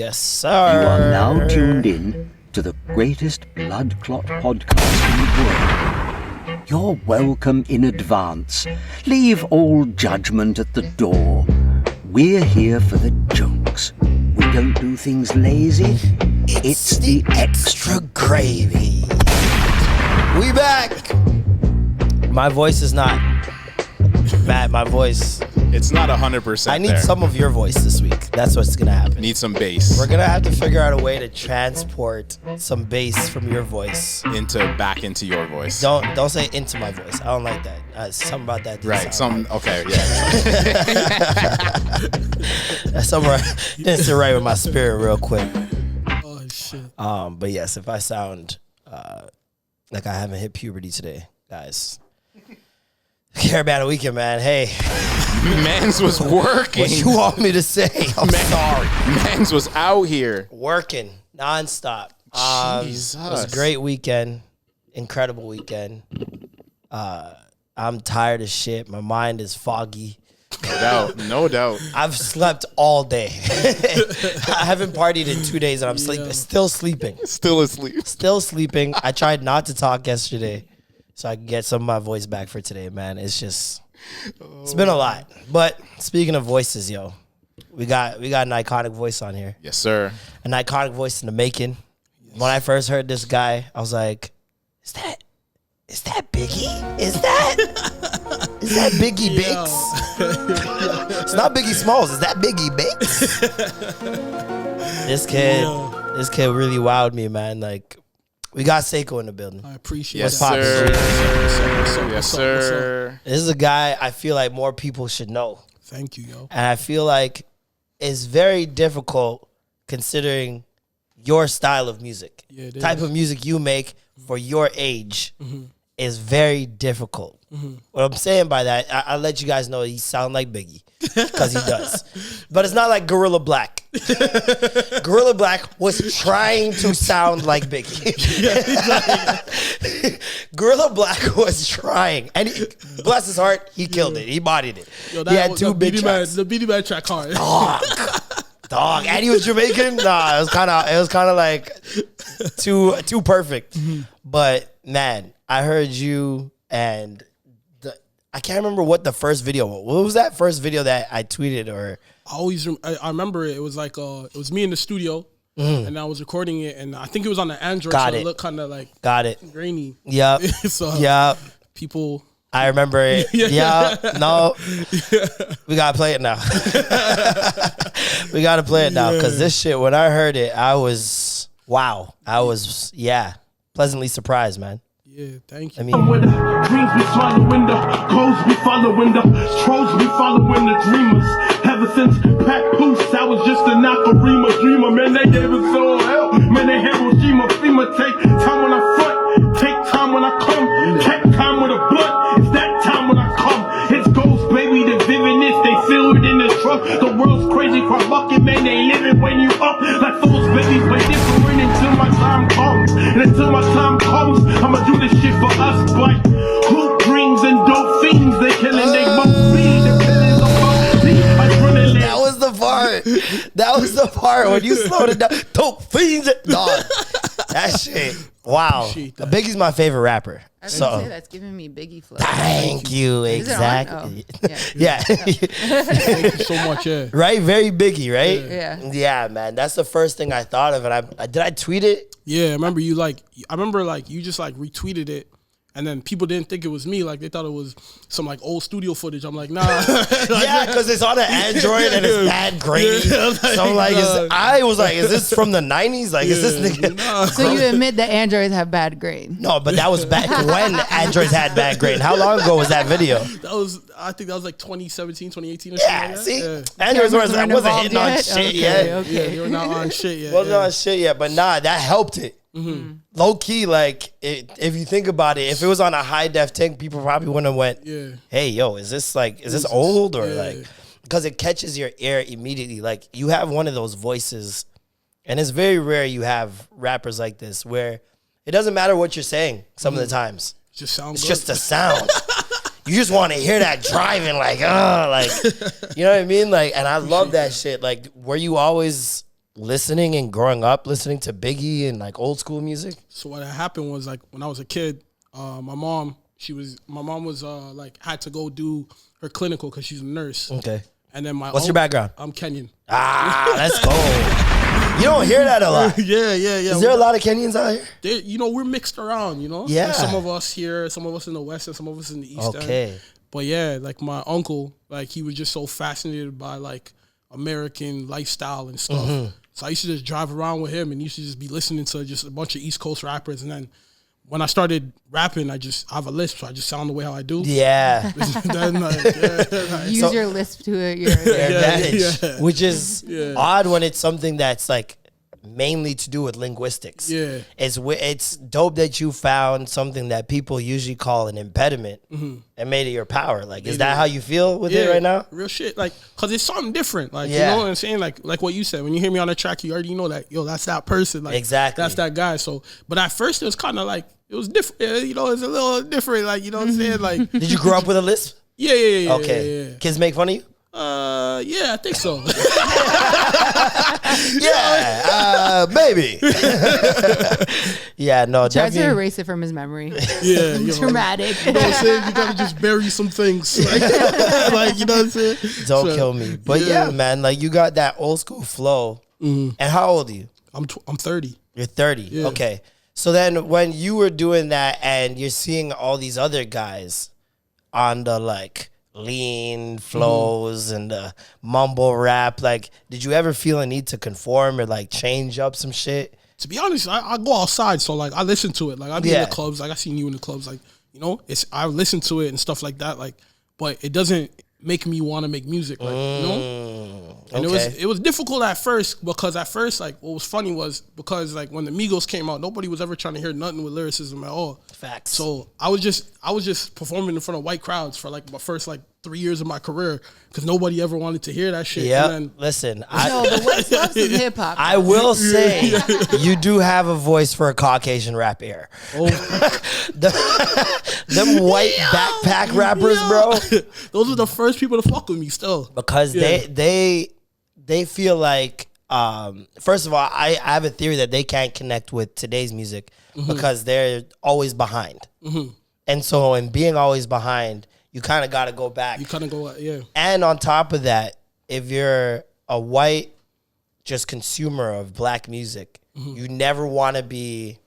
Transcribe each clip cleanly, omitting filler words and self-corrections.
Yes, sir. You are now tuned in to the greatest blood clot podcast in the world. You're welcome in advance. Leave all judgment at the door. We're here for the jokes. We don't do things lazy. It's the extra gravy. We back. My voice is not. Matt, my voice. It's not 100%. I need some of your voice this week. That's what's gonna happen. Need some bass. We're gonna have to figure out a way to transport some bass from your voice back into your voice. Don't say into my voice. I don't like that. Something about that. Right. Okay. Yeah. That's somewhere didn't sit right with my spirit real quick. Oh shit. But yes, if I sound like I haven't hit puberty today, guys. Caribana weekend, man. Hey, Mans was working. what you want me to say? I'm sorry. Mans was out here Working nonstop. Jesus. It was a great weekend. Incredible weekend. I'm tired as shit. My mind is foggy. No doubt. I've slept all day. I haven't partied in 2 days and I'm sleeping. Still sleeping. Still asleep. Still sleeping. I tried not to talk yesterday so I can get some of my voice back for today, man. It's been a lot. But speaking of voices, yo, we got an iconic voice on here. Yes, sir. An iconic voice in the making. When I first heard this guy, I was like, is that Biggie? Is that Biggie Biggs? It's not Biggie Smalls. Is that Biggie Biggs? This kid really wowed me, man. Like, we got Seko in the building. I appreciate Yes, that. sir. Yes, sir. This is a guy I feel like more people should know. Thank you, yo. And I feel like it's very difficult considering your style of music. Yeah, it type is. of music you make for your age is very difficult. What I'm saying by that, I'll let you guys know he sound like Biggie because he does. But it's not like Gorilla Black. Gorilla Black was trying to sound like Biggie. Gorilla Black was trying. And bless his heart, he killed it. He bodied it. Yo, he had two big tracks. The Beanie Man track hard. Dog. And he was Jamaican? Nah, it was kind of like too perfect. But man, I heard you and I can't remember what the first video was. What was that first video that I tweeted or? I remember it. It was like it was me in the studio and I was recording it and I think it was on the Android. It looked kind of like grainy. Yep. So yep. People. I remember it. Yeah. No. We gotta play it now. We gotta play it now because this shit. When I heard it, I was wow. I was pleasantly surprised, man. Yeah, thank you. I mean, dreams we swallowing the goals we following the trolls we following the dreamers. Ever since Pat Poose, I was just a Nakarima dreamer. Man, they gave us all hell. Man, they Hiroshima, FEMA. Take time when I front, take time when I come, take time with a blunt. It's that time when I come. It's ghosts, baby, the vividness. They feel it in the trunk. The world's crazy for bucket, man. They live it when you up like fools, baby. But different until my time comes. And until my time comes, I'ma do this shit for us, but who dreams and dope fiends, they killing, they both be the killers of the adrenaline. that was the part. That was the part when you slowed it down. Dope fiends, dog. That shit. Wow. That. Biggie's my favorite rapper. I was gonna say that's giving me Biggie flow. Thank you. Is it on? Exactly. Oh, Yeah. Thank you so much. Yeah. Right? Very Biggie, right? Yeah. Yeah, man. That's the first thing I thought of. And did I tweet it? Yeah, I remember you you just like retweeted it. And then people didn't think it was me. Like, they thought it was some, like, old studio footage. I'm like, nah. Yeah, because it's on an Android and it's bad grainy. So I'm like, I was like, is this from the 90s? Like, is this nigga? Nah. So you admit that Androids have bad grade? No, but that was back when Androids had bad grain. How long ago was that video? I think that was like 2017, 2018 or Yeah, something see? like that. Androids wasn't involved hitting on yet? shit Okay, yet. okay. Yeah, they were not on shit yet. Wasn't on shit yet. But nah, that helped it. Low key, like, if you think about it, if it was on a high def tank, people probably wouldn't have went, hey, yo, is this old? Or like, because it catches your ear immediately. Like, you have one of those voices, and it's very rare you have rappers like this where it doesn't matter what you're saying some of the times. Just sound It's good. just a sound. You just want to hear that driving, like, you know what I mean? Like, and I love that shit. Like, were you always listening and growing up listening to Biggie and like old school music? So what happened was like when I was a kid, my mom was like had to go do her clinical because she's a nurse. Okay. And then what's your background? I'm Kenyan. Let's go. You don't hear that a lot. Yeah. Is there a lot of Kenyans out here? We're mixed around, Yeah. Like some of us here, some of us in the West, and some of us in the East. Okay. But yeah, like my uncle, like he was just so fascinated by like American lifestyle and stuff. Mm-hmm. So I used to just drive around with him and used to just be listening to just a bunch of East Coast rappers. And then when I started rapping, I have a lisp, so I just sound the way how I do. Yeah. Then, Use your lisp to your advantage. Yeah. Which is odd when it's something that's like mainly to do with linguistics. Yeah. It's dope that you found something that people usually call an impediment and made it your power. Like, is that how you feel with it right now? Real shit. Like, cause it's something different. Like, Yeah. you know what I'm saying? Like what you said, when you hear me on the track, you already know that, that's that person. Like, Exactly. That's that guy. So, but at first it was kind of like, it was different. It's a little different. Like, you know what I'm saying? Like, Did you grow up with a lisp? Yeah. Okay. Yeah. Kids make fun of you? Yeah, I think so. Yeah, maybe. Yeah, no, Tries to definitely. erase it from his memory. Yeah, Traumatic. You know what I'm saying? You gotta just bury some things. Like, you know what I'm saying? Don't kill me. But yeah, man, like you got that old school flow. And how old are you? I'm 30. You're 30. Yeah. Okay. So then when you were doing that and you're seeing all these other guys on the like lean flows and the mumble rap, like did you ever feel a need to conform or like change up some shit? To be honest, I go outside, so like I listen to it. Like I be in the clubs, like I seen you in the clubs, like, I listen to it and stuff like that, like, but it doesn't make me want to make music, like, And it was difficult at first because like what was funny was because like when the Migos came out, nobody was ever trying to hear nothing with lyricism at all. Facts. So I was just performing in front of white crowds for like my first like 3 years of my career because nobody ever wanted to hear that shit. Yeah. Listen, The West loves some hip hop. I will say you do have a voice for a Caucasian rap ear. Oh. Them white backpack rappers, bro. Those are the first people to fuck with me still. Because they feel like first of all, I have a theory that they can't connect with today's music because they're always behind. And so in being always behind, you kind of got to go back. You kind of go, yeah. And on top of that, if you're a white just consumer of black music, you never want to be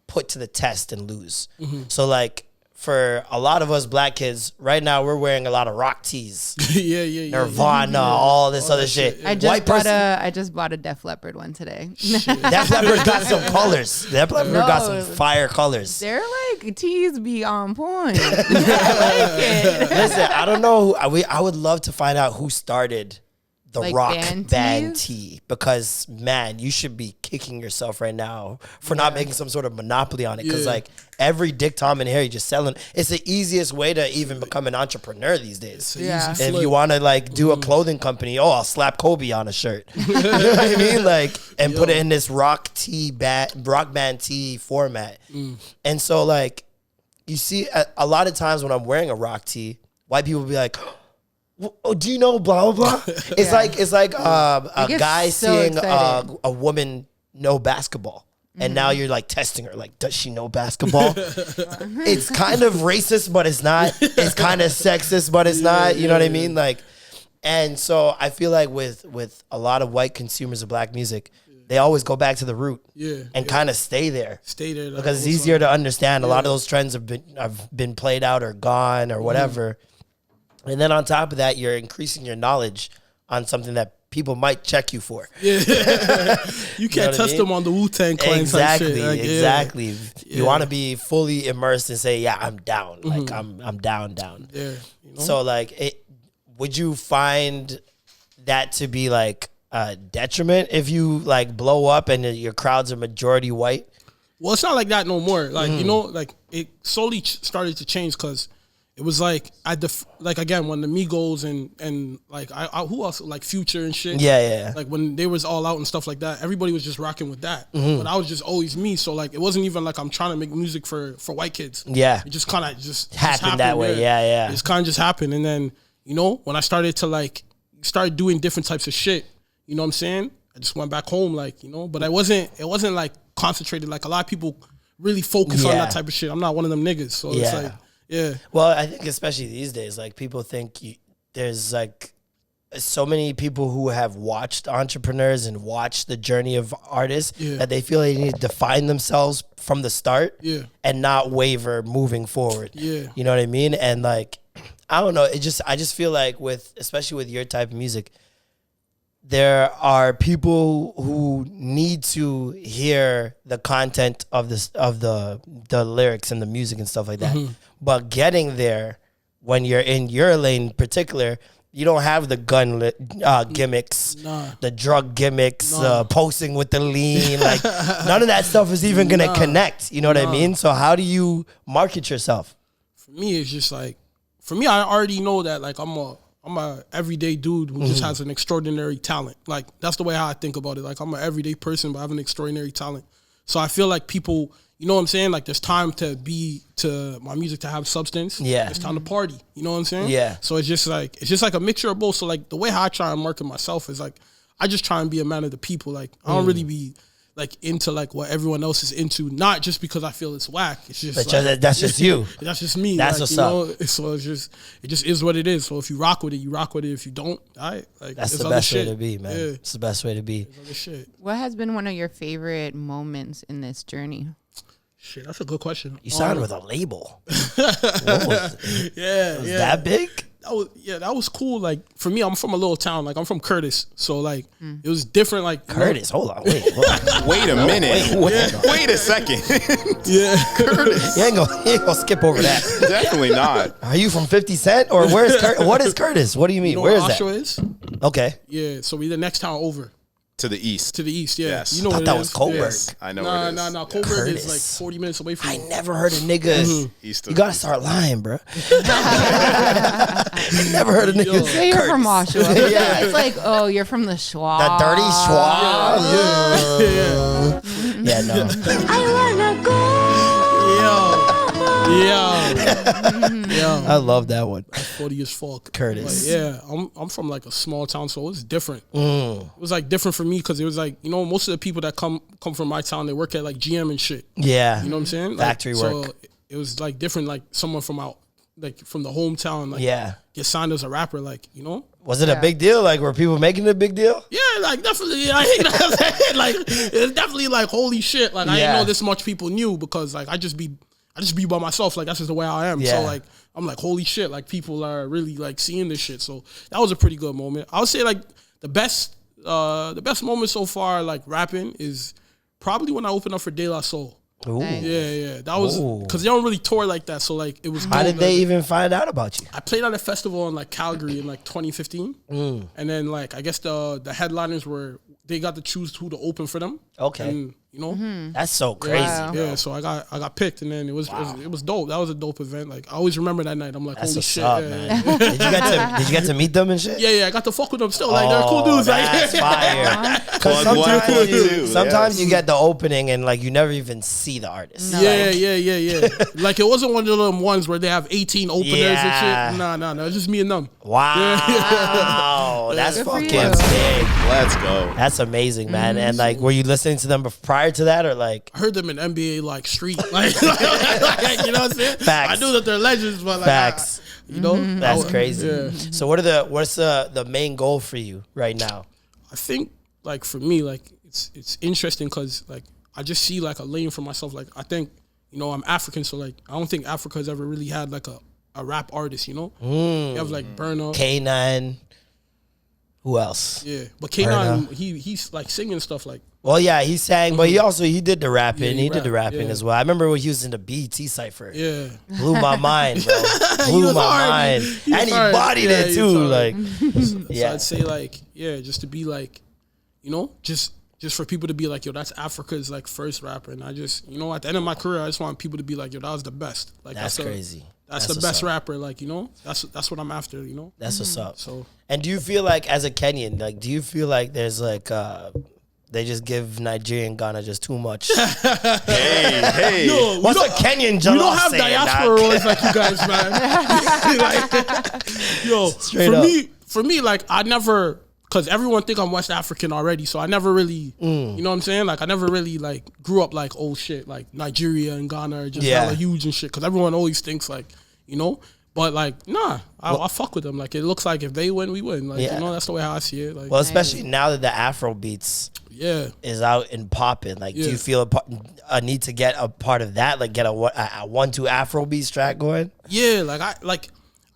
put to the test and lose. So like for a lot of us black kids, right now we're wearing a lot of rock tees. Nirvana, all this other shit. I just bought a Def Leppard one today. Def Leppard got some colors. Def Leppard got some fire colors. They're like tees be on point. I like it. Listen, I don't know. I would love to find out who started the Like rock band band tees? tee, because man, you should be kicking yourself right now for not making some sort of monopoly on it. Because like every Dick, Tom, and Harry just selling. It's the easiest way to even become an entrepreneur these days. Yeah. If you want to like do a clothing company, I'll slap Kobe on a shirt. You know what I mean? Like, and put it in this rock band tee format. And so like, you see a lot of times when I'm wearing a rock tee, white people will be like, oh, do you know blah blah blah? It's like a guy so seeing excited. a woman know basketball, and now you're like testing her, like, does she know basketball? It's kind of racist, but it's not. It's kind of sexist, but it's not. You know what I mean? Like, and so I feel like with a lot of white consumers of black music, they always go back to the root, and kind of stay there because it's easier to understand. A lot of those trends have been played out or gone or whatever. And then on top of that, you're increasing your knowledge on something that people might check you for. You can't test them on the Wu-Tang Clan. Exactly, like, exactly. You want to be fully immersed and say, yeah, I'm down. Like, I'm down. Yeah. You know? So, like, would you find that to be, like, a detriment if you, like, blow up and your crowds are majority white? Well, it's not like that no more. Like, you know, like, it slowly started to change because it was like again when the Migos and like I who else, like Future and shit. Yeah. Like when they was all out and stuff like that, everybody was just rocking with that. But I was just always me. So like it wasn't even like I'm trying to make music for white kids. Yeah. It just kind of just happened that way. Yeah. It just kind of just happened. And then, you know, when I started to like start doing different types of shit, you know what I'm saying? I just went back home, like, you know. But it wasn't like concentrated. Like a lot of people really focus on that type of shit. I'm not one of them niggas, so it's like, yeah. Well, I think especially these days, like people think there's like so many people who have watched entrepreneurs and watched the journey of artists that they feel they need to define themselves from the start and not waver moving forward. Yeah. You know what I mean? And like, I don't know. I just feel like especially with your type of music, there are people who need to hear the content of the lyrics and the music and stuff like that. But getting there when you're in your lane in particular, you don't have the gun gimmicks, the drug gimmicks, posting with the lean. Like none of that stuff is even gonna connect. You know what I mean? So how do you market yourself? For me, it's just like, I already know that like I'm a everyday dude who just has an extraordinary talent. Like that's the way how I think about it. Like I'm an everyday person, but I have an extraordinary talent. So I feel like people, you know what I'm saying? Like there's time to my music to have substance. Yeah. It's time to party. You know what I'm saying? Yeah. So it's just like a mixture of both. So like the way how I try and market myself is like, I just try and be a man of the people. Like I don't really be like into like what everyone else is into, not just because I feel it's whack. It's just like, that's just you. That's just me. That's like, what's you know? So it just is what it is. So if you rock with it, you rock with it. If you don't, like that's the best way to be, man. Yeah. It's the best way to be. What has been one of your favorite moments in this journey? Shit, that's a good question. You signed with a label. What was it? Was that big? That was cool. Like for me, I'm from a little town. Like I'm from Curtis, so like it was different. Like Curtis, hold on, wait a minute, wait a second. Curtis, you ain't gonna skip over that. Definitely not. Are you from 50 Cent or where's what is Curtis? What do you mean? You know where is Oshawa that? Is? Okay, yeah. So we the next town over. To the east. Yeah. Yes. You know I thought what that it was is. Coburg. Yes. I know where it is. Nah. Coburg Curtis. is like 40 minutes away from I me. never heard a nigga. East You gotta start lying, bro. Never heard a nigga. Say you're from Oshawa. Yeah. It's like, oh, you're from the Schwab. The dirty Schwab. Yeah, no. I wanna go. Yo. I love that one. 40 as fuck. Curtis. Like, yeah, I'm from like a small town, so it's different. It was like different for me because it was like, you know, most of the people that come from my town, they work at like GM and shit. Yeah. You know what I'm saying? Factory work. So it was like different, like someone from out, like from the hometown, like get signed as a rapper, like, you know? Was it a big deal? Like, were people making it a big deal? Yeah, like definitely. Like it's definitely like holy shit. Like I didn't know this much people knew because like I just be by myself. Like that's just the way I am. So like I'm like holy shit. Like people are really like seeing this shit. So that was a pretty good moment. I would say like the best moment so far like rapping is probably when I opened up for De La Soul. Ooh. Yeah. That was because they don't really tour like that. So like it was. How did they even find out about you? I played at a festival in like Calgary in like 2015, and then like I guess the headliners they got to choose who to open for them. Okay, and, you know that's so crazy. Wow. Yeah, so I got picked, and then it was dope. That was a dope event. Like I always remember that night. I'm like, that's holy shit, man. Did you get to meet them and shit? Yeah, I got to fuck with them still. Like they're cool dudes. That's fire. Because sometimes you get the opening and like you never even see the artist. No. Yeah. Like it wasn't one of them ones where they have 18 openers and shit. No. It's just me and them. Wow, that's fucking big. Let's go. That's amazing, man. And like, were you listening to them prior to that, or like? I heard them in NBA like street, like you know what I'm saying? Facts. I knew that they're legends, but like, facts. You know, that's crazy. Yeah. So what's the main goal for you right now? I think like for me, like it's interesting because like I just see like a lane for myself. Like I think, you know, I'm African, so like I don't think Africa has ever really had like a rap artist, you know? You have like Bana, Kenyan. Who else? Yeah, but Kenyan, he's like singing stuff like. Well, yeah, he sang, but he did the rapping. Yeah, he did the rapping as well. I remember when he was in the BET Cypher. Yeah, blew my mind, bro. Blew my mind, and he bodied it too. Like, so I'd say like, just to be like, you know, just for people to be like, yo, that's Africa's like first rapper, and I just, you know, at the end of my career, I just want people to be like, yo, that was the best. Like that's crazy. That's the best rapper, like, you know. That's what I'm after, you know. That's what's up. So, and do you feel like as a Kenyan, like, do you feel like there's like they just give Nigeria and Ghana just too much? Hey, yo, what's a Kenyan? We don't have diaspora roles like you guys, man. Like, yo, for me, like I never because everyone think I'm West African already, so I never really, you know what I'm saying? Like I never really like grew up like, oh shit, like Nigeria and Ghana are just hella huge and shit. Because everyone always thinks like, you know, but like nah, I fuck with them. Like it looks like if they win, we win. Like you know, that's the way how I see it. Like, well, especially now that the Afro beats is out and popping. Like, do you feel a need to get a part of that? Like get a 1-2 Afro beats track going? Yeah,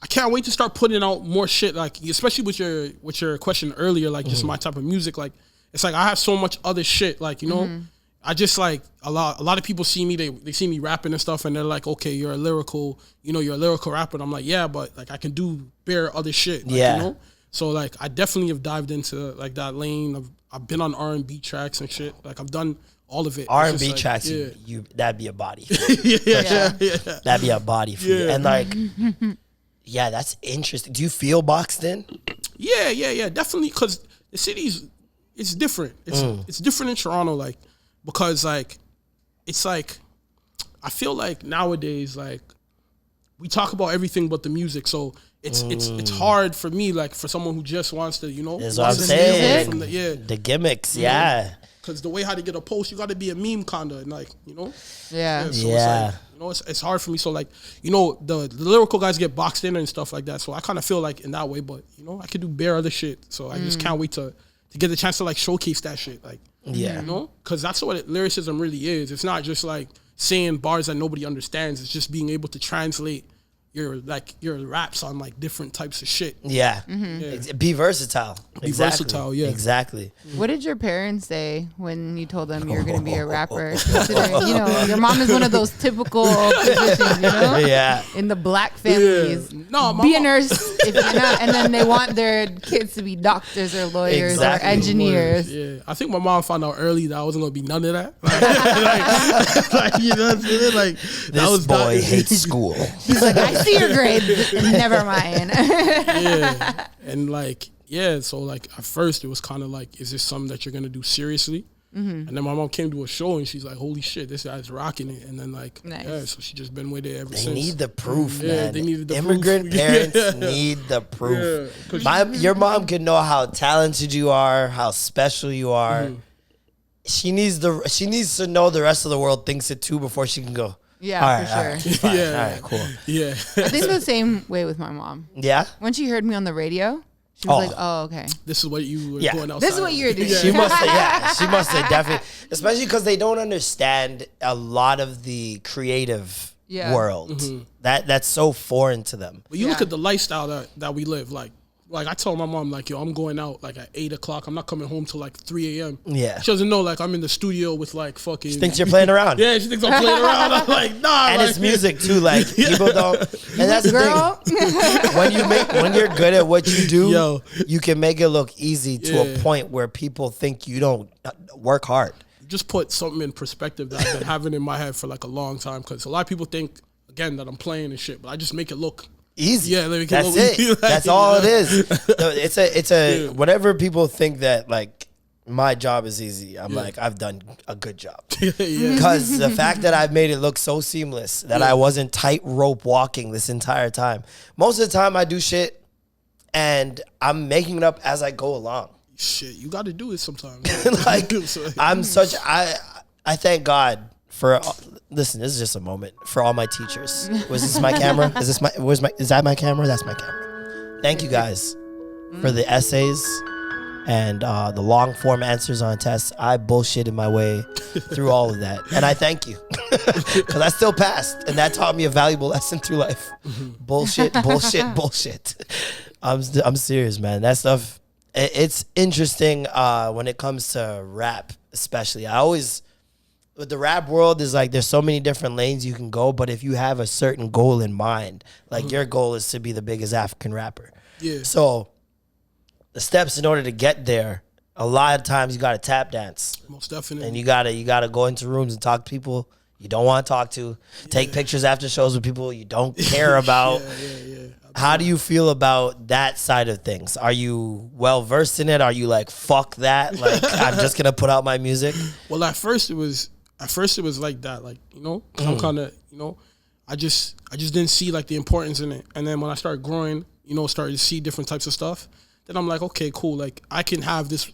I can't wait to start putting out more shit, like especially with your question earlier, like just my type of music. Like it's like I have so much other shit, like you know, I just like a lot of people see me, they see me rapping and stuff, and they're like, okay, you're a lyrical rapper. And I'm like, yeah, but like I can do bare other shit, like, you know. So like I definitely have dived into like that lane. I've been on R&B tracks and shit. Like I've done all of it. R&B like, tracks, that'd be a body. That'd be a body for you, and like. Yeah, that's interesting. Do you feel boxed in? Yeah, definitely. Because the city's, it's different. It's different in Toronto, like, because like, it's like, I feel like nowadays, like, we talk about everything but the music. So it's hard for me, like, for someone who just wants to, you know, that's what I'm saying. From the gimmicks, Because the way how to get a post, you got to be a meme kinda, and like, you know. Yeah. So it's like, you know, it's hard for me. So like, you know, the lyrical guys get boxed in and stuff like that. So I kind of feel like in that way, but you know, I could do bare other shit. So I just can't wait to get the chance to like showcase that shit. Like, you know, because that's what lyricism really is. It's not just like saying bars that nobody understands. It's just being able to translate your raps on like different types of shit. Be versatile. Versatile, yeah. Exactly. What did your parents say when you told them you were going to be a rapper? Considering, you know, your mom is one of those typical positions, you know? Yeah. In the black families. No, be a nurse if you're not, and then they want their kids to be doctors or lawyers or engineers. Yeah. I think my mom found out early that I wasn't going to be none of that. Like, you know what I'm saying? Like, this boy hates school. He's like, I see your grades. Never mind. And like, so like at first it was kind of like, is this something that you're gonna do seriously? And then my mom came to a show and she's like, holy shit, this guy's rocking it. And then like, so she just been with it ever since. They need the proof, man. They needed the Immigrant proof. parents need the proof. Your mom can know how talented you are, how special you are. She needs to know the rest of the world thinks it too before she can go. Yeah, for sure. All right, cool. Yeah. I think the same way with my mom. Yeah? When she heard me on the radio, she was like, oh, okay. This is what you were going outside. This is what you're doing. She must have definitely, especially because they don't understand a lot of the creative world. That's so foreign to them. But you look at the lifestyle that we live, like I told my mom, like, yo, I'm going out like at 8 o'clock. I'm not coming home till like 3 a.m. Yeah. She doesn't know, like, I'm in the studio with like fucking. She thinks you're playing around. Yeah, she thinks I'm playing around. I'm like, nah. And like, it's music too. Like people don't. And that's Girl. the thing. When you're good at what you do, you can make it look easy to a point where people think you don't work hard. Just put something in perspective that I've been having in my head for like a long time. Because a lot of people think, again, that I'm playing and shit, but I just make it look easy. Yeah, that's it. Like, that's all it is. It's a whenever people think that like my job is easy, I'm like, I've done a good job. Because the fact that I've made it look so seamless that I wasn't tightrope walking this entire time. Most of the time I do shit and I'm making it up as I go along. Shit, you got to do it sometimes. Like I thank God for. Listen, this is just a moment for all my teachers. Was this my camera? Is that my camera? That's my camera. Thank you guys for the essays and the long form answers on tests. I bullshitted my way through all of that. And I thank you. Because I still passed. And that taught me a valuable lesson through life. Bullshit. I'm serious, man. That stuff, it's interesting when it comes to rap, especially. With the rap world is like there's so many different lanes you can go, but if you have a certain goal in mind, like your goal is to be the biggest African rapper. Yeah. So the steps in order to get there, a lot of times you gotta tap dance. Most definitely. And you gotta go into rooms and talk to people you don't want to talk to, take pictures after shows with people you don't care about. How do you feel about that side of things? Are you well versed in it? Are you like, fuck that? Like I'm just gonna put out my music? Well, at first it was like that, like, you know, I'm kind of, you know, I just didn't see like the importance in it. And then when I started growing, you know, started to see different types of stuff, then I'm like, okay, cool. Like I can have this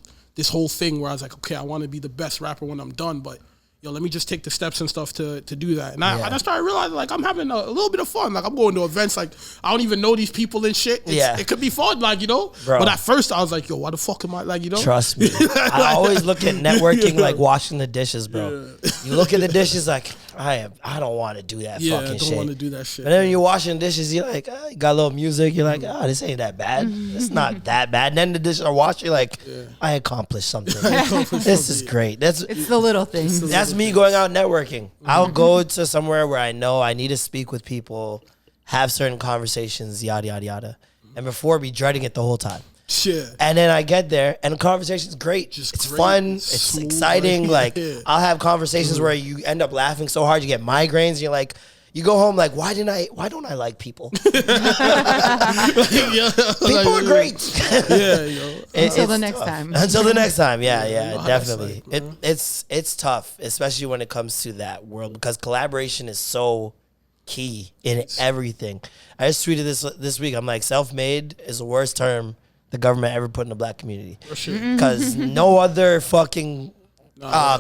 whole thing where I was like, okay, I want to be the best rapper when I'm done, but let me just take the steps and stuff to do that. And I just started realizing, like, I'm having a little bit of fun. Like, I'm going to events, like, I don't even know these people and shit. It could be fun, like, Bro. But at first, I was like, why the fuck am I, like, Trust me. I always look at networking like washing the dishes, bro. Yeah. You look at the dishes like, I don't want to do that fucking shit. Yeah, I don't want to do that shit. And then when you're washing dishes, you're like, you got a little music. You're like, this ain't that bad. It's not that bad. And then the dishes are washed. You're like, I accomplished something. This is great. It's the little things. That's me going out networking. I'll go to somewhere where I know I need to speak with people, have certain conversations, yada, yada, yada. And before, be dreading it the whole time. Yeah. And then I get there, and the conversation's great. It's fun. It's smooth, exciting. Like, I'll have conversations where you end up laughing so hard you get migraines. And you're like, you go home like, why don't I like people? People are great. Until the next time. Until the next time. Yeah, definitely. It's tough, especially when it comes to that world, because collaboration is so key in everything. I just tweeted this week. I'm like, self-made is the worst term the government ever put in the black community. Because no other fucking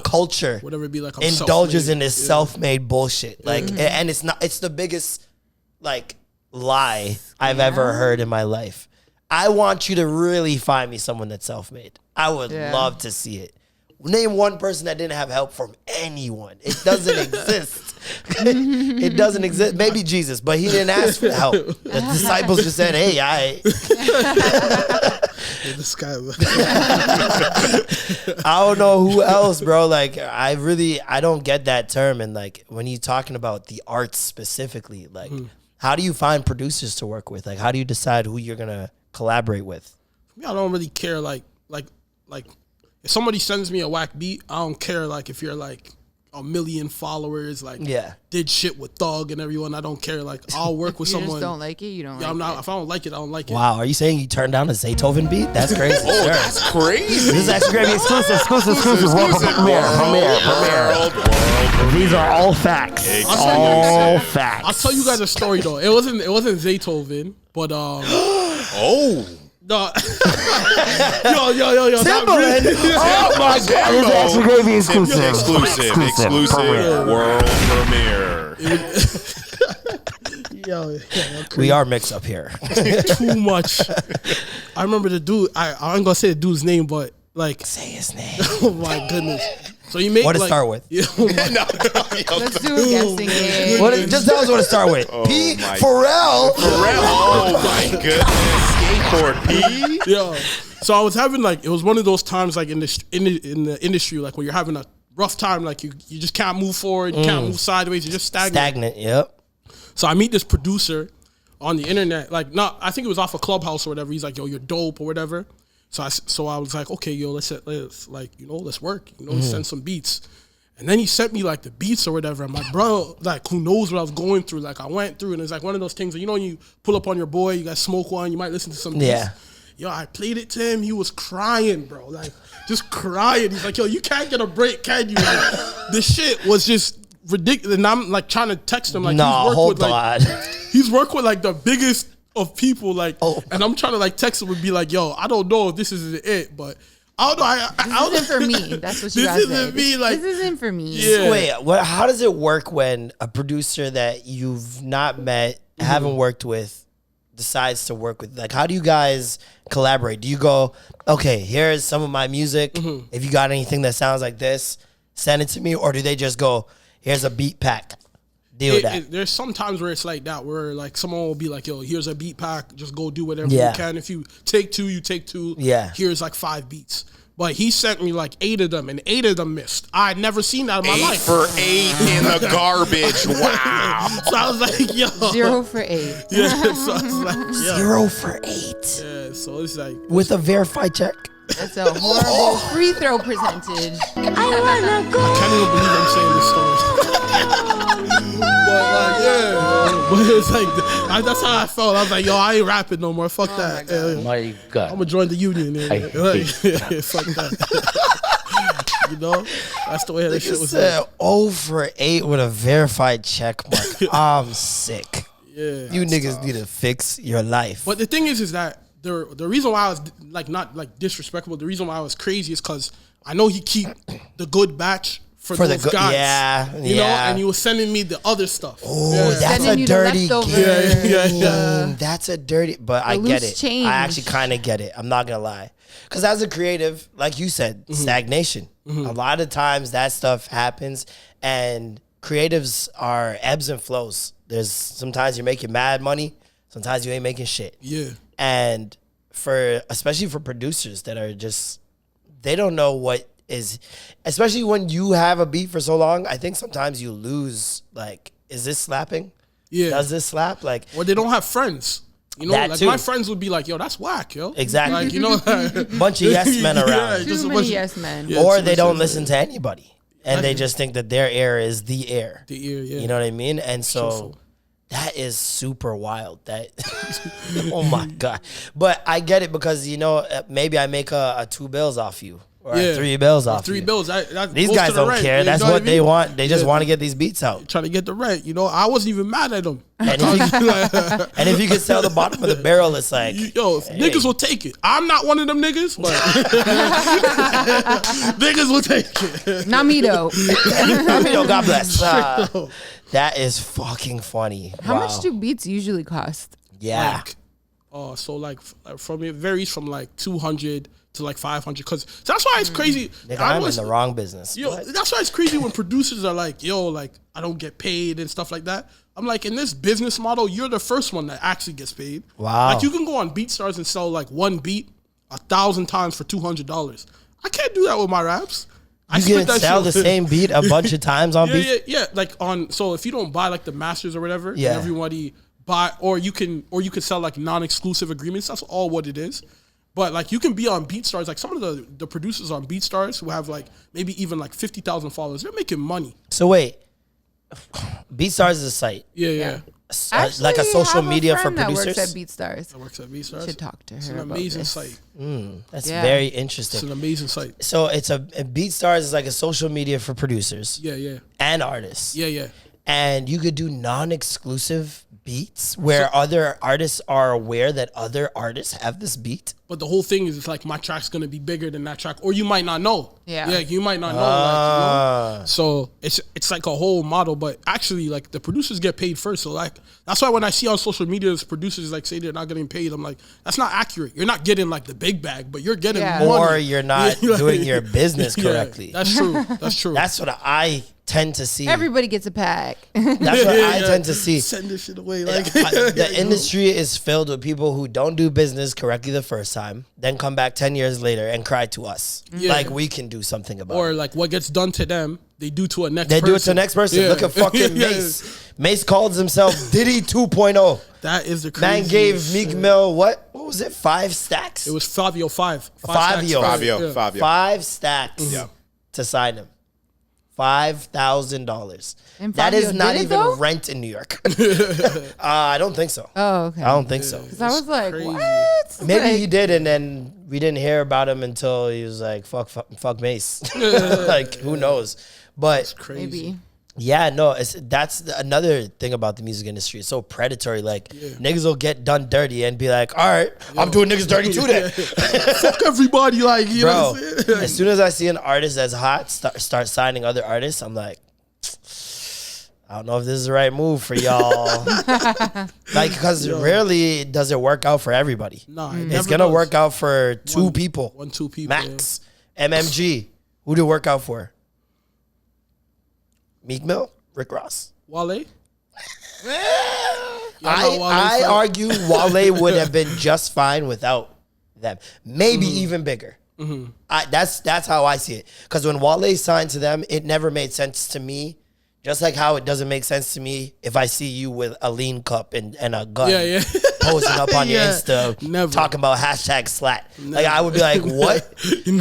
culture be like indulges in this self-made bullshit. Like, and it's the biggest like lie I've ever heard in my life. I want you to really find me someone that's self-made. I would love to see it. Name one person that didn't have help from anyone. It doesn't exist. It doesn't exist. Maybe Jesus, but he didn't ask for help. The disciples just said, hey, I don't know who else, bro. Like, I don't get that term. And like, when you're talking about the arts specifically, like, how do you find producers to work with? Like, how do you decide who you're going to collaborate with? I don't really care. Like, if somebody sends me a whack beat, I don't care, like, if you're, like, 1 million followers, like, did shit with Thug and everyone. I don't care. Like, I'll work with someone. You just don't like it? You don't like it? If I don't like it, I don't like it. Wow, are you saying you turned down a Zaytoven beat? That's crazy. That's crazy. This is actually going to be exclusive. Premiere. These are all facts. All facts. I'll tell you guys a story, though. It wasn't Zaytoven, but, no. yo. Timberland. Oh my God. This is actually going to be exclusive. World premiere. We are mixed up here. Too much. I remember the dude. I ain't gonna say the dude's name, but like, say his name. Oh my goodness. So you make what to start with? Let's do a guessing game. Just tell us what to start with. P. Pharrell. Oh my goodness. Skateboard P. Yeah. So I was having like, it was one of those times like in the industry, like when you're having a rough time, like you just can't move forward, you can't move sideways, you're just stagnant. Yep. So I meet this producer on the internet, like I think it was off of Clubhouse or whatever. He's like, yo, you're dope or whatever. So I was like, okay, yo, let's like, let's work, send some beats. And then he sent me like the beats or whatever. And my bro, like, who knows what I was going through? Like, I went through, and it's like one of those things where, you pull up on your boy, you guys smoke one, you might listen to some beats. Yeah. Yo, I played it to him. He was crying, bro. Like, just crying. He's like, yo, you can't get a break, can you? Like, the shit was just ridiculous. And I'm like trying to text him. Like, he's worked with like the biggest of people, like, and I'm trying to like text him and be like, yo, I don't know if this is it, but I don't know. This isn't for me. That's what you guys said. This isn't me. Like, this isn't for me. Yeah. Wait, how does it work when a producer that you've not met, haven't worked with, decides to work with? Like, how do you guys collaborate? Do you go, okay, here's some of my music. If you got anything that sounds like this, send it to me. Or do they just go, here's a beat pack? Deal with that. There's some times where it's like that, where like someone will be like, yo, here's a beat pack. Just go do whatever you can. If you take two, you take two. Yeah. Here's like 5 beats. But he sent me like 8 of them, and 8 of them missed. I'd never seen that in my life. 8 for 8 in the garbage. Wow. So I was like, yo. 0 for 8. Yeah. So I was like, yo. 0 for 8. Yeah. So it's like with a verified check. That's a horrible free throw percentage. I can't even believe I'm saying this story. But like, yeah. But it's like, that's how I felt. I was like, yo, I ain't rapping no more. Fuck that. My God. I'm gonna join the union. Fuck that. That's the way that shit was. 0 for 8 with a verified check mark. I'm sick. Yeah. You niggas need to fix your life. But the thing is that the reason why I was like not like disrespectful, the reason why I was crazy is because I know he keep the good batch for those guys. You know, and he was sending me the other stuff. Oh, that's a dirty game. That's a dirty, but I get it. Change. I actually kind of get it. I'm not gonna lie. Because as a creative, like you said, stagnation. A lot of times that stuff happens, and creatives are ebbs and flows. There's sometimes you're making mad money, sometimes you ain't making shit. Yeah. And especially for producers that are just, they don't know what is, especially when you have a beat for so long, I think sometimes you lose, like, is this slapping? Yeah. Does this slap? Like, or they don't have friends. You know, that like too. My friends would be like, yo, that's whack, yo. Exactly. Like, you know, bunch of yes men around. Too many yes men. Yeah, or they don't listen to anybody. And they just think that their air is the air. The ear, yeah. You know what I mean? And so that is super wild. That oh my God. But I get it because, you know, maybe I make a $2 off you. Or $3 off you. $3. These guys don't care. That's what they want. They just want to get these beats out. Trying to get the rent. You know, I wasn't even mad at them. And if you could sell the bottom of the barrel, it's like, niggas will take it. I'm not one of them niggas, but niggas will take it. Not me though. God bless. That is fucking funny. How much do beats usually cost? Yeah. From it varies from like 200 to like 500, because that's why it's crazy. Nigga, I'm in the wrong business. That's why it's crazy when producers are like, yo, like, I don't get paid and stuff like that. I'm like, in this business model, you're the first one that actually gets paid. Wow. Like, you can go on BeatStars and sell like one beat 1,000 times for $200. I can't do that with my raps. You can sell the same beat a bunch of times on beats? Yeah. Like so if you don't buy like the masters or whatever, and everybody buy, or you can sell like non-exclusive agreements. That's all what it is. But like, you can be on BeatStars. Like, some of the producers on BeatStars who have like maybe even like 50,000 followers, they're making money. So wait, BeatStars is a site. Yeah. Actually, like a social media for that producers. Works at BeatStars. That works at BeatStars. Should talk to her. It's an about amazing this. site. That's very interesting. It's an amazing site. So it's a BeatStars is like a social media for producers. Yeah. And artists. Yeah. And you could do non-exclusive beats where other artists are aware that other artists have this beat. But the whole thing is, it's like, my track's gonna be bigger than that track, or you might not know. Yeah, you might not know. Like, you know? So it's like a whole model. But actually, like, the producers get paid first. So like, that's why when I see on social media producers like say they're not getting paid, I'm like, that's not accurate. You're not getting like the big bag, but you're getting money. Or you're not doing your business correctly. That's true. That's what I tend to see. Everybody gets a pack. That's what I tend to see. Send this shit away. Like, the industry is filled with people who don't do business correctly the first time, then come back 10 years later and cry to us. Like, we can do something about it. Or like, what gets done to them, they do to a next person. They do it to the next person. Look at fucking Mace. Mace calls himself Diddy 2.0. That is the crazy. Man gave Meek Mill, what was it, 5 stacks? It was Fabio 5. Fabio. 5 stacks to sign him. $5,000. That is not even rent in New York. I don't think so. Oh, okay. I don't think so. Because I was like, crazy. what? Maybe he did, and then we didn't hear about him until he was like, fuck Mace. Like, who knows? But Crazy. Maybe. yeah, no, that's another thing about the music industry. It's so predatory. Like, niggas will get done dirty and be like, all right, I'm doing niggas dirty too then. Fuck everybody. Like, you know what I'm saying? As soon as I see an artist that's hot start signing other artists, I'm like, I don't know if this is the right move for y'all. Like, because rarely does it work out for everybody. Nah, it's going to work out for two people. Two people. Max. MMG. Who did it work out for? Meek Mill? Rick Ross? Wale? I argue Wale would have been just fine without them. Maybe even bigger. That's how I see it. Because when Wale signed to them, it never made sense to me. Just like how it doesn't make sense to me if I see you with a lean cup and a gun posting up on your Insta talking about #slat. Like, I would be like, what?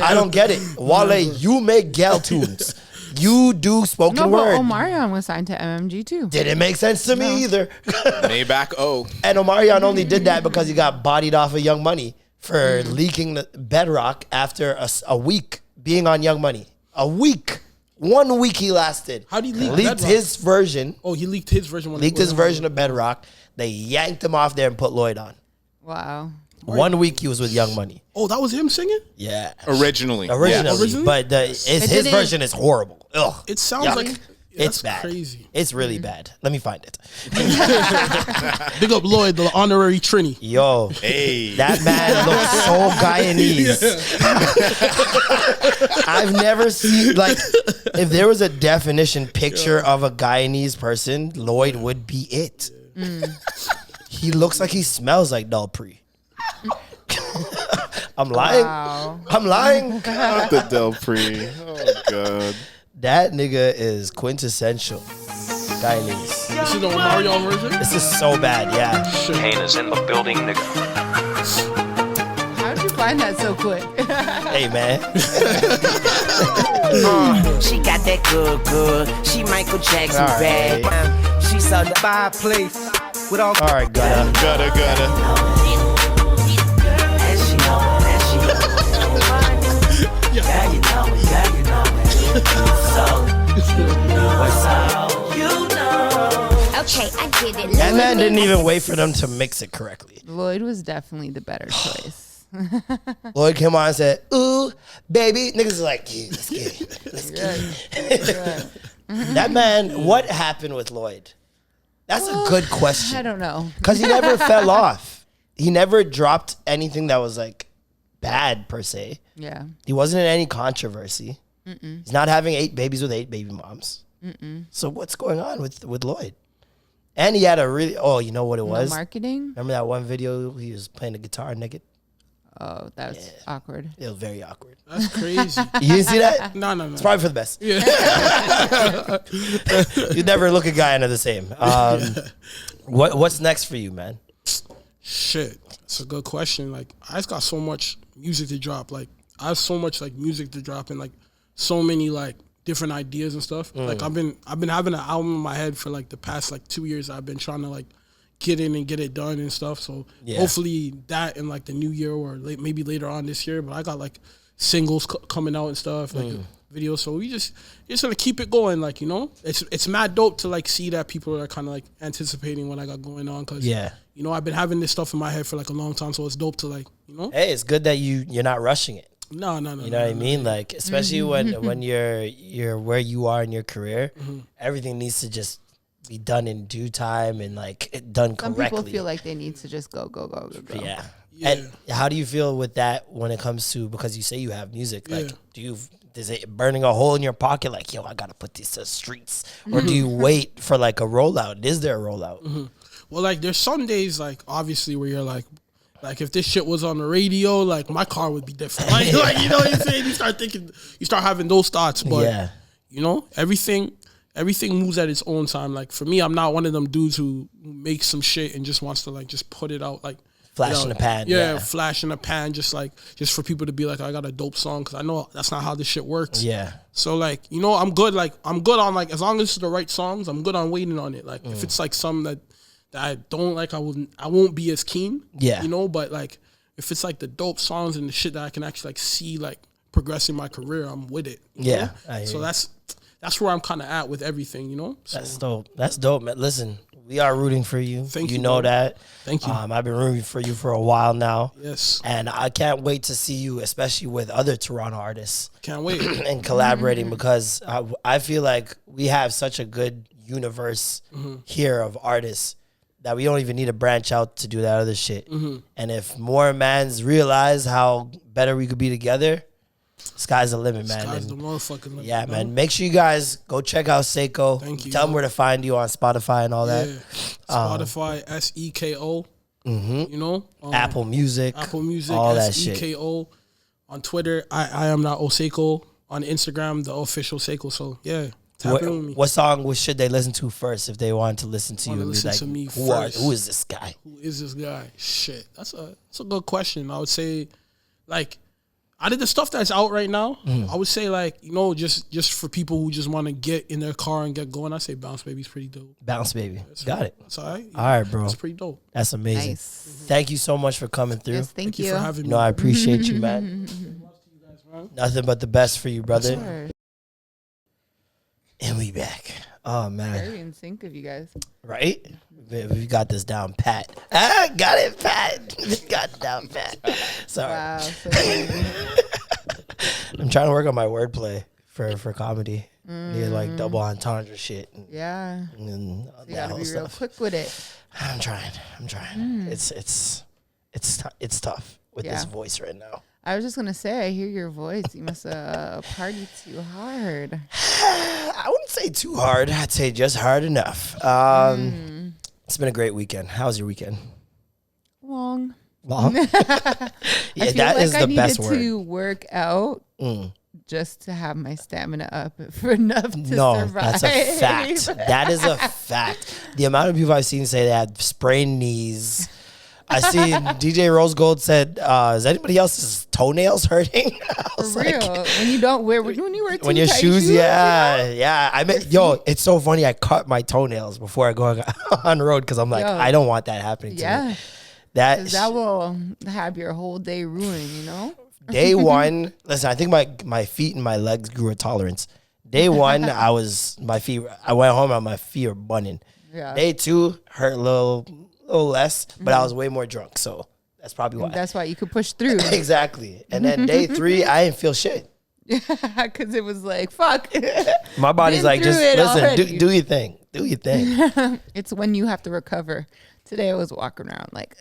I don't get it. Wale, you make gal tunes. You do spoken word. But Omarion was signed to MMG too. Didn't make sense to me either. Maybach O. And Omarion only did that because he got bodied off of Young Money for leaking the Bedrock after a week being on Young Money. A week. 1 week he lasted. How did he leak Leaked Bedrock? his version. Oh, he leaked his version. Leaked his version of Bedrock. They yanked him off there and put Lloyd on. Wow. 1 week he was with Young Money. Oh, that was him singing? Yeah. Originally. Originally? But his version is horrible. Ugh. It sounds Yuck. like... It's bad. Crazy. It's really bad. Let me find it. Big up Lloyd, the honorary Trini. Yo, Hey. that man looks so Guyanese. I've never seen, like, if there was a definition picture of a Guyanese person, Lloyd would be it. He looks like he smells like Dalpree. I'm lying. Wow. I'm lying. Not the Delpree. Oh, God. That nigga is quintessential Guyanese. This is the Omarion version? This is so bad, yeah. Kane is in the building, nigga. How did you find that so quick? Hey, man. She got that good. She Michael Jackson All right. bad. She saw the fireplace with all. All right, Gunna. Gotta. And she know. Yeah, you know. So, what's up? You know. Okay, I get it. That man didn't even wait for them to mix it correctly. Lloyd was definitely the better choice. Lloyd came on and said, ooh, baby. Niggas is like, yeah, let's get it. Let's get it. That man, what happened with Lloyd? That's a good question. I don't know. Because he never fell off. He never dropped anything that was like bad per se. Yeah. He wasn't in any controversy. He's not having 8 babies with 8 baby moms. So what's going on with Lloyd? And he had a really, you know what it was? No marketing? Remember that one video he was playing the guitar naked? Oh, that was awkward. It was very awkward. That's crazy. You didn't see that? No. It's probably for the best. Yeah. You never look a guy into the same. What's next for you, man? Shit. That's a good question. Like, I just got so much music to drop. Like, I have so much like music to drop and like so many like different ideas and stuff. Like I've been having an album in my head for like the past like 2 years. I've been trying to like get in and get it done and stuff. So hopefully that in like the new year or maybe later on this year. But I got like singles coming out and stuff, like videos. So we just gonna keep it going. Like, you know, it's mad dope to like see that people are kind of like anticipating what I got going on. Cause you know, I've been having this stuff in my head for like a long time. So it's dope to like, you know. Hey, it's good that you're not rushing it. No. You know what I mean? Like, especially when you're where you are in your career, everything needs to just be done in due time and like done correctly. Some people feel like they need to just go. Yeah. And how do you feel with that when it comes to, because you say you have music, like is it burning a hole in your pocket? Like, yo, I gotta put this to the streets, or do you wait for like a rollout? Is there a rollout? Well, like there's some days like obviously where you're like if this shit was on the radio, like my car would be different. Like you know what I'm saying? You start having those thoughts. But you know, everything moves at its own time. Like for me, I'm not one of them dudes who makes some shit and just wants to like just put it out like flash in the pan. Yeah, flash in the pan, just for people to be like, I got a dope song, because I know that's not how this shit works. Yeah. So like, you know, I'm good on like, as long as it's the right songs, I'm good on waiting on it. Like if it's like some that I don't like, I won't be as keen. Yeah. You know, but like if it's like the dope songs and the shit that I can actually like see like progressing my career, I'm with it. Yeah. So that's where I'm kind of at with everything, you know? So. That's dope. That's dope, man. Listen, we are rooting for you. Thank you. You know that. Thank you. I've been rooting for you for a while now. Yes. And I can't wait to see you, especially with other Toronto artists. Can't wait. And collaborating, because I feel like we have such a good universe here of artists that we don't even need to branch out to do that other shit. And if more mans realize how better we could be together, sky's the limit, man. Sky's the motherfucking limit. Yeah, man. Make sure you guys go check out Seko. Thank you. Tell them where to find you on Spotify and all that. Spotify, Seko. You know? Apple Music. All that shit. Seko. On Twitter, I am not Oseko. On Instagram, the official Seko. So, yeah. Tap in with me. What song should they listen to first if they want to listen to you? Listen like, to me who is this guy? Who is this guy? Shit. That's a good question. I would say, like, out of the stuff that's out right now, I would say, like, you know, just for people who just want to get in their car and get going, I say Bounce Baby's pretty dope. Bounce Baby. Got it. That's all right. All right, bro. That's pretty dope. That's amazing. Nice. Thank you so much for coming through. Yes, thank you. For having me. No, I appreciate you, man. Nothing but the best for you, brother. Sure. And we back. Oh man, very in sync of you guys. Right? We got this down pat. Got it pat. Got it down pat. Sorry. Wow, so crazy. I'm trying to work on my wordplay for comedy. Need like double entendre shit. Yeah. And So you that gotta whole be real stuff. quick with it. I'm trying. It's tough with this voice right now. I was just gonna say, I hear your voice. You must party too hard. I wouldn't say too hard. I'd say just hard enough. It's been a great weekend. How was your weekend? Long. Long? Yeah, I feel that like is I the best needed word. to work out just to have my stamina up for enough to survive. That's a fact. That is a fact. The amount of people I've seen say they had sprained knees. I see DJ Rose Gold said, is anybody else's toenails hurting? For real. When you don't wear, when you wear too when your tight shoes, you know? yeah. I mean, it's so funny. I cut my toenails before I go on the road because I'm like, I don't want that happening to me. That will have your whole day ruined, you know? Day one, listen, I think my feet and my legs grew a tolerance. Day one, I went home and my feet were bunning. Yeah. Day two, hurt a little less, but I was way more drunk. So that's probably why. That's why you could push through. Exactly. And then day three, I didn't feel shit. Because it was like, fuck. My body's like, just listen, do your thing. Do your thing. It's when you have to recover. Today I was walking around like,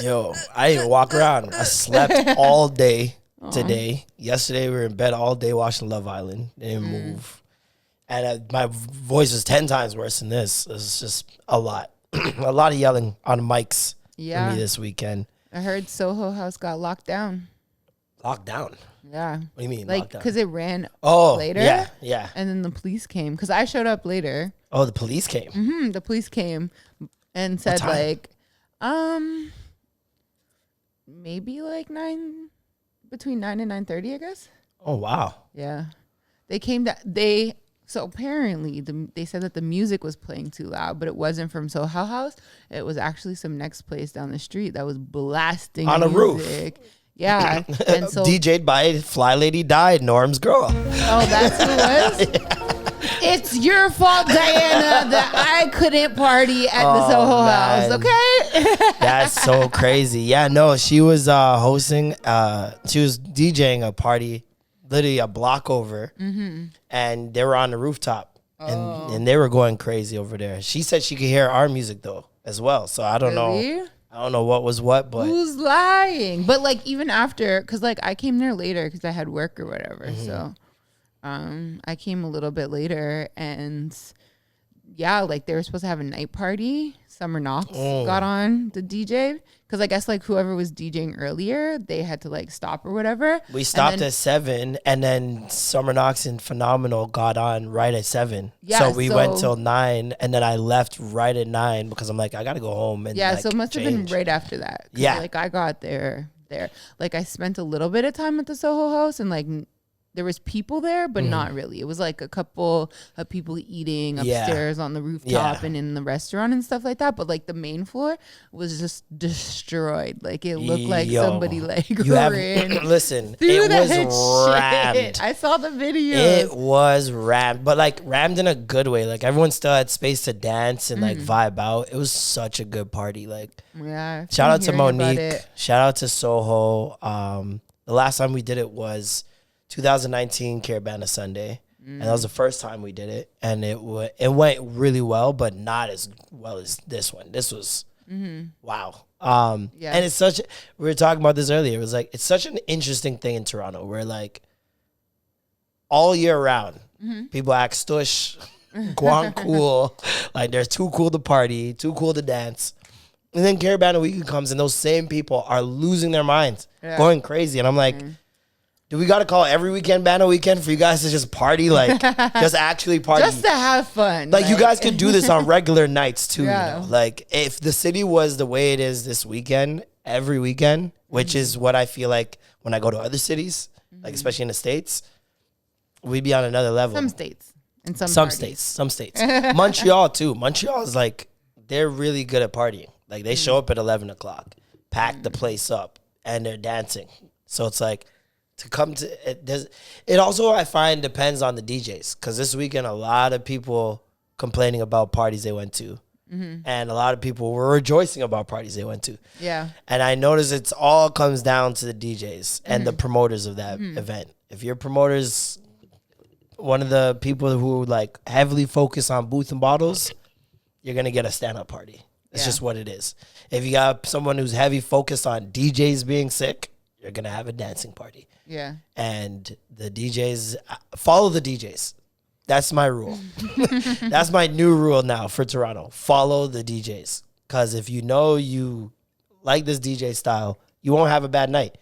Yo, I didn't walk around. I slept all day today. Yesterday we were in bed all day watching Love Island. Didn't move. And my voice was 10 times worse than this. It was just a lot. A lot of yelling on mics for me this weekend. I heard Soho House got locked down. Locked down? Yeah. What do you mean like, locked down? because it ran later. Yeah. And then the police came. Because I showed up later. Oh, the police came? The police came and said like, maybe like between 9 and 9:30, I guess. Oh, wow. Yeah. They came so apparently they said that the music was playing too loud, but it wasn't from Soho House. It was actually some next place down the street that was blasting on a music. Roof. Yeah. And so DJ'd by Fly Lady Died, Norm's girl. Oh, that's who it was? It's your fault, Diana, that I couldn't party at the Soho House, okay? That's so crazy. Yeah, no, she was hosting, she was DJing a party literally a block over, and they were on the rooftop, and they were going crazy over there. She said she could hear our music, though, as well, so I don't know. I don't know what was what, but... Who's lying? But, like, even after, because, like, I came there later because I had work or whatever, so... I came a little bit later and like they were supposed to have a night party. Summer Knox got on the DJ because I guess like whoever was DJing earlier, they had to like stop or whatever. We stopped at 7 and then Summer Knox and Phenomenal got on right at 7. Yeah, so we went till 9 and then I left right at 9 because I'm like, I got to go home. And like, so it must have been right after that. Yeah. Like I got there. Like I spent a little bit of time at the Soho House and like there was people there, but not really. It was like a couple of people eating upstairs on the rooftop and in the restaurant and stuff like that. But like the main floor was just destroyed. Like it looked like somebody like ran. Listen, it was rammed. I saw the video. It was rammed, but like rammed in a good way. Like everyone still had space to dance and like vibe out. It was such a good party. Like shout out to Monique. Shout out to Soho. The last time we did it was 2019 Caribana Sunday, and that was the first time we did it, and it went really well, but not as well as this one. This was wow. And it's we were talking about this earlier. It was like it's such an interesting thing in Toronto where like all year round people act stush, guan cool, like they're too cool to party, too cool to dance. And then Caribana weekend comes and those same people are losing their minds, going crazy, and I'm like. Do we got to call every weekend Bana weekend for you guys to just party? Like, just actually party? Just to have fun. Like, you guys could do this on regular nights, too, you know? Like, if the city was the way it is this weekend, every weekend, which is what I feel like when I go to other cities, like, especially in the States, we'd be on another level. Some states. And some states. Montreal, too. Montreal is, like, they're really good at partying. Like, they show up at 11 o'clock, pack the place up, and they're dancing. So it's like... To come to it also I find depends on the DJs because this weekend a lot of people complaining about parties they went to. And a lot of people were rejoicing about parties they went to. Yeah. And I noticed it's all comes down to the DJs and the promoters of that event. If your promoters, one of the people who like heavily focus on booth and bottles, you're going to get a stand-up party. It's just what it is. If you got someone who's heavy focused on DJs being sick, you're going to have a dancing party. Yeah. And the DJs, follow the DJs. That's my rule. That's my new rule now for Toronto. Follow the DJs. Because if you know you like this DJ style, you won't have a bad night.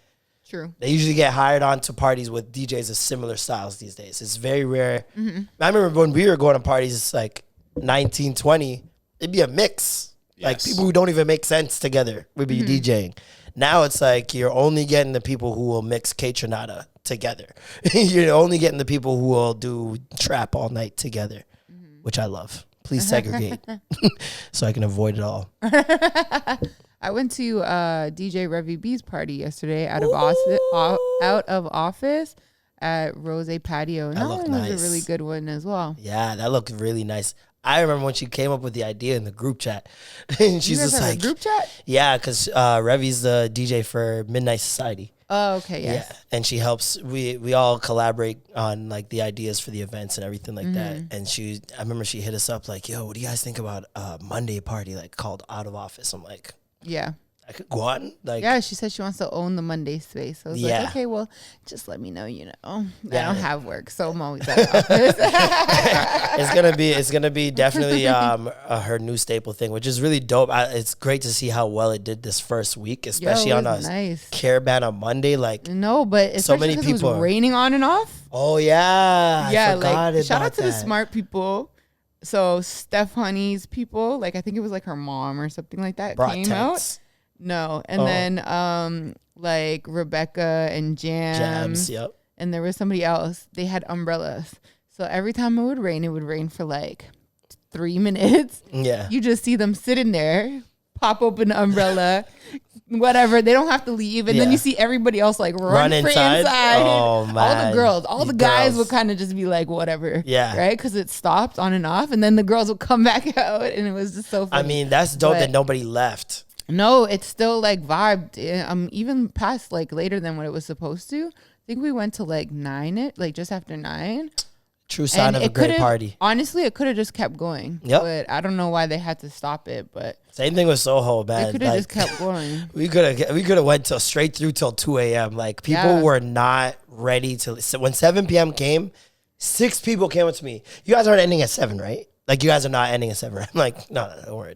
True. They usually get hired on to parties with DJs of similar styles these days. It's very rare. I remember when we were going to parties, it's like 1920, it'd be a mix. Like people who don't even make sense together would be DJing. Now it's like you're only getting the people who will mix K-Tronada together. You're only getting the people who will do trap all night together, which I love. Please segregate so I can avoid it all. I went to DJ Revy B's party yesterday out of office at Rose Patio. And that one was a really good one as well. Yeah, that looked really nice. I remember when she came up with the idea in the group chat. And she's just like, group chat? Yeah, because Revy's the DJ for Midnight Society. Oh, okay, yes. Yeah, and she helps. We all collaborate on like the ideas for the events and everything like that. And I remember she hit us up like, "Yo, what do you guys think about a Monday party like called Out of Office?" I'm like, "Yeah, I could go on." Like, yeah, she said she wants to own the Monday space. So I was like, "Okay, well, just let me know. I don't have work, so I'm always at the office." it's gonna be definitely her new staple thing, which is really dope. It's great to see how well it did this first week, especially on a Caribana Monday. Like, no, but so many people. It was raining on and off. Oh yeah, yeah. I forgot like shout out to that. the smart people. So Steph Honey's people, like I think it was like her mom or something like that, Brought came tents. out. No, and then like Rebecca and Jams, yep. And there was somebody else. They had umbrellas. So every time it would rain for like 3 minutes. Yeah. You just see them sitting there, pop open the umbrella, whatever. They don't have to leave. And then you see everybody else like run inside. Oh, man. All the girls, all the guys would kind of just be like, whatever. Yeah. Right? Because it stopped on and off. And then the girls would come back out. And it was just so funny. I mean, that's dope that nobody left. No, it's still like vibed. Even past like later than what it was supposed to. I think we went to like 9, like just after 9. True sign of a great party. Honestly, it could have just kept going. Yep. But I don't know why they had to stop it. But same thing with Soho, man. They could have just kept going. We could have went straight through till 2 a.m. Like people were not ready to. So when 7 p.m. came, 6 people came up to me. You guys aren't ending at 7, right? Like you guys are not ending at 7. Right? I'm like, no, don't worry.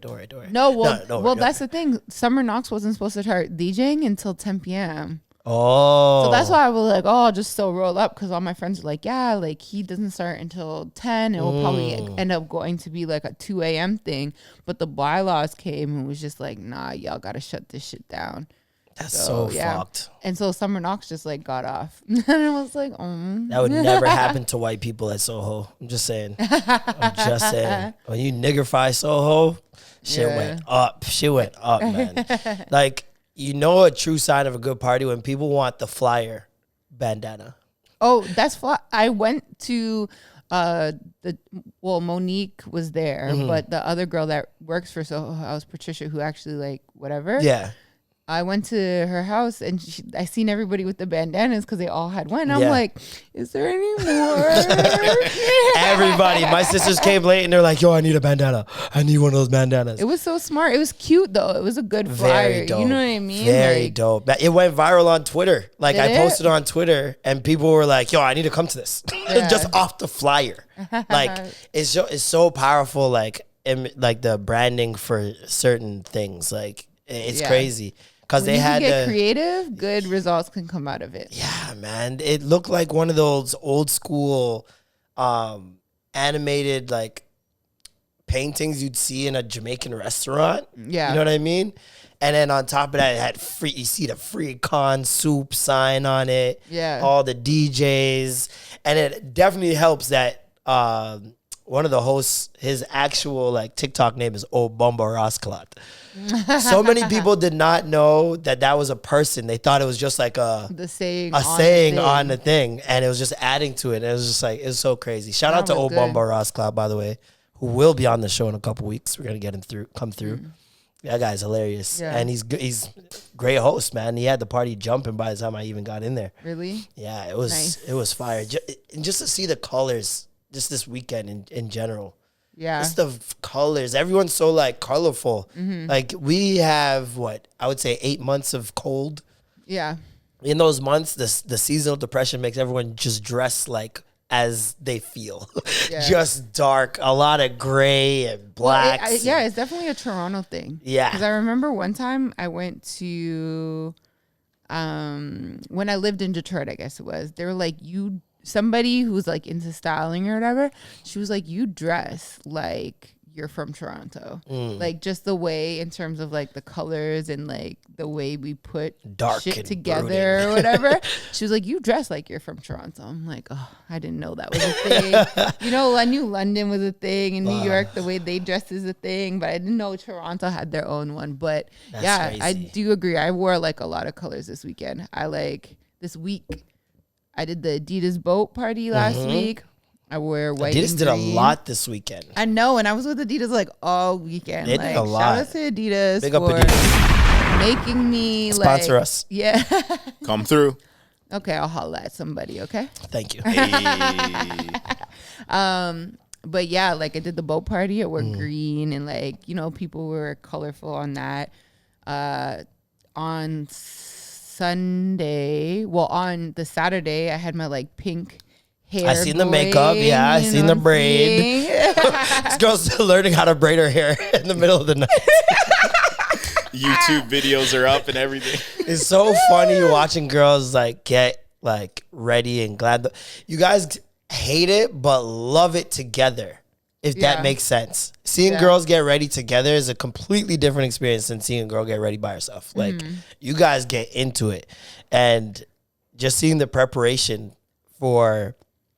No, well, that's the thing. Summer Knox wasn't supposed to start DJing until 10 p.m. Oh. So that's why I was like, oh, I'll just still roll up because all my friends are like, yeah, like he doesn't start until 10. It will probably end up going to be like a 2 a.m. thing. But the bylaws came and was just like, nah, y'all got to shut this shit down. That's so fucked. And so Summer Knox just like got off. And I was like, oh. That would never happen to white people at Soho. I'm just saying. When you niggerfy Soho, shit went up. Shit went up, man. Like, you know a true sign of a good party when people want the flyer bandana. Oh, that's fly. I went to Monique was there, but the other girl that works for Soho House, Patricia, who actually like whatever. Yeah. I went to her house and I seen everybody with the bandanas because they all had one. I'm like, is there any more? Everybody. My sisters came late and they're like, yo, I need a bandana. I need one of those bandanas. It was so smart. It was cute though. It was a good flyer. Very dope. You know what I mean? Very dope. It went viral on Twitter. Like I posted on Twitter and people were like, yo, I need to come to this. Just off the flyer. Like it's so powerful. Like the branding for certain things. Like it's crazy. Because they had get creative, good results can come out of it. Yeah, man. It looked like one of those old school animated like paintings you'd see in a Jamaican restaurant. Yeah. You know what I mean? And then on top of that, it had you see the free con soup sign on it. Yeah. All the DJs. And it definitely helps that one of the hosts, his actual like TikTok name is Obomba Rascalat. So many people did not know that was a person. They thought it was just like a saying on the thing, and it was just adding to it. And it was just like, it was so crazy. Shout out to Obomba Rascalat, by the way, who will be on the show in a couple weeks. We're gonna get him come through. That guy's hilarious, and he's great host, man. He had the party jumping by the time I even got in there. Really? Yeah, it was fire. Just to see the colors, just this weekend in general. Yeah, just the colors. Everyone's so like colorful. Like we have I would say 8 months of cold. Yeah. In those months, the seasonal depression makes everyone just dress like as they feel. Just dark, a lot of gray and blacks. Well, it's definitely a Toronto thing. Yeah. Because I remember one time I went to, when I lived in Detroit, I guess it was, they were like, somebody who's like into styling or whatever, she was like, you dress like you're from Toronto. Like just the way in terms of like the colors and like the way we put dark shit and together or whatever. She was like, you dress like you're from Toronto. I'm like, oh, I didn't know that was a thing. You know, I knew London was a thing and New York, the way they dress is a thing, but I didn't know Toronto had their own one. But that's crazy. I do agree. I wore like a lot of colors this weekend. This week, I did the Adidas boat party last week. I wear white Adidas and did a green. lot this weekend. I know, and I was with Adidas like all weekend. They did a lot. Shout out to Adidas Big up for Adidas. making me Sponsor us. Yeah. Come through. Okay, I'll holla at somebody, okay? Thank you. But yeah, like I did the boat party. I wore green and like, you know, people were colorful on that. On Sunday, on the Saturday, I had my like pink hair. I seen the makeup. Yeah, I seen the braid. This girl's learning how to braid her hair in the middle of the night. YouTube videos are up and everything. It's so funny watching girls like get like ready and glad. You guys hate it, but love it together. If that makes sense. Seeing girls get ready together is a completely different experience than seeing a girl get ready by herself. Like, you guys get into it. And just seeing the preparation for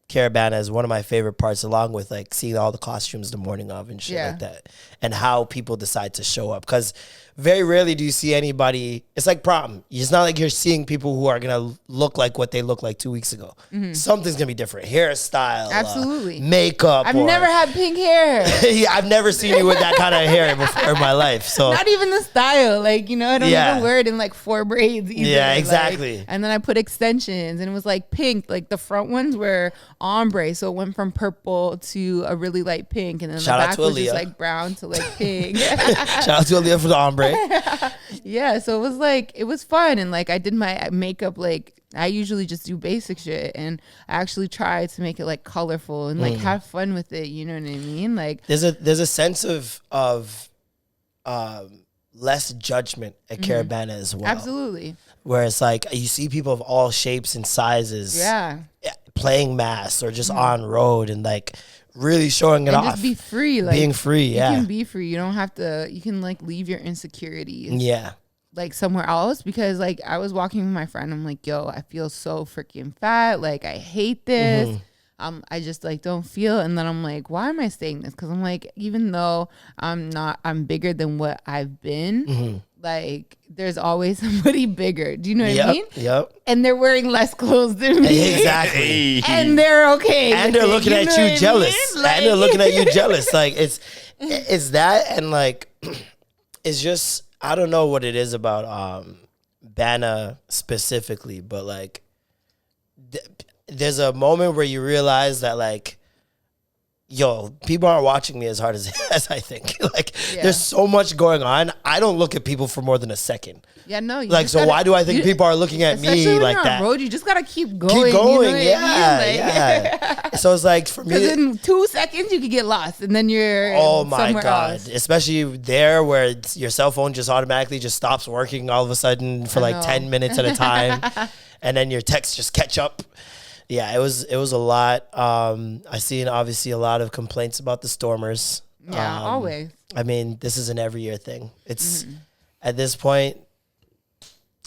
Caribana is one of my favorite parts, along with, like, seeing all the costumes the morning of and shit like that. And how people decide to show up. Because very rarely do you see anybody. It's like prom. It's not like you're seeing people who are going to look like what they looked like 2 weeks ago. Something's going to be different. Hairstyle. Absolutely. Makeup. I've never had pink hair. Yeah, I've never seen you with that kind of hair before in my life. So not even the style. Like, you know, I don't even wear it in like 4 braids either. Yeah, exactly. Like, and then I put extensions and it was like pink. Like the front ones were ombre. So it went from purple to a really light pink. And then Shout the out back to was Aaliyah. just like brown to like pink. Shout out to Alicia for the ombre. Yeah, so it was like, it was fun. And like I did my makeup, like I usually just do basic shit, and I actually tried to make it like colorful and like have fun with it. You know what I mean? Like there's a sense of less judgment at Caribana as well. Absolutely. Where it's like you see people of all shapes and sizes playing mass or just on road and like really showing it and off. Just be free. Like being free, You can be free. You don't have to, you can like leave your insecurities. Yeah. Like somewhere else, because like I was walking with my friend. I'm like, yo, I feel so freaking fat. Like I hate this. I just like don't feel. And then I'm like, why am I saying this? Because I'm like, even though I'm bigger than what I've been. Like there's always somebody bigger. Do you know what I mean? Yep. And they're wearing less clothes than me. Exactly. And they're okay. And they're looking at you jealous. Like, and they're looking at you jealous. Like it's that, and like it's just, I don't know what it is about Bana specifically, but like there's a moment where you realize that like, yo, people aren't watching me as hard as I think. Like, there's so much going on. I don't look at people for more than a second. Yeah, no. Like, so why do I think people are looking at me like on that? Road, you just gotta keep going. Keep going, you know yeah. So it's like for me, because in 2 seconds you could get lost, and then you're somewhere else. Especially there where your cell phone just automatically just stops working all of a sudden for like 10 minutes at a time, and then your texts just catch up. Yeah, it was a lot. I seen obviously a lot of complaints about the Stormers. Yeah, always. I mean, this is an every year thing. It's at this point,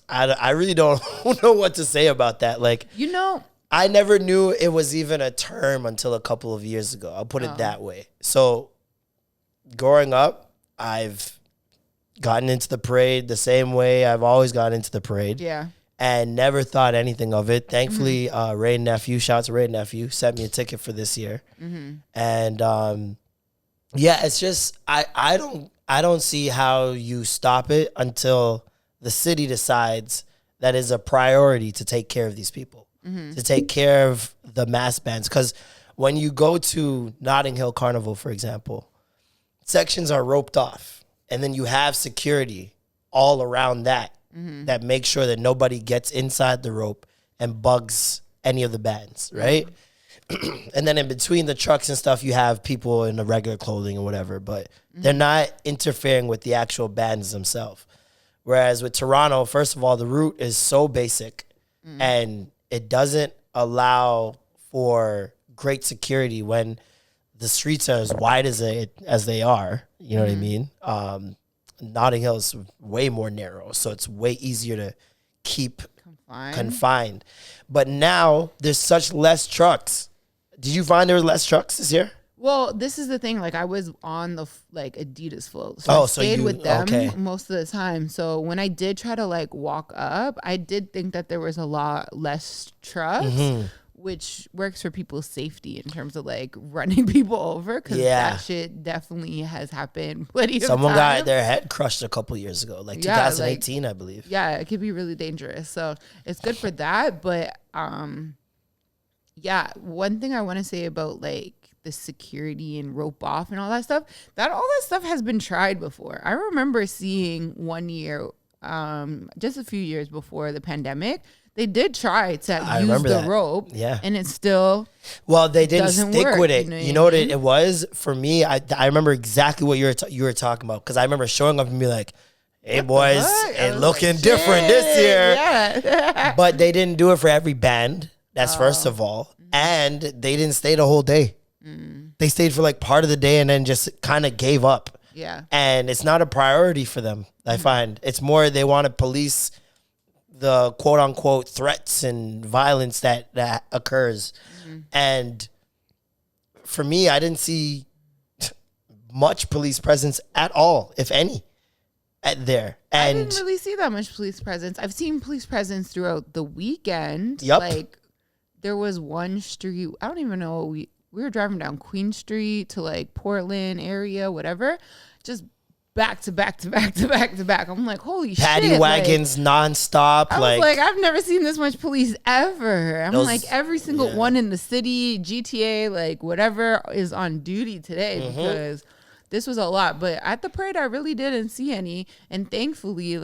I really don't know what to say about that. Like, you know, I never knew it was even a term until a couple of years ago. I'll put it that way. So growing up, I've gotten into the parade the same way I've always gotten into the parade. Yeah. And never thought anything of it. Thankfully, Ray Nephew, shout out to Ray Nephew, sent me a ticket for this year. And Yeah, it's just I don't see how you stop it until the city decides that is a priority to take care of these people, to take care of the mass bands. Because when you go to Notting Hill Carnival, for example, sections are roped off, and then you have security all around that that make sure that nobody gets inside the rope and bugs any of the bands, right? And then in between the trucks and stuff, you have people in the regular clothing or whatever, but they're not interfering with the actual bands themselves. Whereas with Toronto, first of all, the route is so basic and it doesn't allow for great security when the streets are as wide as they are. You know what I mean? Notting Hill is way more narrow, so it's way easier to keep confined. But now there's such less trucks. Did you find there was less trucks this year? Well, this is the thing. Like, I was on the Adidas float, so I stayed with them most of the time. So when I did try to walk up, I did think that there was a lot less trucks, which works for people's safety in terms of running people over. Because that shit definitely has happened plenty of times. Someone got their head crushed a couple years ago, 2018, I believe. Yeah, it could be really dangerous. So it's good for that, but yeah, one thing I want to say about the security and rope off and all that stuff has been tried before. I remember seeing one year, just a few years before the pandemic, they did try to use the rope. Yeah. And it still they didn't stick with it. You know what it was? For me, I remember exactly what you were talking about, because I remember showing up and be like, hey, boys, it looking different this year. Yeah. But they didn't do it for every band. That's first of all. And they didn't stay the whole day. They stayed for part of the day and then just kind of gave up. Yeah. And it's not a priority for them, I find. It's more they want to police the quote unquote threats and violence that occurs. And for me, I didn't see much police presence at all, if any, there. And I didn't really see that much police presence. I've seen police presence throughout the weekend. Yep. There was one street, I don't even know, we were driving down Queen Street to Portland area, whatever, just back to back to back to back to back. I'm like, holy shit. Paddy wagons nonstop. I was I've never seen this much police ever. I'm every single one in the city, GTA, whatever is on duty today, because this was a lot. But at the parade, I really didn't see any. And thankfully,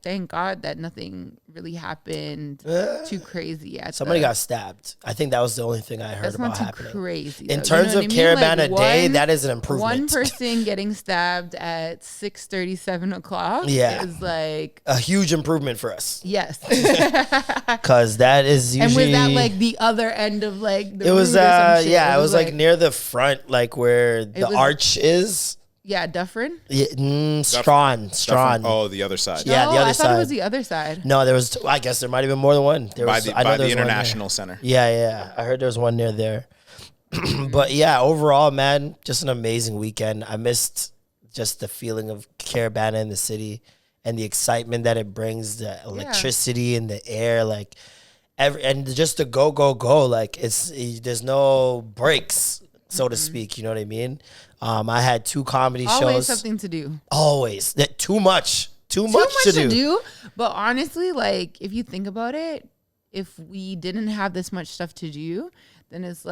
thank God that nothing really happened too crazy. Somebody got stabbed. I think that was the only thing I heard about happening. Crazy. In terms of Caribana Day, that is an improvement. One person getting stabbed at 6:30, 7 o'clock is a huge improvement for us. Yes. Because that is usually... And was that the other end of the It was, it was near the front, where the arch is. Yeah, Dufferin? Yeah, Strawn. Oh, the other side. Yeah, the other I side. thought it was the other side. No, there was, I guess there might have been more than one. By the International Center. Yeah. I heard there was one near there. But yeah, overall, man, just an amazing weekend. I missed just the feeling of Caribana in the city and the excitement that it brings, the electricity in the air, and just the go. There's no breaks, so to speak. You know what I mean? I had 2 comedy shows. Always something to do. Always. Too much to do. But honestly, if you think about it, if we didn't have this much stuff to do, then it's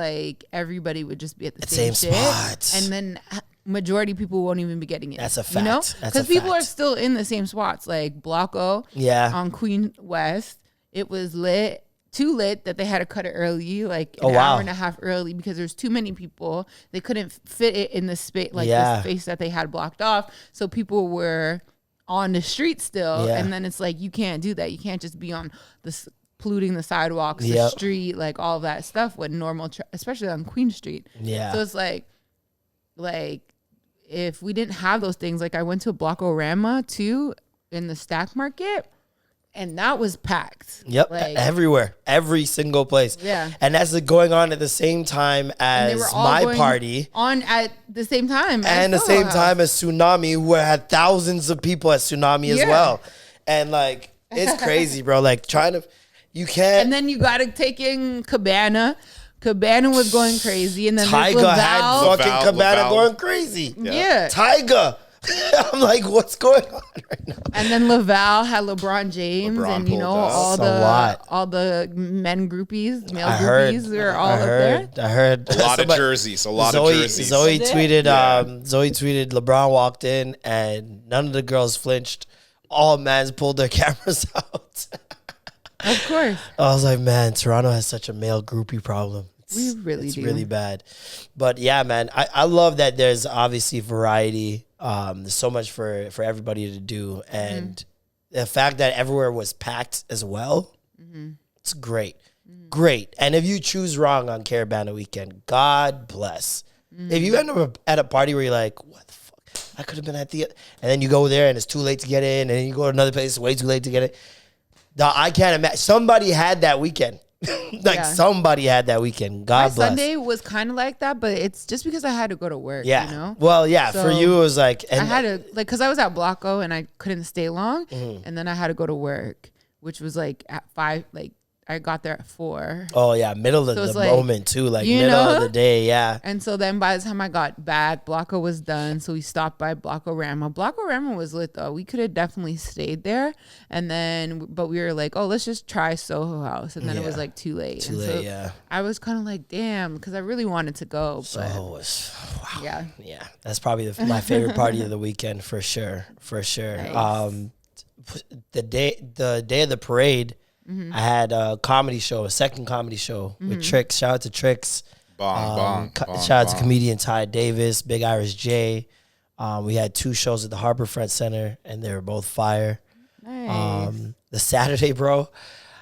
everybody would just be at the same spot. And then majority of people won't even be getting it. That's a fact. Because people are still in the same spots. Block O on Queen West. It was lit. Too lit that they had to cut it early, an hour and a half early, because there's too many people. They couldn't fit it in the space, the space that they had blocked off. So people were on the street still, and then it's you can't do that. You can't just be on this polluting the sidewalks, the street, all of that stuff with normal, especially on Queen Street. Yeah. So it's if we didn't have those things, I went to a Block-O-Rama too in the Stack Market. And that was packed. Yep, everywhere, every single place. Yeah, and that's going on at the same time as my party. On at the same time, and the same time as Tsunami, who had thousands of people at Tsunami as well. And it's crazy, bro. You can't. And then you got to take in Cabana Cabana was going crazy, and then Tyga had fucking Cabana Laval. going crazy. Yeah. Tyga. I'm like, what's going on right now? And then Laval had LeBron James, LeBron and you know pulled up. all the men groupies, male I groupies were all up there. I heard A lot of jerseys. Zoe tweeted. Zoe tweeted. LeBron walked in, and none of the girls flinched. All mans pulled their cameras out. Of course, I was like, man, Toronto has such a male groupie problem. we really It's do. really bad. But yeah, man, I love that there's obviously variety. There's so much for everybody to do. And the fact that everywhere was packed as well, it's great. Great. And if you choose wrong on Caribana weekend, God bless. If you end up at a party where you're like, what the fuck? I could have been at the... And then you go there and it's too late to get in. And then you go to another place, way too late to get in. I can't imagine. Somebody had that weekend. Somebody had that weekend. God bless. Sunday was kind of like that, but it's just because I had to go to work. Yeah. You know? Well, yeah. So for you, it was like... I had to, like, because I was at Blocko and I couldn't stay long. And then I had to go to work, which was like at 5, like, I got there at 4. Oh, yeah. Middle of So it's the like, moment, too. Like, you middle know? of the day, yeah. And so then by the time I got back, Blocko was done. So we stopped by Blocko-Rama. Blocko-Rama was lit, though. We could have definitely stayed there. And then, but we were like, oh, let's just try Soho House. And then it was like too late. Too And late, so yeah. I was kind of like, damn, because I really wanted to go. Soho was... Wow. Yeah. Yeah. That's probably my favorite party of the weekend, for sure. For sure. Nice. The day of the parade... I had a comedy show, a second comedy show with Trixx. Shout out to Trixx. Shout out to comedian Ty Davis, Big Irish J. We had 2 shows at the Harborfront Center, and they were both fire. Nice. The Saturday, bro,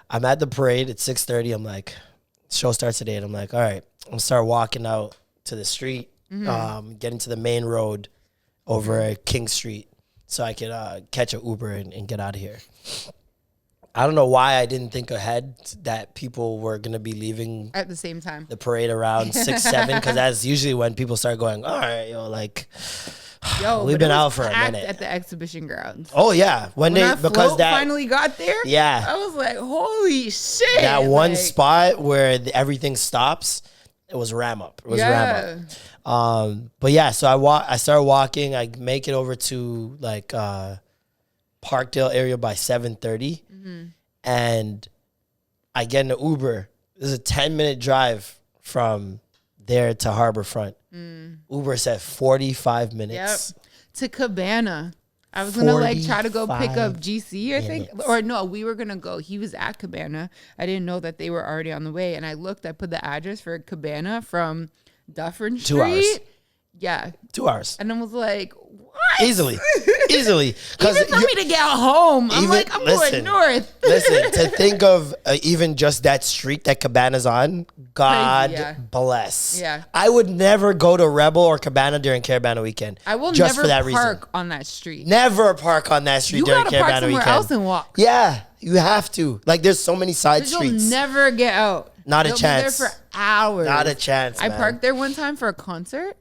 I'm at the parade at 6:30. I'm like, show starts today, and I'm like, all right, I'm gonna start walking out to the street, getting to the main road over at King Street, so I could catch an Uber and get out of here. I don't know why I didn't think ahead that people were going to be leaving At the same time. the parade around 6, 7, because that's usually when people start going, all right, like, we've been out for a minute. At the exhibition grounds. Oh, yeah. When that float finally got there, yeah. I was like, holy shit. That one spot where everything stops, it was ram up. It was ram up. But yeah, so I started walking. I make it over to like Parkdale area by 7:30. And I get in an Uber. This is a 10-minute drive from there to Harborfront. Uber said 45 minutes. Yep. To Cabana. I was going to like try to go pick up GC, I think. Or no, we were going to go. He was at Cabana. I didn't know that they were already on the way. And I looked, I put the address for Cabana from Dufferin Street. 2 hours. Yeah. 2 hours. And I was like, what? Easily. Even for me to get home, I'm like, I'm going north. Listen, to think of even just that street that Cabana's on, God bless. Yeah. I would never go to Rebel or Cabana during Caribana weekend. I will just never for that park reason. on that street. Never park on that street during gotta park Caribana somewhere weekend. else and walk. Yeah, you have to. Like, there's so many side You'll streets. never get out. Not a You'll chance. Be there for hours. Not a chance, I man. parked there one time for a concert.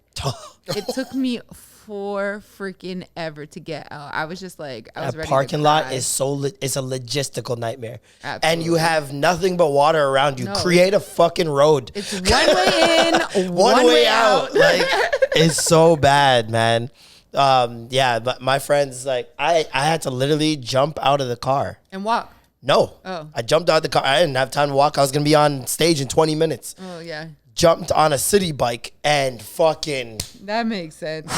It took me 4 freaking ever to get out. I was just like, I was that ready parking to lot cry. is it's a logistical nightmare. Absolutely. And you have nothing but water around you. No. Create a fucking road. It's one way in, one way out. Like, it's so bad, man. Yeah, but my friends, like, I had to literally jump out of the car. And walk. No. Oh. I jumped out of the car. I didn't have time to walk. I was going to be on stage in 20 minutes. Oh, yeah. Jumped on a city bike and fucking That makes sense.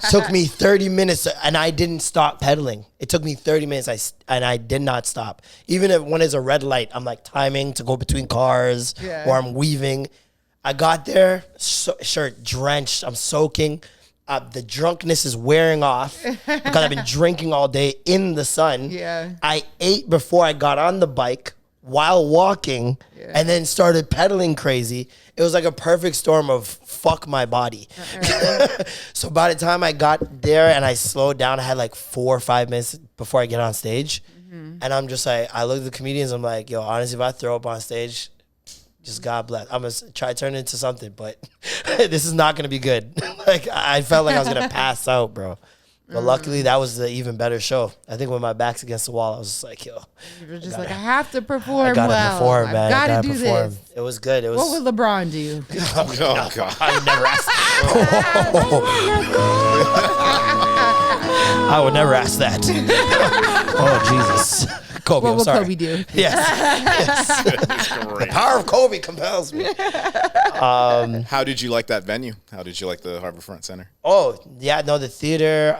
took me 30 minutes and I didn't stop pedaling. It took me 30 minutes and I did not stop. Even when it's a red light, I'm like timing to go between cars or I'm weaving. I got there, shirt drenched. I'm soaking. The drunkenness is wearing off because I've been drinking all day in the sun. Yeah. I ate before I got on the bike while walking and then started pedaling crazy. It was like a perfect storm of fuck my body. So by the time I got there and I slowed down, I had like 4 or 5 minutes before I get on stage. And I'm just like, I look at the comedians, I'm like, yo, honestly, if I throw up on stage, just God bless. I'm going to try to turn it into something, but this is not going to be good. Like, I felt like I was going to pass out, bro. But luckily, that was the even better show. I think when my back's against the wall, I was just like, yo. You were just like, I have to perform I gotta well. perform, man. I've got to gotta do perform. this. It was good. It was. What would LeBron do? Oh, God. I would never ask. I would never ask that. Oh, Jesus. Kobe, What I'm would sorry. Kobe do? Yes. The power of Kobe compels me. How did you like that venue? How did you like the Harborfront Center? Oh, yeah, no, the theater.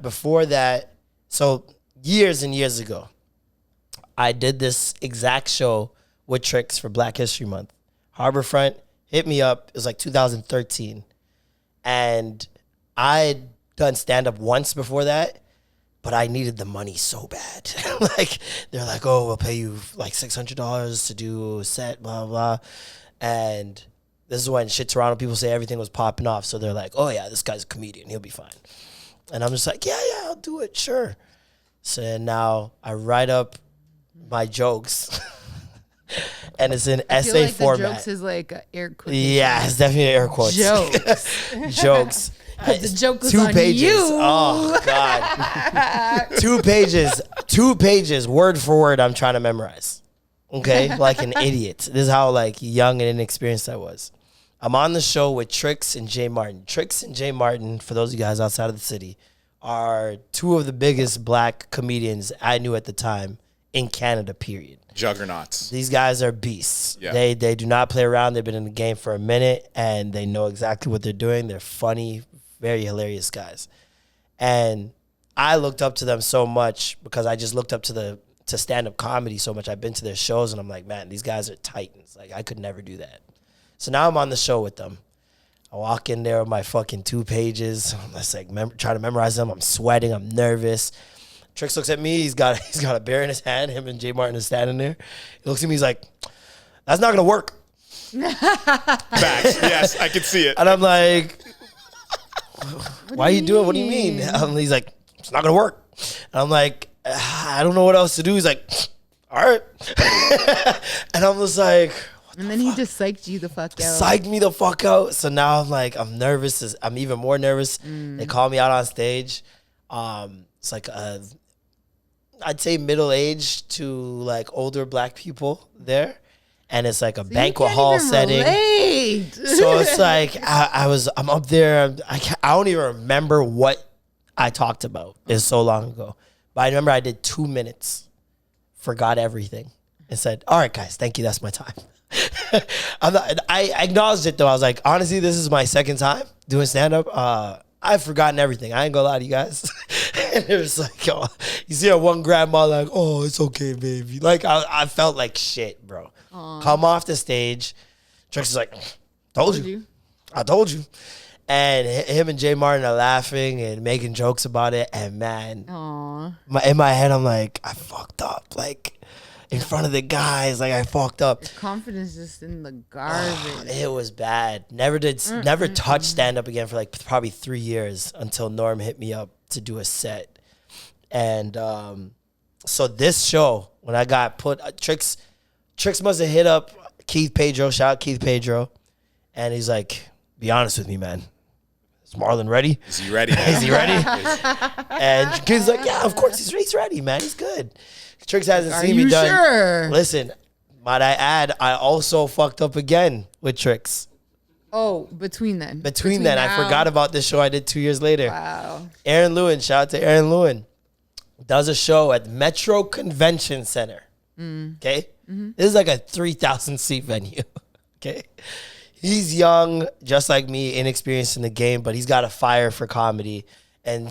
Before that, so years and years ago, I did this exact show with Trixx for Black History Month. Harborfront hit me up. It was like 2013. And I'd done stand-up once before that, but I needed the money so bad. Like, they're like, oh, we'll pay you like $600 to do a set, blah, blah. And this is when shit Toronto people say everything was popping off. So they're like, oh, yeah, this guy's a comedian. He'll be fine. And I'm just like, yeah, I'll do it. Sure. So then now I write up my jokes. And it's in essay feel like format. The jokes is like air quotes. Yeah, it's definitely air quotes. Jokes. Jokes. The joke was 2 on pages. you. Oh God. 2 pages. 2 pages, word for word. I'm trying to memorize. Okay, like an idiot. This is how like young and inexperienced I was. I'm on the show with Trixx and Jay Martin. Trixx and Jay Martin, for those of you guys outside of the city, are 2 of the biggest black comedians I knew at the time in Canada. Period. Juggernauts. These guys are beasts. Yeah. They do not play around. They've been in the game for a minute, and they know exactly what they're doing. They're funny, very hilarious guys. And I looked up to them so much because I just looked up to stand-up comedy so much. I've been to their shows, and I'm like, man, these guys are titans. Like, I could never do that. So now I'm on the show with them. I walk in there with my fucking 2 pages. I'm just like trying to memorize them. I'm sweating. I'm nervous. Trixx looks at me. He's got a beer in his hand. Him and Jay Martin is standing there. He looks at me. He's like, "That's not gonna work." Facts. Yes, I can see it. And I'm like, "Why are you doing? What do you mean?" He's like, "It's not gonna work." And I'm like, "I don't know what else to do." He's like, "All right." And I'm just like, and then he just psyched you the fuck out. Psyched me the fuck out. So now I'm like, I'm nervous. I'm even more nervous. They call me out on stage. It's like I'd say middle-aged to like older black people there, and it's like a banquet hall setting. So it's like I'm up there. I don't even remember what I talked about. It's so long ago, but I remember I did 2 minutes, forgot everything, and said, "All right, guys, thank you. That's my time." I acknowledged it though. I was like, honestly, this is my second time doing stand-up. I've forgotten everything. I ain't gonna lie to you guys. And it was like, yo, you see that one grandma like, oh, it's okay, baby. Like, I felt like shit, bro. Come off the stage. Trixx is like, told you. I told you. And him and Jay Martin are laughing and making jokes about it. And man, in my head, I'm like, I fucked up. Like, in front of the guys, like I fucked up. Your confidence just in the garbage. It was bad. Never touched stand up again for like probably 3 years until Norm hit me up to do a set. And so this show, when I got put, Trixx must have hit up Keith Pedro. Shout out Keith Pedro, and he's like, "Be honest with me, man. Is Marlon ready? Is he ready? Is he ready?" And Keith's like, "Yeah, of course he's ready, man. He's good." Trixx hasn't seen me done. Sure? Listen, might I add, I also fucked up again with Trixx. Oh, between then, I forgot about this show I did 2 years later. Wow. Aaron Lewin, shout out to Aaron Lewin, does a show at Metro Convention Center. Okay? This is like a 3,000 seat venue. Okay? He's young, just like me, inexperienced in the game, but he's got a fire for comedy. And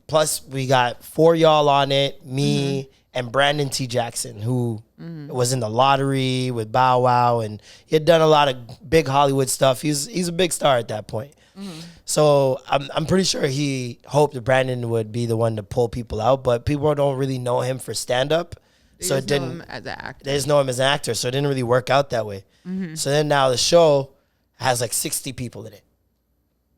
plus we got 4 y'all on it, me, and Brandon T. Jackson, who was in The Lottery with Bow Wow, and he had done a lot of big Hollywood stuff. He's a big star at that point. So I'm pretty sure he hoped that Brandon would be the one to pull people out, but people don't really know him for stand-up. So it didn't. Know him as an actor. They just know him as an actor, so it didn't really work out that way. So then now the show has like 60 people in it.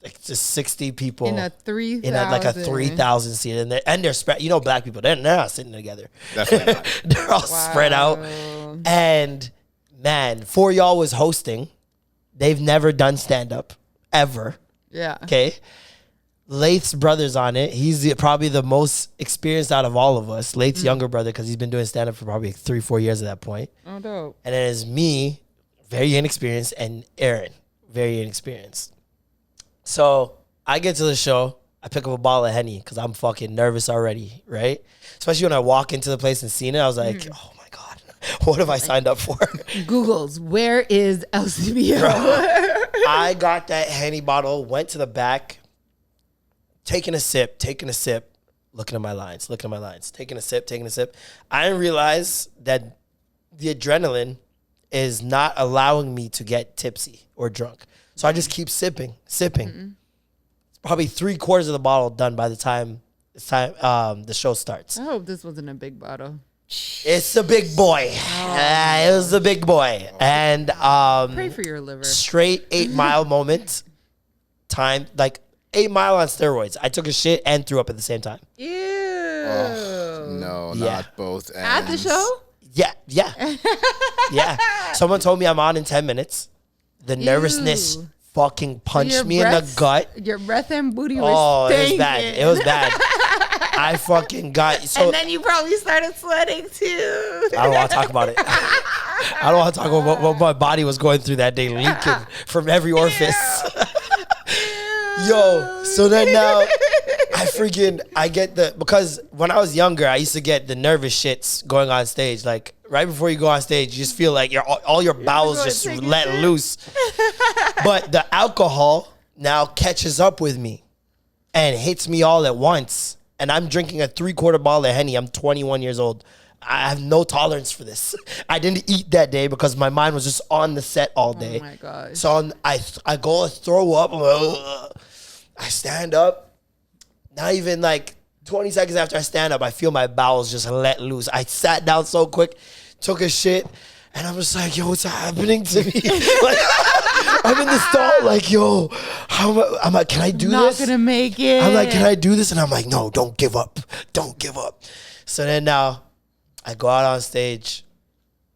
Like just 60 people in a 3,000. In like a 3,000 seat, and they're spread. You know, black people they're not sitting together. Definitely not. They're all spread out. And man, 4 y'all was hosting. They've never done stand up ever. Yeah. Okay. Lath's brother's on it. He's probably the most experienced out of all of us. Lath's younger brother, because he's been doing stand-up for probably 3-4 years at that point. Oh, dope. And then it's me, very inexperienced, and Aaron, very inexperienced. So I get to the show. I pick up a bottle of Henny because I'm fucking nervous already, right? Especially when I walk into the place and seen it, I was like, oh my God, what have I signed up for? Google's, where is LCBO? I got that Henny bottle, went to the back, taking a sip, looking at my lines, taking a sip. I didn't realize that the adrenaline is not allowing me to get tipsy or drunk. So I just keep sipping. Mm-hmm. Probably 3/4 of the bottle done by the time the show starts. I hope this wasn't a big bottle. It's a big boy. It was a big boy. And Pray for your liver. Straight 8 Mile moment. Time, like 8 Mile on steroids. I took a shit and threw up at the same time. Ew. No, Yeah. not both ends. At the show? Yeah. Yeah. Someone told me I'm on in 10 minutes. The nervousness fucking punched me in the gut. Your breath and booty was stinking. It was bad. I fucking got so. And then you probably started sweating too. I don't want to talk about it. I don't want to talk about what my body was going through that day, leaking from every orifice. Yo, so then now I get because when I was younger, I used to get the nervous shits going on stage. Like right before you go on stage, you just feel like all your bowels just let loose. But the alcohol now catches up with me and hits me all at once. And I'm drinking a 3/4 bottle of Henny. I'm 21 years old. I have no tolerance for this. I didn't eat that day because my mind was just on the set all day. Oh my gosh. So I go to throw up. I'm like, ugh. I stand up. Not even like 20 seconds after I stand up, I feel my bowels just let loose. I sat down so quick, took a shit, and I'm just like, yo, what's happening to me? Like, I'm in the stall, like, yo, I'm like, can I do this? Not gonna make it. I'm like, can I do this? And I'm like, no, don't give up. Don't give up. So then now I go out on stage.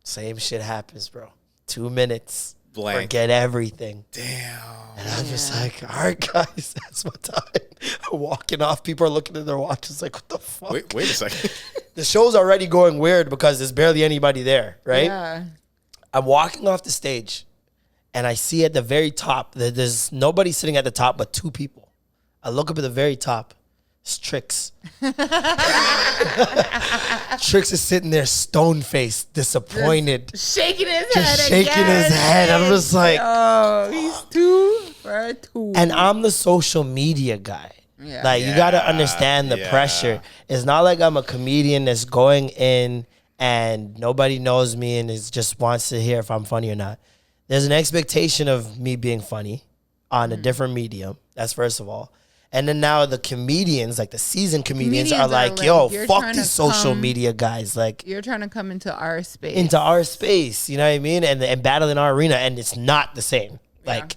Same shit happens, bro. 2 minutes. Blank. Forget everything. Damn. And I'm just like, all right, guys, that's my time. Walking off. People are looking at their watches like, what the fuck? Wait a second. The show's already going weird because there's barely anybody there, right? Yeah. I'm walking off the stage and I see at the very top that there's nobody sitting at the top but 2 people. I look up at the very top. It's Trixx. Trixx is sitting there stone-faced, disappointed. Shaking his head. Just shaking his head. I'm just like, oh, he's 2 for 2. and I'm the social media guy. Yeah. Like, you got to understand the pressure. It's not like I'm a comedian that's going in and nobody knows me and just wants to hear if I'm funny or not. There's an expectation of me being funny on a different medium. That's first of all. And then now the comedians, like the seasoned comedians are like, yo, fuck these social media guys. Like, you're trying to come into our space. You know what I mean? And battle in our arena, and it's not the same. Like,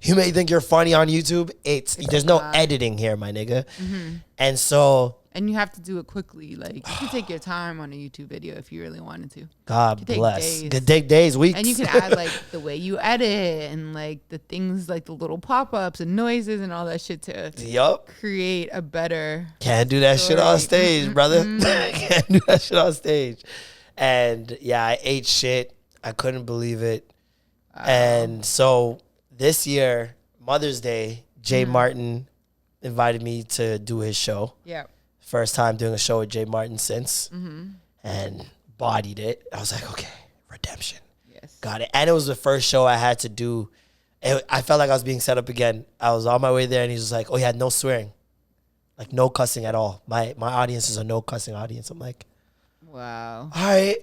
you may think you're funny on YouTube. There's no editing here, my nigga. Mm-hmm. And so, and you have to do it quickly. Like, you can take your time on a YouTube video if you really wanted to. God bless. Could take days, weeks. And you can add like the way you edit and like the things like the little pop-ups and noises and all that shit to create a better Can't do that story. shit on stage, brother. Can't do that shit on stage. And yeah, I ate shit. I couldn't believe it. And so this year, Mother's Day, Jay Martin invited me to do his show. Yeah. First time doing a show with Jay Martin since. And bodied it. I was like, okay, redemption. Yes. Got it. And it was the first show I had to do. I felt like I was being set up again. I was on my way there and he was like, oh yeah, no swearing. Like no cussing at all. My audience is a no cussing audience. I'm like, wow. all right.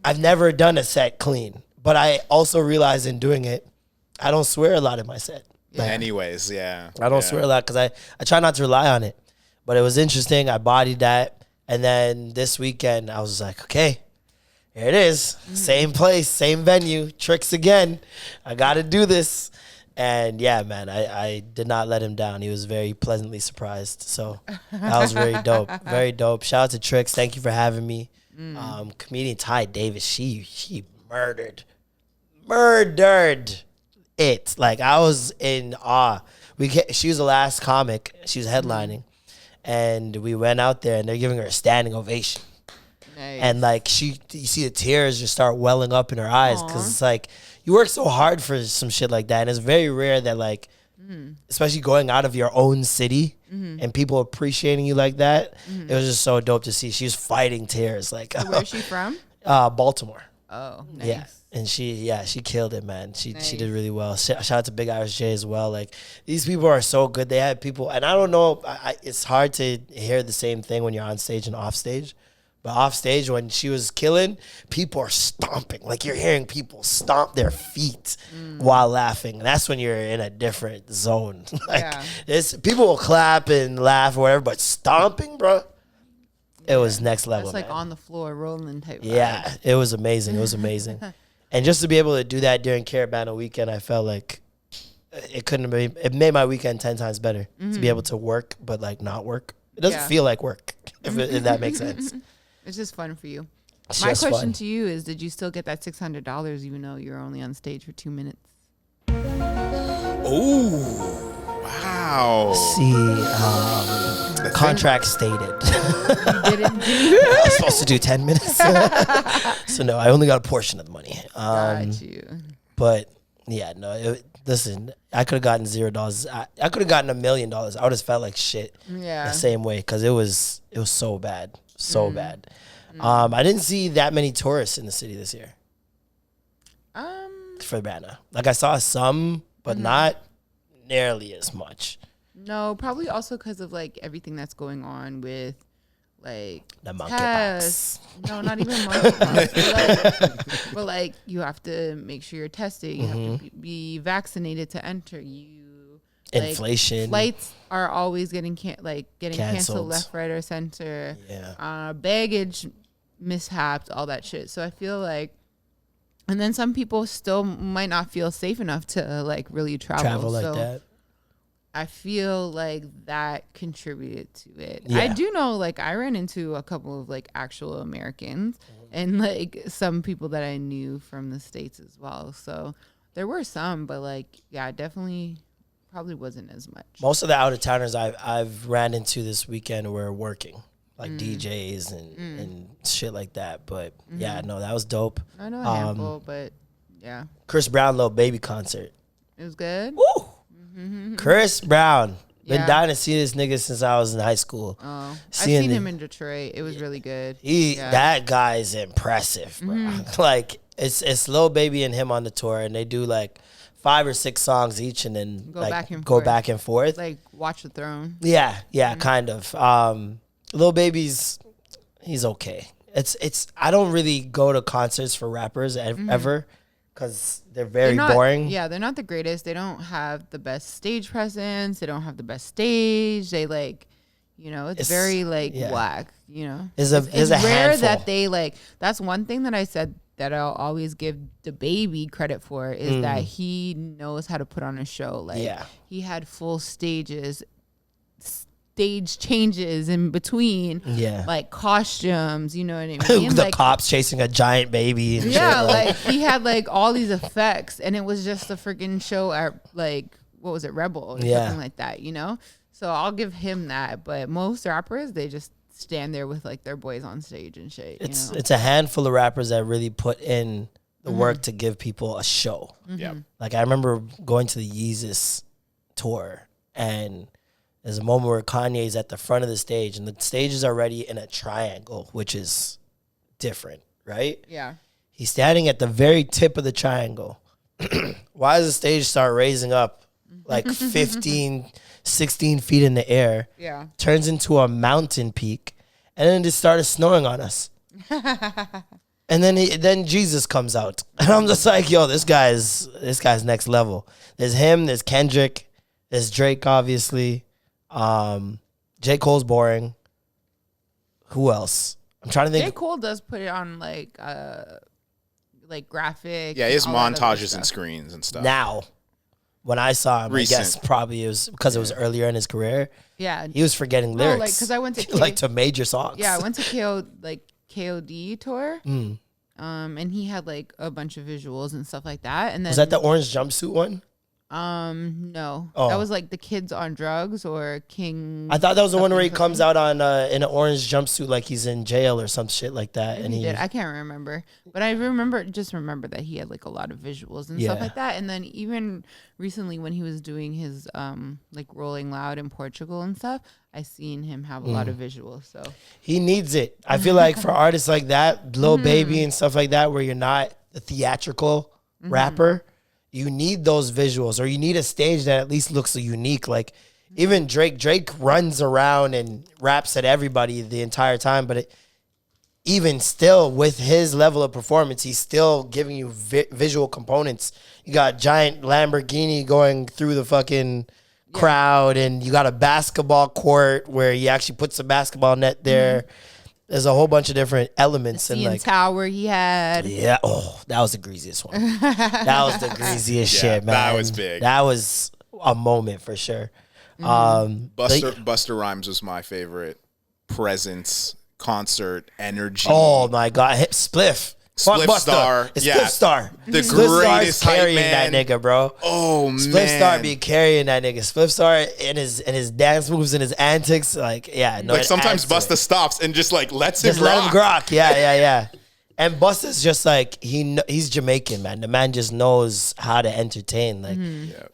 I've never done a set clean. But I also realized in doing it, I don't swear a lot in my set. Like, anyways, yeah. I don't swear a lot because I try not to rely on it. But it was interesting. I bodied that. And then this weekend, I was like, okay, here it is. Same place, same venue, Trixx again. I got to do this. And yeah, man, I did not let him down. He was very pleasantly surprised. So that was very dope. Very dope. Shout out to Trixx. Thank you for having me. Comedian Ty Davis, she murdered it. Like, I was in awe. She was the last comic. She was headlining, and we went out there, and they're giving her a standing ovation. Nice. And like you see the tears just start welling up in her eyes because it's like you work so hard for some shit like that, and it's very rare that like, especially going out of your own city and people appreciating you like that. It was just so dope to see. She was fighting tears. Like, where's she from? Baltimore. Oh, nice. Yeah. And she killed it, man. She did really well. Shout out to Big Irish J as well. Like, these people are so good. They had people, and I don't know, it's hard to hear the same thing when you're on stage and off stage. But off stage, when she was killing, people are stomping. Like, you're hearing people stomp their feet while laughing. And that's when you're in a different zone. Like, people will clap and laugh or whatever, but stomping, bro, it was next level. It's like on the floor, rolling type. Yeah, vibes. It was amazing. It was amazing. And just to be able to do that during Caribana weekend, I felt like it made my weekend 10 times better to be able to work, but like not work. It doesn't feel like work, if that makes sense. It's just fun for you. It's My question to you is, did you still get that $600 even though you're only on stage for 2 minutes? Oh, wow. See, contract stated. You didn't I was supposed to do 10 minutes. So no, I only got a portion of the money. Got you. But yeah, no, listen, I could have gotten $0. I could have gotten $1 million. I would have felt like shit the same way because it was so bad. So bad. I didn't see that many tourists in the city this year. For Bana. Like, I saw some, but not nearly as much. No, probably also because of like everything that's going on with like the monkeypox. No, not even monkeypox. but like you have to make sure you're tested. You have to be vaccinated to enter. Inflation. Flights are always getting canceled left, right, or center. Yeah. Baggage mishaps, all that shit. So I feel like, and then some people still might not feel safe enough to like really travel like that. I feel like that contributed to it. Yeah. I do know, like, I ran into a couple of like actual Americans and like some people that I knew from the States as well. So there were some, but like, yeah, definitely. Probably wasn't as much. Most of the out of towners I've ran into this weekend were working, like DJs and shit like that. But yeah, no, that was dope. I know a handful, but yeah. Chris Brown Lil Baby concert. It was good. Woo! Chris Brown. Been dying to see this nigga since I was in high school. Oh, I've seen him in Detroit. It was really good. That guy is impressive, bro. Like it's Lil Baby and him on the tour, and they do like 5 or 6 songs each, and then go back and forth. Like Watch the Throne. Yeah, kind of. Lil Baby's, he's okay. It's. I don't really go to concerts for rappers ever, because they're very boring. Yeah, they're not the greatest. They don't have the best stage presence. They don't have the best stage. They like, it's very like whack. It's rare handful. that they like. That's one thing that I said that I'll always give the Baby credit for is that he knows how to put on a show. Like he had full stage changes in between. Like costumes, you know what I mean? The like, cops chasing a giant baby. And shit. Like he had like all these effects, and it was just a freaking show at like, what was it, Rebel or something like that, So I'll give him that. But most rappers, they just stand there with like their boys on stage and shit. It's a handful of rappers that really put in the work to give people a show. Yeah. Like I remember going to the Yeezus tour, and there's a moment where Kanye's at the front of the stage, and the stage is already in a triangle, which is different, right? Yeah. He's standing at the very tip of the triangle. Why does the stage start raising up like 15, 16 feet in the air? Yeah. Turns into a mountain peak, and then it started snowing on us. And then Jesus comes out, and I'm just like, yo, this guy's next level. There's him, there's Kendrick, there's Drake, obviously. J. Cole's boring. Who else? I'm trying to think. J. Cole does put it on like graphic. Yeah, his montages and screens and stuff. Now, when I saw him, Recent. I guess probably it was because it was earlier in his career. Yeah, he was forgetting lyrics. Like because I went to like to major songs. Yeah, I went to KOD tour. And he had like a bunch of visuals and stuff like that. And then was that the orange jumpsuit one? No. Oh. That was like The Kids on Drugs or King. I thought that was the one where he something. comes out on in an orange jumpsuit like he's in jail or some shit like that. Maybe And he did. I can't remember. But I remember that he had like a lot of visuals and stuff like that. And then even recently when he was doing his like Rolling Loud in Portugal and stuff, I seen him have a lot of visuals. So he needs it. I feel like for artists like that, Lil Baby and stuff like that, where you're not the theatrical rapper, you need those visuals, or you need a stage that at least looks unique. Like even Drake runs around and raps at everybody the entire time, but even still with his level of performance, he's still giving you visual components. You got giant Lamborghini going through the fucking crowd, and you got a basketball court where he actually puts a basketball net there. There's a whole bunch of different elements. the And like tower he had. yeah, oh, that was the greasiest one. That was the greasiest shit, man. that was big. That was a moment for sure. Busta Rhymes was my favorite. Presence, concert, energy. Oh my god, Spliff. Fuck Spliff Busta. Star. It's Yeah. Spliff Star. The Spliff greatest Star's hype carrying man. that nigga, bro. Oh, Spliff man. Star be carrying that nigga. Spliff Star and his dance moves and his antics, like yeah, no. Like it sometimes adds to Busta it. stops and just like lets him Just let him rock. grok. Yeah. And Busta's just like he's Jamaican, man. The man just knows how to entertain. Like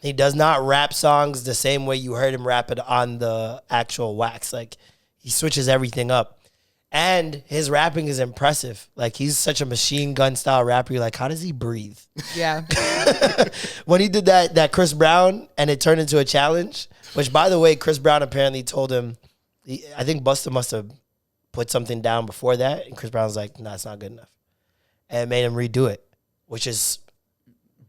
he does not rap songs the same way you heard him rap it on the actual wax. Like he switches everything up. And his rapping is impressive. Like he's such a machine gun style rapper. You're like, how does he breathe? Yeah. When he did that Chris Brown and it turned into a challenge, which by the way, Chris Brown apparently told him, I think Busta must have put something down before that. And Chris Brown's like, nah, it's not good enough. And made him redo it, which is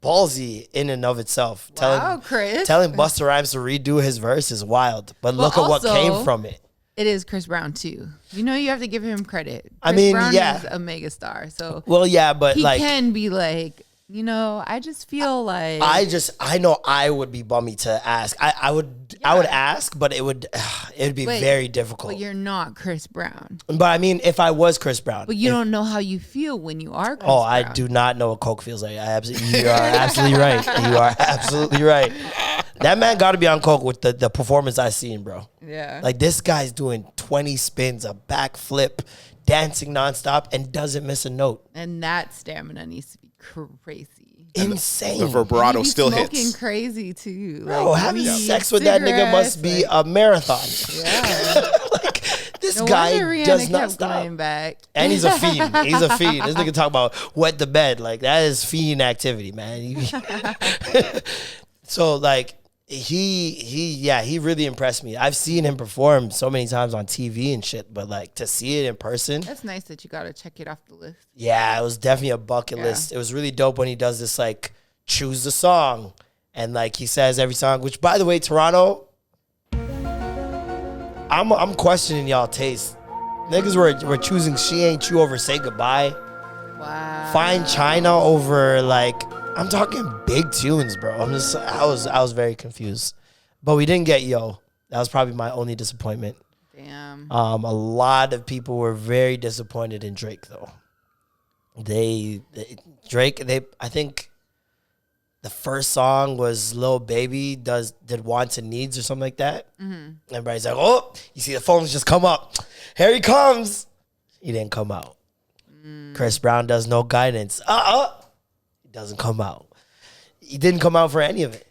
ballsy in and of itself. Wow, Chris. Telling Busta Rhymes to redo his verse is wild. But look at what also, came from it. It is Chris Brown too. You know, you have to give him credit. I Chris mean, Brown yeah. is a megastar. So Well, yeah, but he like can be like, you know, I just feel like I know I would be bummy to ask. I would ask, but it would be very difficult. But you're not Chris Brown. But I mean, if I was Chris Brown, But you don't know how you feel when you are Chris oh, Brown. I do not know what coke feels like. You are absolutely right. You are absolutely right. That man got to be on coke with the performance I seen, bro. Yeah. Like this guy's doing 20 spins, a backflip, dancing nonstop, and doesn't miss a note. And that stamina needs to be crazy. Insane. The vibrato He be still smoking hits. crazy too. Bro, like, having weed, sex with that nigga must be cigarettes, a marathon. Yeah. Like this No guy wonder Rihanna does not kept stop. going back. And he's a fiend. He's a fiend. This nigga talk about wet the bed. Like that is fiend activity, man. So like he really impressed me. I've seen him perform so many times on TV and shit, but like to see it in person, That's nice that you got to check it off the list. yeah, it was definitely a bucket list. It was really dope when he does this like choose the song, and like he says every song. Which by the way, Toronto, I'm questioning y'all taste. Niggas were choosing She Ain't You over Say Goodbye. Wow. Find China over like I'm talking big tunes, bro. I was very confused. But we didn't get Yo. That was probably my only disappointment. Damn. A lot of people were very disappointed in Drake though. Drake, I think the first song was Lil Baby did Wants and Needs or something like that. Everybody's like, oh, you see the phones just come up. Here he comes. He didn't come out. Chris Brown does No Guidance. He doesn't come out. He didn't come out for any of it.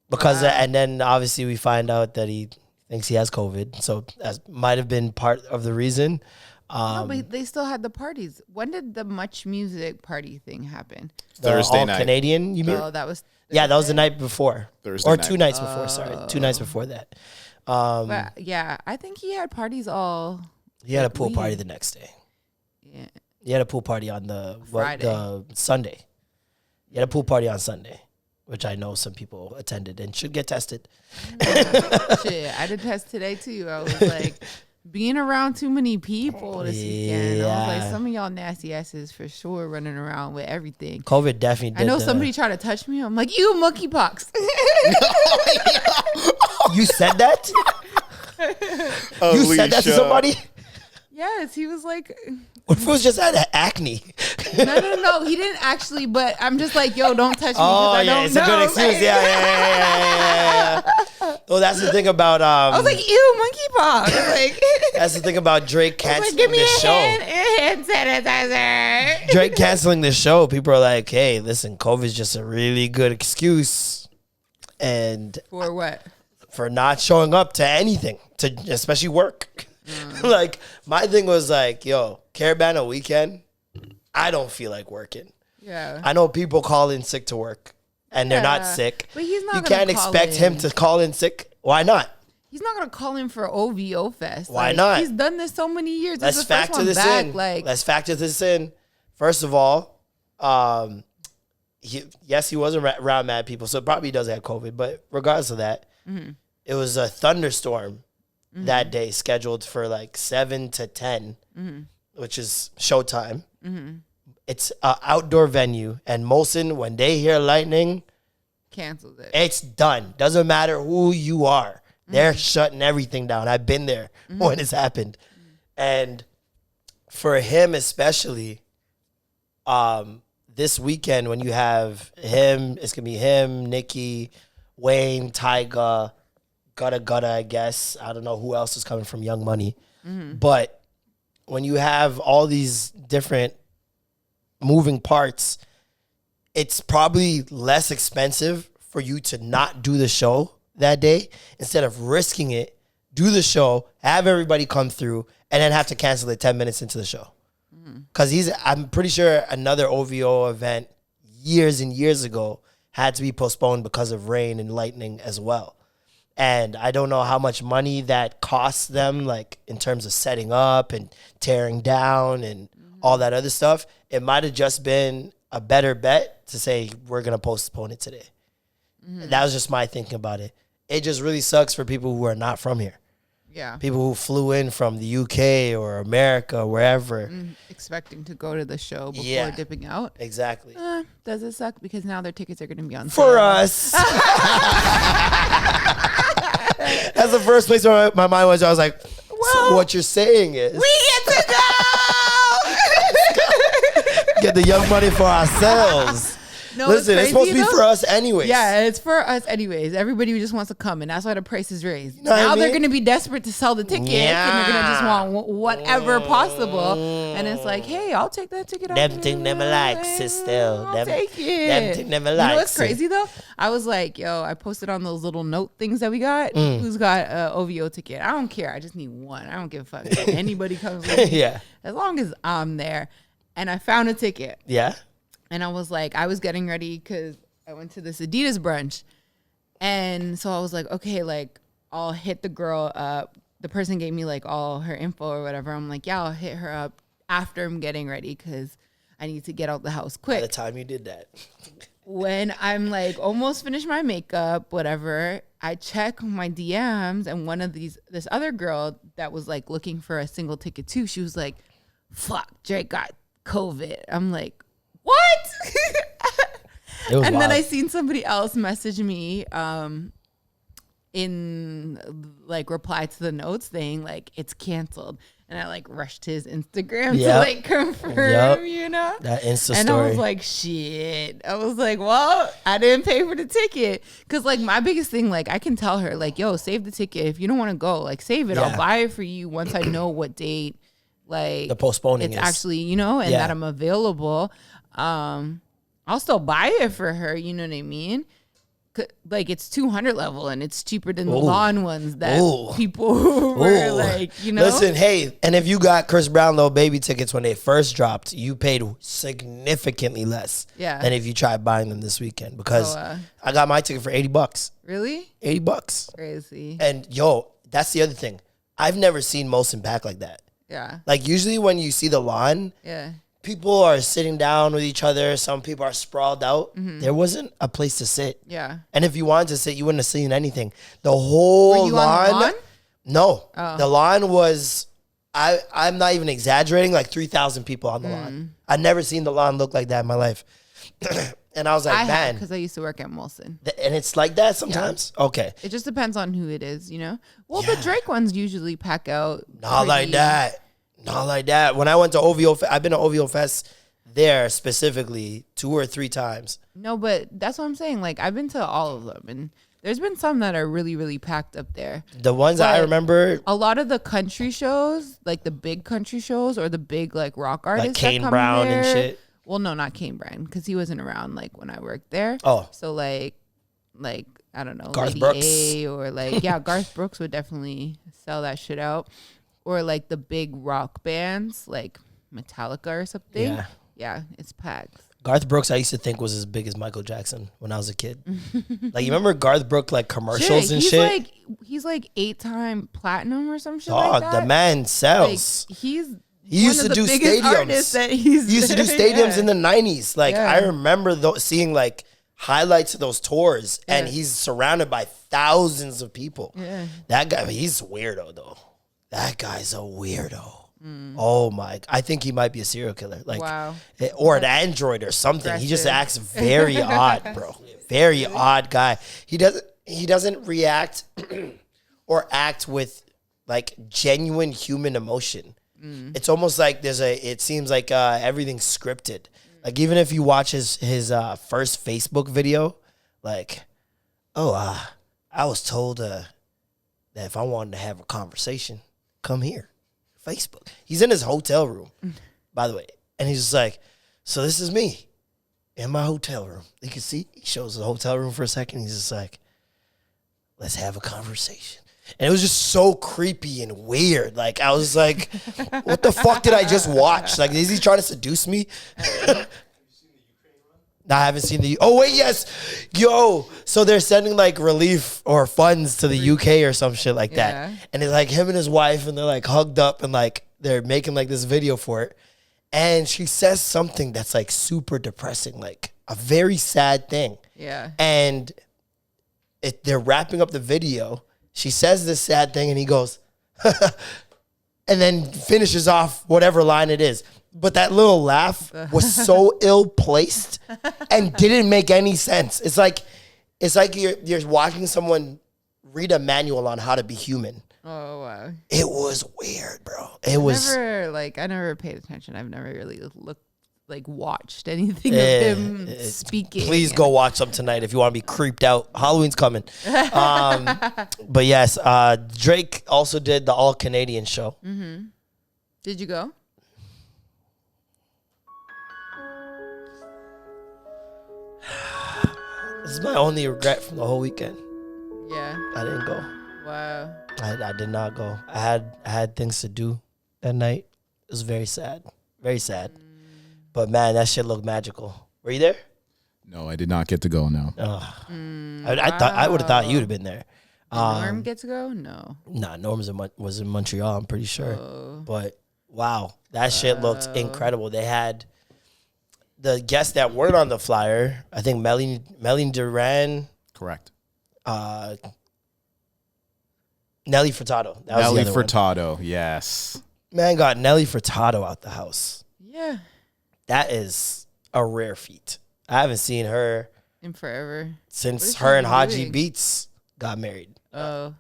Because and then obviously we find out that he thinks he has COVID. So that might have been part of the reason. No, but they still had the parties. When did the Much Music party thing happen? Thursday all night. Canadian, you mean? Oh, that was Yeah, that was the night before. Thursday or night. 2 nights before, sorry. 2 nights before that. But yeah, I think he had parties all. He had a pool party weed. the next day. Yeah. He had a pool party on the Friday. Sunday. He had a pool party on Sunday, which I know some people attended and should get tested. Shit, I did test today too. I was like, being around too many people this weekend. I was like, some of y'all nasty asses for sure running around with everything. COVID definitely did. I know somebody tried to touch me. I'm like, you monkeypox. You said that? You said that to Alicia. somebody? Yes, he was like, What if it was just had acne? No. He didn't actually, but I'm just like, yo, don't touch me. Oh, I yeah, don't it's know. a good excuse. Yeah. Well, that's the thing about. I was like, ew, monkeypox. Like, that's the thing about Drake canceling give me this show. hand sanitizer. Drake canceling this show. People are like, hey, listen, COVID's just a really good excuse. And for what? For not showing up to anything, to especially work. Like, my thing was like, yo, Caribana weekend, I don't feel like working. Yeah. I know people call in sick to work, and they're not sick. But he's not. You can't expect him to call in sick. Why not? He's not gonna call in for OVOFest. Why not? He's done this so many years. Let's factor this in. Let's factor this in. First of all, he wasn't around mad people, so probably does have COVID. But regardless of that, it was a thunderstorm that day scheduled for like 7 to 10, which is showtime. It's an outdoor venue, and Molson, when they hear lightning, cancels it. It's done. Doesn't matter who you are. They're shutting everything down. I've been there when it's happened. And for him especially, this weekend when you have him, it's going to be him, Nicki, Wayne, Tyga, Gutta, I guess. I don't know who else is coming from Young Money. But when you have all these different moving parts, it's probably less expensive for you to not do the show that day instead of risking it, do the show, have everybody come through, and then have to cancel it 10 minutes into the show. Because I'm pretty sure another OVO event years and years ago had to be postponed because of rain and lightning as well. And I don't know how much money that costs them, like in terms of setting up and tearing down and all that other stuff. It might have just been a better bet to say, we're going to postpone it today. That was just my thinking about it. It just really sucks for people who are not from here. Yeah. People who flew in from the UK or America or wherever. Expecting to go to the show before dipping out. Exactly. Does it suck? Because now their tickets are going to be on sale. For us. That's the first place where my mind was. I was like, so what you're saying is, we get to go! get the Young Money for ourselves. No, listen, it's supposed to be for us anyways. Yeah, it's for us anyways. Everybody just wants to come, and that's why the price is raised. You know now what I they're mean? going to be desperate to sell the tickets, and they're going to just want whatever possible. And it's like, hey, I'll take that ticket. Them thing never likes it still. I'll take it. Them thing never likes You know what's crazy though? I was like, yo, I posted on those little note things that we got. Who's got an OVO ticket? I don't care. I just need one. I don't give a fuck. If anybody comes with me. Yeah. As long as I'm there. And I found a ticket. Yeah. And I was like, I was getting ready because I went to this Adidas brunch. And so I was like, okay, like I'll hit the girl up. The person gave me like all her info or whatever. I'm like, yeah, I'll hit her up after I'm getting ready because I need to get out the house quick. By the time you did that. When I'm like almost finished my makeup, whatever, I check my DMs and one of this other girl that was like looking for a single ticket too, she was like, fuck, Drake got COVID. I'm like, what? And wild. then I seen somebody else message me in like reply to the notes thing like it's canceled, and I like rushed his Instagram to like confirm, you know, that Insta and story. I was like, shit. I was like, well, I didn't pay for the ticket because like my biggest thing, like I can tell her like, yo, save the ticket if you don't want to go, like save it. I'll buy it for you once I know what date like the postponing it's is. actually, you know, and that I'm available. I'll still buy it for her, you know what I mean? Like it's 200 level and it's cheaper than the lawn ones that people were like, you know. Listen, hey, and if you got Chris Brownlow baby tickets when they first dropped, you paid significantly less than if you tried buying them this weekend because I got my ticket for $80. Really? $80. Crazy. And yo, that's the other thing. I've never seen Molson pack like that. Yeah. Like usually when you see the lawn, people are sitting down with each other. Some people are sprawled out. There wasn't a place to sit. Yeah. And if you wanted to sit, you wouldn't have seen anything. The whole Were you lawn. on the lawn? No. The lawn was, I'm not even exaggerating, like 3,000 people on the lawn. I've never seen the lawn look like that in my life. And I was like, man. Because I used to work at Molson. And it's like that sometimes? Yeah. Okay. It just depends on who it is, you know? Well, the Drake ones usually pack out. Not like that. Not like that. When I went to OVO, I've been to OVO Fest there specifically 2 or 3 times. No, but that's what I'm saying. Like, I've been to all of them, and there's been some that are really, really packed up there. The ones that I remember, a lot of the country shows, like the big country shows or the big like rock artists, like Kane that come Brown there, and shit. Well, no, not Kane Brown, because he wasn't around like when I worked there. Oh, so like I don't know, Garth Lady Brooks. A, or like Garth Brooks would definitely sell that shit out, or like the big rock bands like Metallica or something. Yeah, it's packed. Garth Brooks, I used to think was as big as Michael Jackson when I was a kid. Like, you remember Garth Brooks like commercials and shit? He's like 8-time platinum or some shit like that. The man sells. Like, he used to do stadiums. He used to do stadiums in the 90s. Like, I remember seeing like highlights of those tours, and he's surrounded by thousands of people. Yeah. That guy, he's a weirdo though. That guy's a weirdo. Oh my! I think he might be a serial killer, like, or an android or something. Aggressive. He just acts very odd, bro. Very odd guy. He doesn't react or act with like genuine human emotion. It's almost like it seems like everything's scripted. Like, even if you watch his first Facebook video, like, I was told that if I wanted to have a conversation, come here. Facebook. He's in his hotel room, by the way. And he's just like, so this is me in my hotel room. You can see, he shows the hotel room for a second. He's just like, let's have a conversation. And it was just so creepy and weird. Like, I was like, what the fuck did I just watch? Like, is he trying to seduce me? No, I haven't seen oh wait, yes. Yo, so they're sending like relief or funds to the UK or some shit like that. And it's like him and his wife, and they're like hugged up, and like they're making like this video for it. And she says something that's like super depressing, like a very sad thing. Yeah. And they're wrapping up the video. She says this sad thing, and he goes, and then finishes off whatever line it is. But that little laugh was so ill-placed and didn't make any sense. It's like you're watching someone read a manual on how to be human. Oh, wow. It was weird, bro. I never paid attention. I've never really watched anything of him speaking. Please go watch some tonight if you want to be creeped out. Halloween's coming. But yes, Drake also did the All Canadian show. Mm-hmm. Did you go? This is my only regret from the whole weekend. Yeah. I didn't go. Wow. I did not go. I had things to do that night. It was very sad. Very sad. But man, that shit looked magical. Were you there? No, I did not get to go, no. I would have thought you'd have been there. Norm get to go? No. Nah, Norm was in Montreal, I'm pretty sure. But wow, that shit looked incredible. They had the guests that weren't on the flyer, I think Melanie Duran. Correct. Nelly Furtado. Nelly Furtado, yes. Man got Nelly Furtado out the house. Yeah. That is a rare feat. I haven't seen her in forever. Since her and Haji Beats got married. Oh.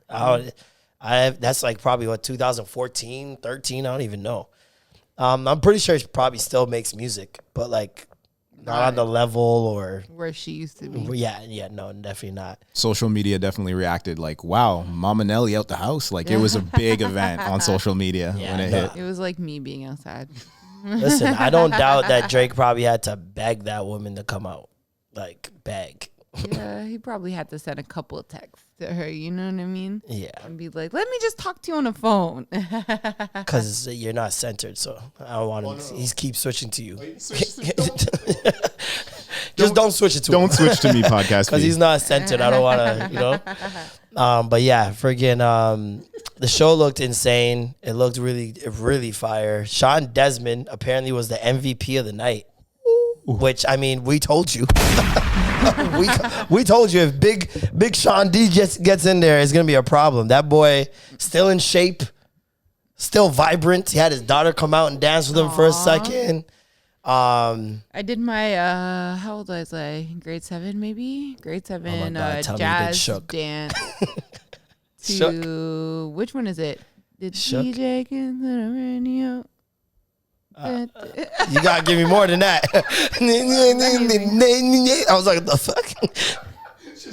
That's like probably 2014, 13, I don't even know. I'm pretty sure she probably still makes music, but like not on the level or where she used to be. Yeah, no, definitely not. Social media definitely reacted like, wow, Mama Nelly out the house. Like, it was a big event on social media when it hit. It was like me being outside. Listen, I don't doubt that Drake probably had to beg that woman to come out. Like, beg. Yeah, he probably had to send a couple of texts to her, you know what I mean? Yeah. And be like, let me just talk to you on the phone. Because you're not centered, so I don't want him. No. He keeps switching to you. Just don't switch it to him. Don't switch to me, podcast. Because he's not centered. I don't want to, you know? But yeah, friggin' the show looked insane. It looked really fire. Sean Desmond apparently was the MVP of the night. Which, I mean, we told you. we told you if big Sean D gets in there, it's going to be a problem. That boy still in shape, still vibrant. He had his daughter come out and dance with him for a second. I did my, how old was I? Grade 7, maybe? Grade 7 jazz dance to, Shook. Which one is it? Did Shook. DJ get the radio? You gotta give me more than that. I was like, what the fuck?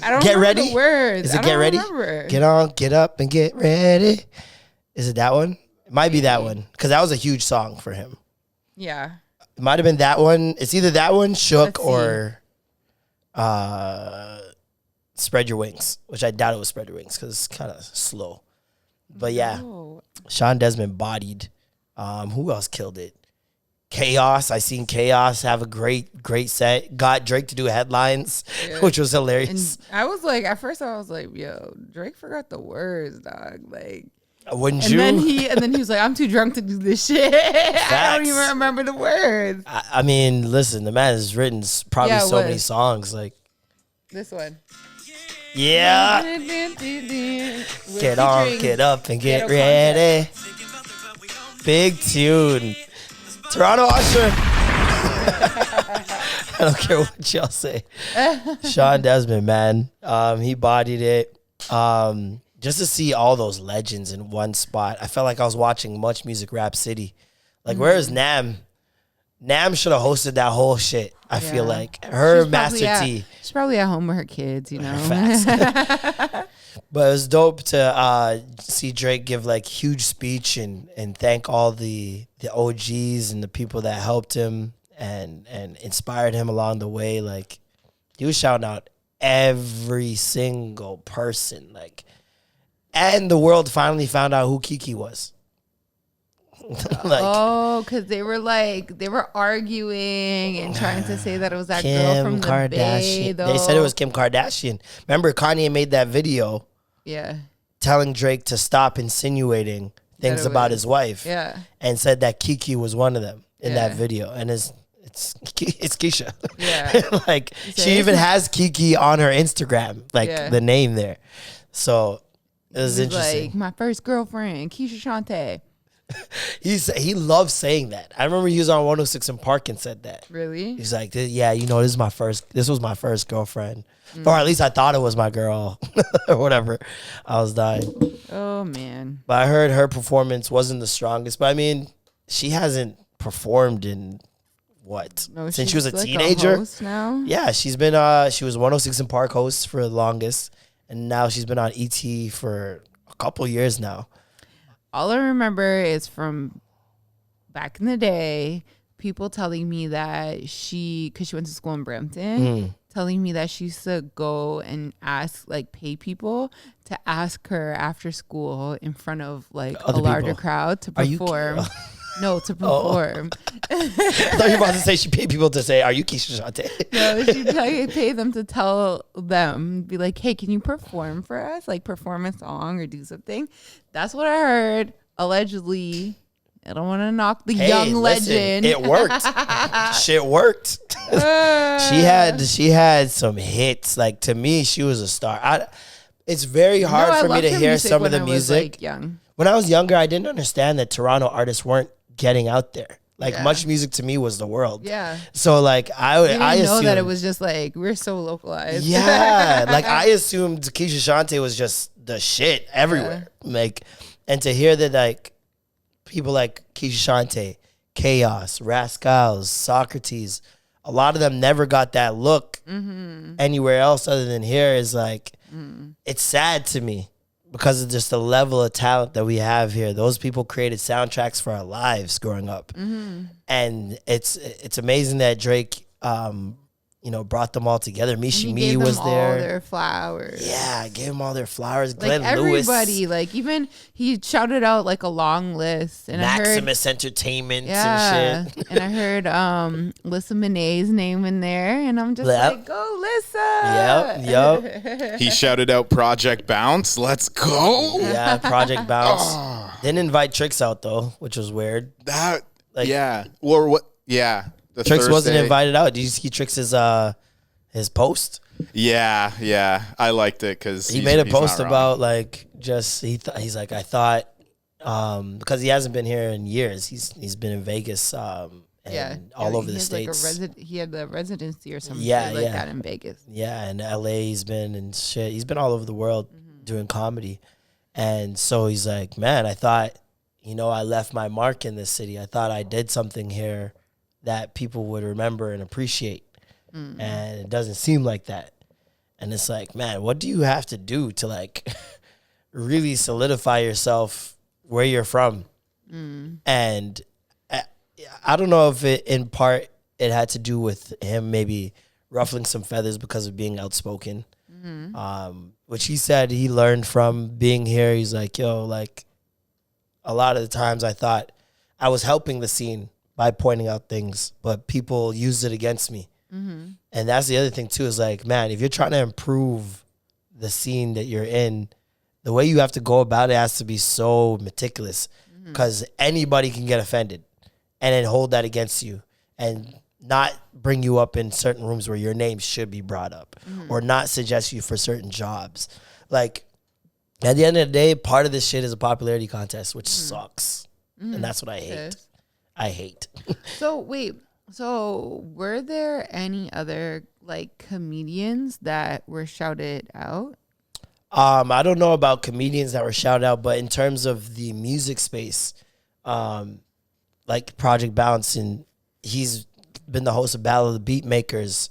I don't Get remember ready. the words. Is it get ready? Remember. Get on, get up, and get ready. Is it that one? It might be that one because that was a huge song for him. Yeah. It might have been that one. It's either that one, Shook, Let's see. or Spread Your Wings, which I doubt it was Spread Your Wings because it's kind of slow. But yeah, Sean Desmond bodied. Who else killed it? Chaos. I seen Chaos have a great set. Got Drake to do headlines, which was hilarious. And I was like, at first I was like, yo, Drake forgot the words, dog. Like, Wouldn't and you? then he was like, I'm too drunk to do this shit. I don't even Facts. remember the words. I mean, listen, the man has written probably Yeah, so many what? songs. Like, This one. yeah, get on, get up, and get ready. Big tune. Toronto Usher. I don't care what y'all say. Sean Desmond, man. He bodied it. Just to see all those legends in one spot. I felt like I was watching Much Music Rap City. Like, where is Nam? Nam should have hosted that whole shit. I feel like her Master T. She's probably at home with her kids, you know. Facts. But it was dope to see Drake give like huge speech and thank all the OGs and the people that helped him and inspired him along the way. Like, he was shouting out every single person. Like, and the world finally found out who Kiki was. Like, because they were arguing and trying to say that it was that Kim girl from the Kardashian. Bay, though. They said it was Kim Kardashian. Remember, Kanye made that video telling Drake to stop insinuating things about his wife. Yeah. And said that Kiki was one of them in that video. And it's Keisha. Yeah. Like, she even has Kiki on her Instagram, like the name there. So it was interesting. Like, my first girlfriend, Keisha Shante. He loves saying that. I remember he was on 106 in Park and said that. Really? He's like, yeah, you know, this was my first girlfriend. Or at least I thought it was my girl or whatever. I was dying. Oh, man. But I heard her performance wasn't the strongest. But I mean, she hasn't performed in what? No, since she was a like teenager. A host now? Yeah, she was 106 in Park host for the longest. And now she's been on ET for a couple years now. All I remember is from back in the day, people telling me that because she went to school in Brampton, telling me that she used to go and pay people to ask her after school in front of like Other a larger people. crowd to Are you- perform. No, to perform. I thought you were about to say she paid people to say, "Are you Keisha Shante?" No, she'd pay them to tell them, be like, hey, can you perform for us? Like, perform a song or do something. That's what I heard, allegedly. I don't want to knock the young legend. It worked. Shit worked. She had some hits. Like, to me, she was a star. It's very hard for me to hear some of the music. Young. When I was younger, I didn't understand that Toronto artists weren't getting out there. Like, Much Music to me was the world. Yeah. So, like, I didn't know assumed that it was just like, we're so localized. Yeah. Like, I assumed Keisha Shante was just the shit everywhere. Like, and to hear that, like, people like Keisha Shante, Chaos, Rascals, Socrates, a lot of them never got that look anywhere else other than here is like, it's sad to me because of just the level of talent that we have here. Those people created soundtracks for our lives growing up. And it's amazing that Drake, brought them all together. Mishi Me was all there. Their flowers. Yeah, gave them all their flowers. Like, Glenn Lewis. everybody, like, even he shouted out like a long list. And Maximus Entertainment and shit. And I heard Lissa Monet's name in there, and I'm just like, go Lissa. Yep. He shouted out Project Bounce. Let's go. Yeah, Project Bounce. Didn't invite Trixx out though, which was weird. Or what? Yeah. Trixx wasn't invited out. Did you see Trixx's his post? Yeah. I liked it because he made a post about like he's like, I thought because he hasn't been here in years. He's been in Vegas and all over the States. Like he had the residency or something that in Vegas. Yeah, and LA he's been and shit. He's been all over the world doing comedy. And so he's like, man, I thought you know, I left my mark in this city. I thought I did something here that people would remember and appreciate. And it doesn't seem like that. And it's like, man, what do you have to do to like really solidify yourself where you're from? And I don't know if it, in part, it had to do with him maybe ruffling some feathers because of being outspoken. Which he said he learned from being here. He's like, yo, like a lot of the times I thought I was helping the scene by pointing out things, but people used it against me. And that's the other thing too, is like, man, if you're trying to improve the scene that you're in, the way you have to go about it has to be so meticulous, because anybody can get offended and then hold that against you and not bring you up in certain rooms where your name should be brought up or not suggest you for certain jobs. Like, at the end of the day, part of this shit is a popularity contest, which sucks. And that's what I hate. I hate. So, wait. So, were there any other, like, comedians that were shouted out? I don't know about comedians that were shouted out, but in terms of the music space, like Project Bounce, and he's been the host of Battle of the Beat Makers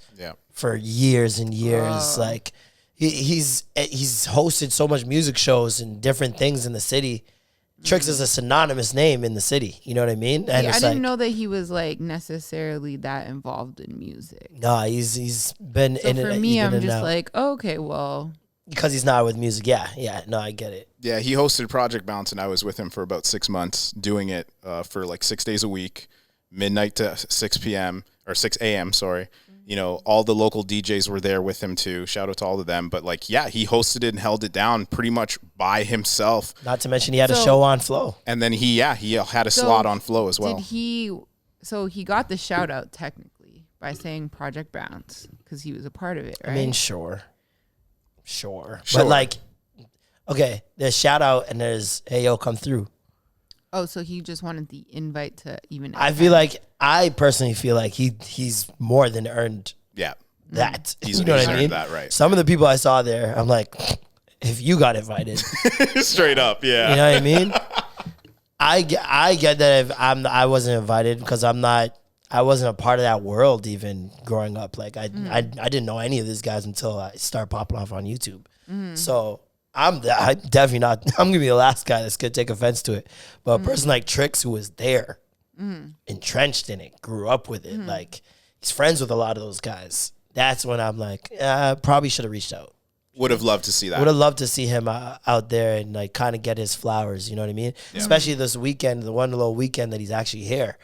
for years and years. Like he's hosted so much music shows and different things in the city. Trixx is a synonymous name in the city. You know what I mean? And I didn't know that he was like necessarily that involved in music. No, he's been so in it. For me, I'm just like, oh, okay, well, because he's not with music. Yeah. No, I get it. Yeah, he hosted Project Bounce, and I was with him for about 6 months, doing it for like 6 days a week, midnight to 6 p.m. or 6 a.m. Sorry. You know, all the local DJs were there with him too. Shout out to all of them. But like, yeah, he hosted it and held it down pretty much by himself. Not to mention he had a show on Flow. And then he had a slot on Flow as well. So he got the shout out technically by saying Project Bounce because he was a part of it, right? I mean, sure. But like, okay, there's shout out and there's, hey, yo, come through. Oh, so he just wanted the invite to even. I personally feel like he's more than earned. Yeah, that. He's you know what I mean? That, right. Some of the people I saw there, I'm like, if you got invited, straight up, yeah. You know what I mean? I get that if I wasn't invited because I wasn't a part of that world even growing up. Like I didn't know any of these guys until I started popping off on YouTube. So. I'm definitely not. I'm gonna be the last guy that's gonna take offense to it. But a person like Trixx, who was there, entrenched in it, grew up with it, like he's friends with a lot of those guys. That's when I'm like, probably should have reached out. Would have loved to see that. Would have loved to see him out there and like kind of get his flowers. You know what I mean? Yeah. Especially this weekend, the one little weekend that he's actually here.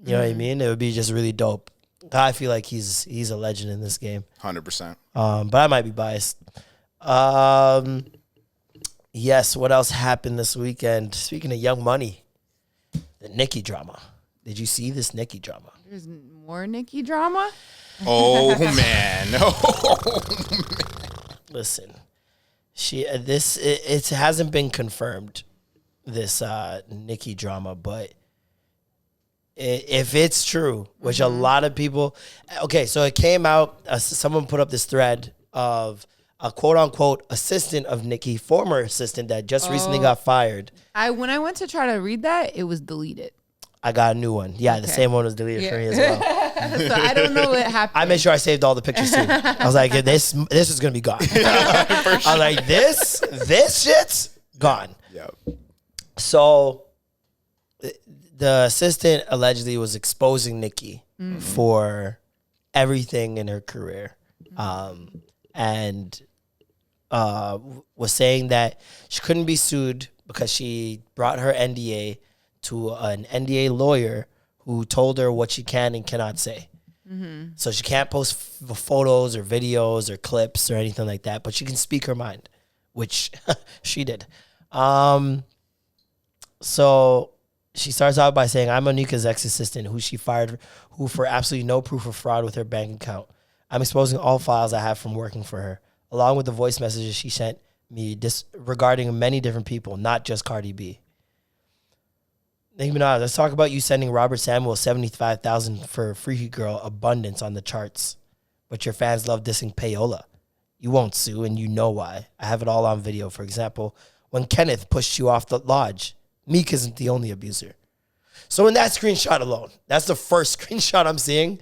You know what I mean? It would be just really dope. I feel like he's a legend in this game. 100%. But I might be biased. Yes, what else happened this weekend? Speaking of Young Money, the Nicki drama. Did you see this Nicki drama? There's more Nicki drama? Oh, man. Listen, it hasn't been confirmed, this Nicki drama, but if it's true, which a lot of people... Okay, so it came out, someone put up this thread of... a quote-unquote assistant of Nicki, former assistant that just recently got fired. When I went to try to read that, it was deleted. I got a new one. Yeah, the same one was deleted for me as well. So I don't know what happened. I made sure I saved all the pictures too. I was like, this is going to be gone. I was like, this shit's gone. Yep. So the assistant allegedly was exposing Nicki for everything in her career. And was saying that she couldn't be sued because she brought her NDA to an NDA lawyer who told her what she can and cannot say. So she can't post photos or videos or clips or anything like that, but she can speak her mind, which she did. So she starts out by saying, I'm Monika's ex-assistant who she fired, who for absolutely no proof of fraud with her bank account. I'm exposing all files I have from working for her, along with the voice messages she sent me regarding many different people, not just Cardi B. Nicki Minaj, let's talk about you sending Robert Samuel $75,000 for Freaky Girl Abundance on the charts, but your fans love dissing Payola. You won't sue, and you know why. I have it all on video. For example, when Kenneth pushed you off the lodge, Meek isn't the only abuser. So in that screenshot alone, that's the first screenshot I'm seeing.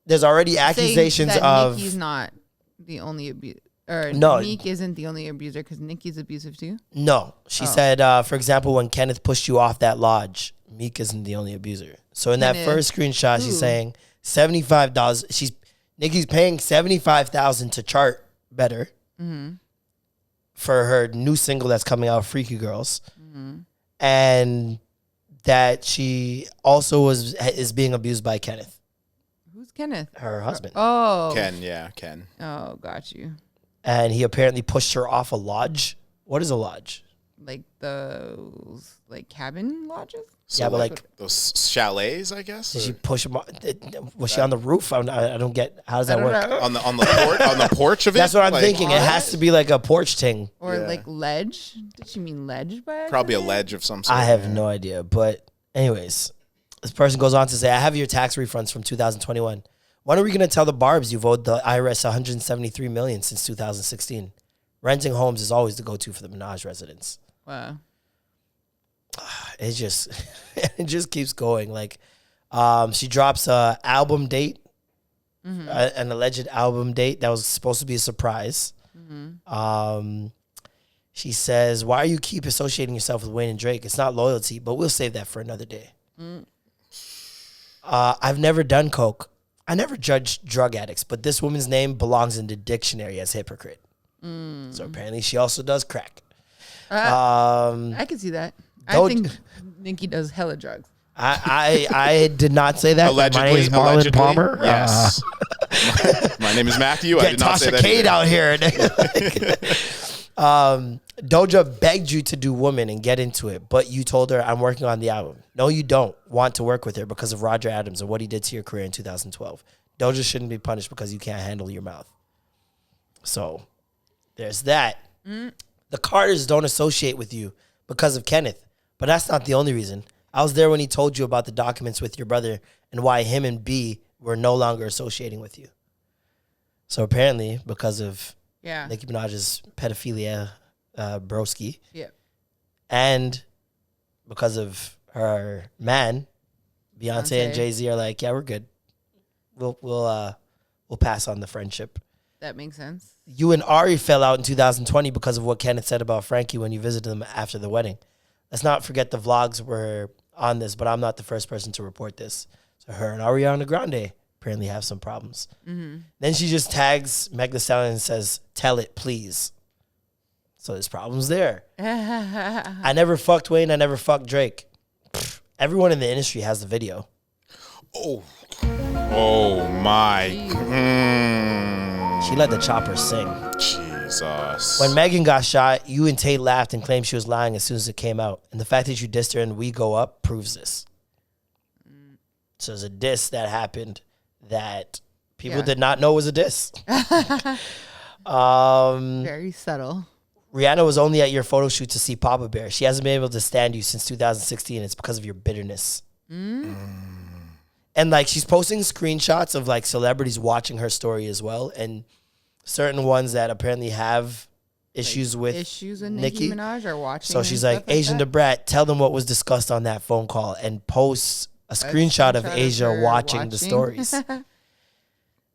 There's already accusations that of Nicki's not the only abuser. Or no, Meek isn't the only abuser because Nicki's abusive too? No. She said, for example, when Kenneth pushed you off that lodge, Meek isn't the only abuser. So in that first screenshot, she's saying $75. Nicki's paying $75,000 to chart better for her new single that's coming out, Freaky Girls. And that she also is being abused by Kenneth. Who's Kenneth? Her husband. Oh. Ken. Oh, got you. And he apparently pushed her off a lodge. What is a lodge? Like those cabin lodges? So yeah, but like those chalets, I guess. Did she push him? Was she on the roof? I don't get. How does that work? On the porch of it. That's what I'm thinking. It has to be like a porch thing or like ledge. Did she mean ledge by accident? Probably a ledge of some sort. I have no idea. But anyways, this person goes on to say, "I have your tax refunds from 2021. When are we going to tell the Barbs you've owed the IRS $173 million since 2016? Renting homes is always the go-to for the Minaj residents." Wow. It just keeps going. Like, she drops a album date, an alleged album date that was supposed to be a surprise. She says, "Why are you keep associating yourself with Wayne and Drake? It's not loyalty, but we'll save that for another day." I've never done coke. I never judged drug addicts, but this woman's name belongs in the dictionary as hypocrite. So apparently she also does crack. I can see that. I think Nicki does hella drugs. I did not say that. Allegedly, my name is Marlon Palmer. Yes. My name is Matthew. I did not say that. Kate out here. Doja begged you to do Woman and get into it, but you told her, "I'm working on the album." No, you don't want to work with her because of Roger Adams and what he did to your career in 2012. Doja shouldn't be punished because you can't handle your mouth. So there's that. The Carters don't associate with you because of Kenneth, but that's not the only reason. I was there when he told you about the documents with your brother and why him and B were no longer associating with you. So apparently, because of Nicki Minaj's pedophilia, broski, and because of her man, Beyonce and Jay-Z are like, yeah, we're good. We'll pass on the friendship. That makes sense. You and Ari fell out in 2020 because of what Kenneth said about Frankie when you visited them after the wedding. Let's not forget the vlogs were on this, but I'm not the first person to report this. So her and Ariana Grande apparently have some problems. Then she just tags Meg Thee Stallion and says, "Tell it, please." So there's problems there. I never fucked Wayne. I never fucked Drake. Everyone in the industry has the video. Oh my. She let the chopper sing. Jesus. When Megan got shot, you and Tate laughed and claimed she was lying as soon as it came out. And the fact that you dissed her and We Go Up proves this. So there's a diss that happened that people did not know was a diss. Very subtle. Rihanna was only at your photo shoot to see Papa Bear. She hasn't been able to stand you since 2016. It's because of your bitterness. And like she's posting screenshots of like celebrities watching her story as well, and certain ones that apparently have issues with Nicki Minaj are watching. So she's like, Asian the Brat, tell them what was discussed on that phone call, and posts a screenshot of Asia watching the stories.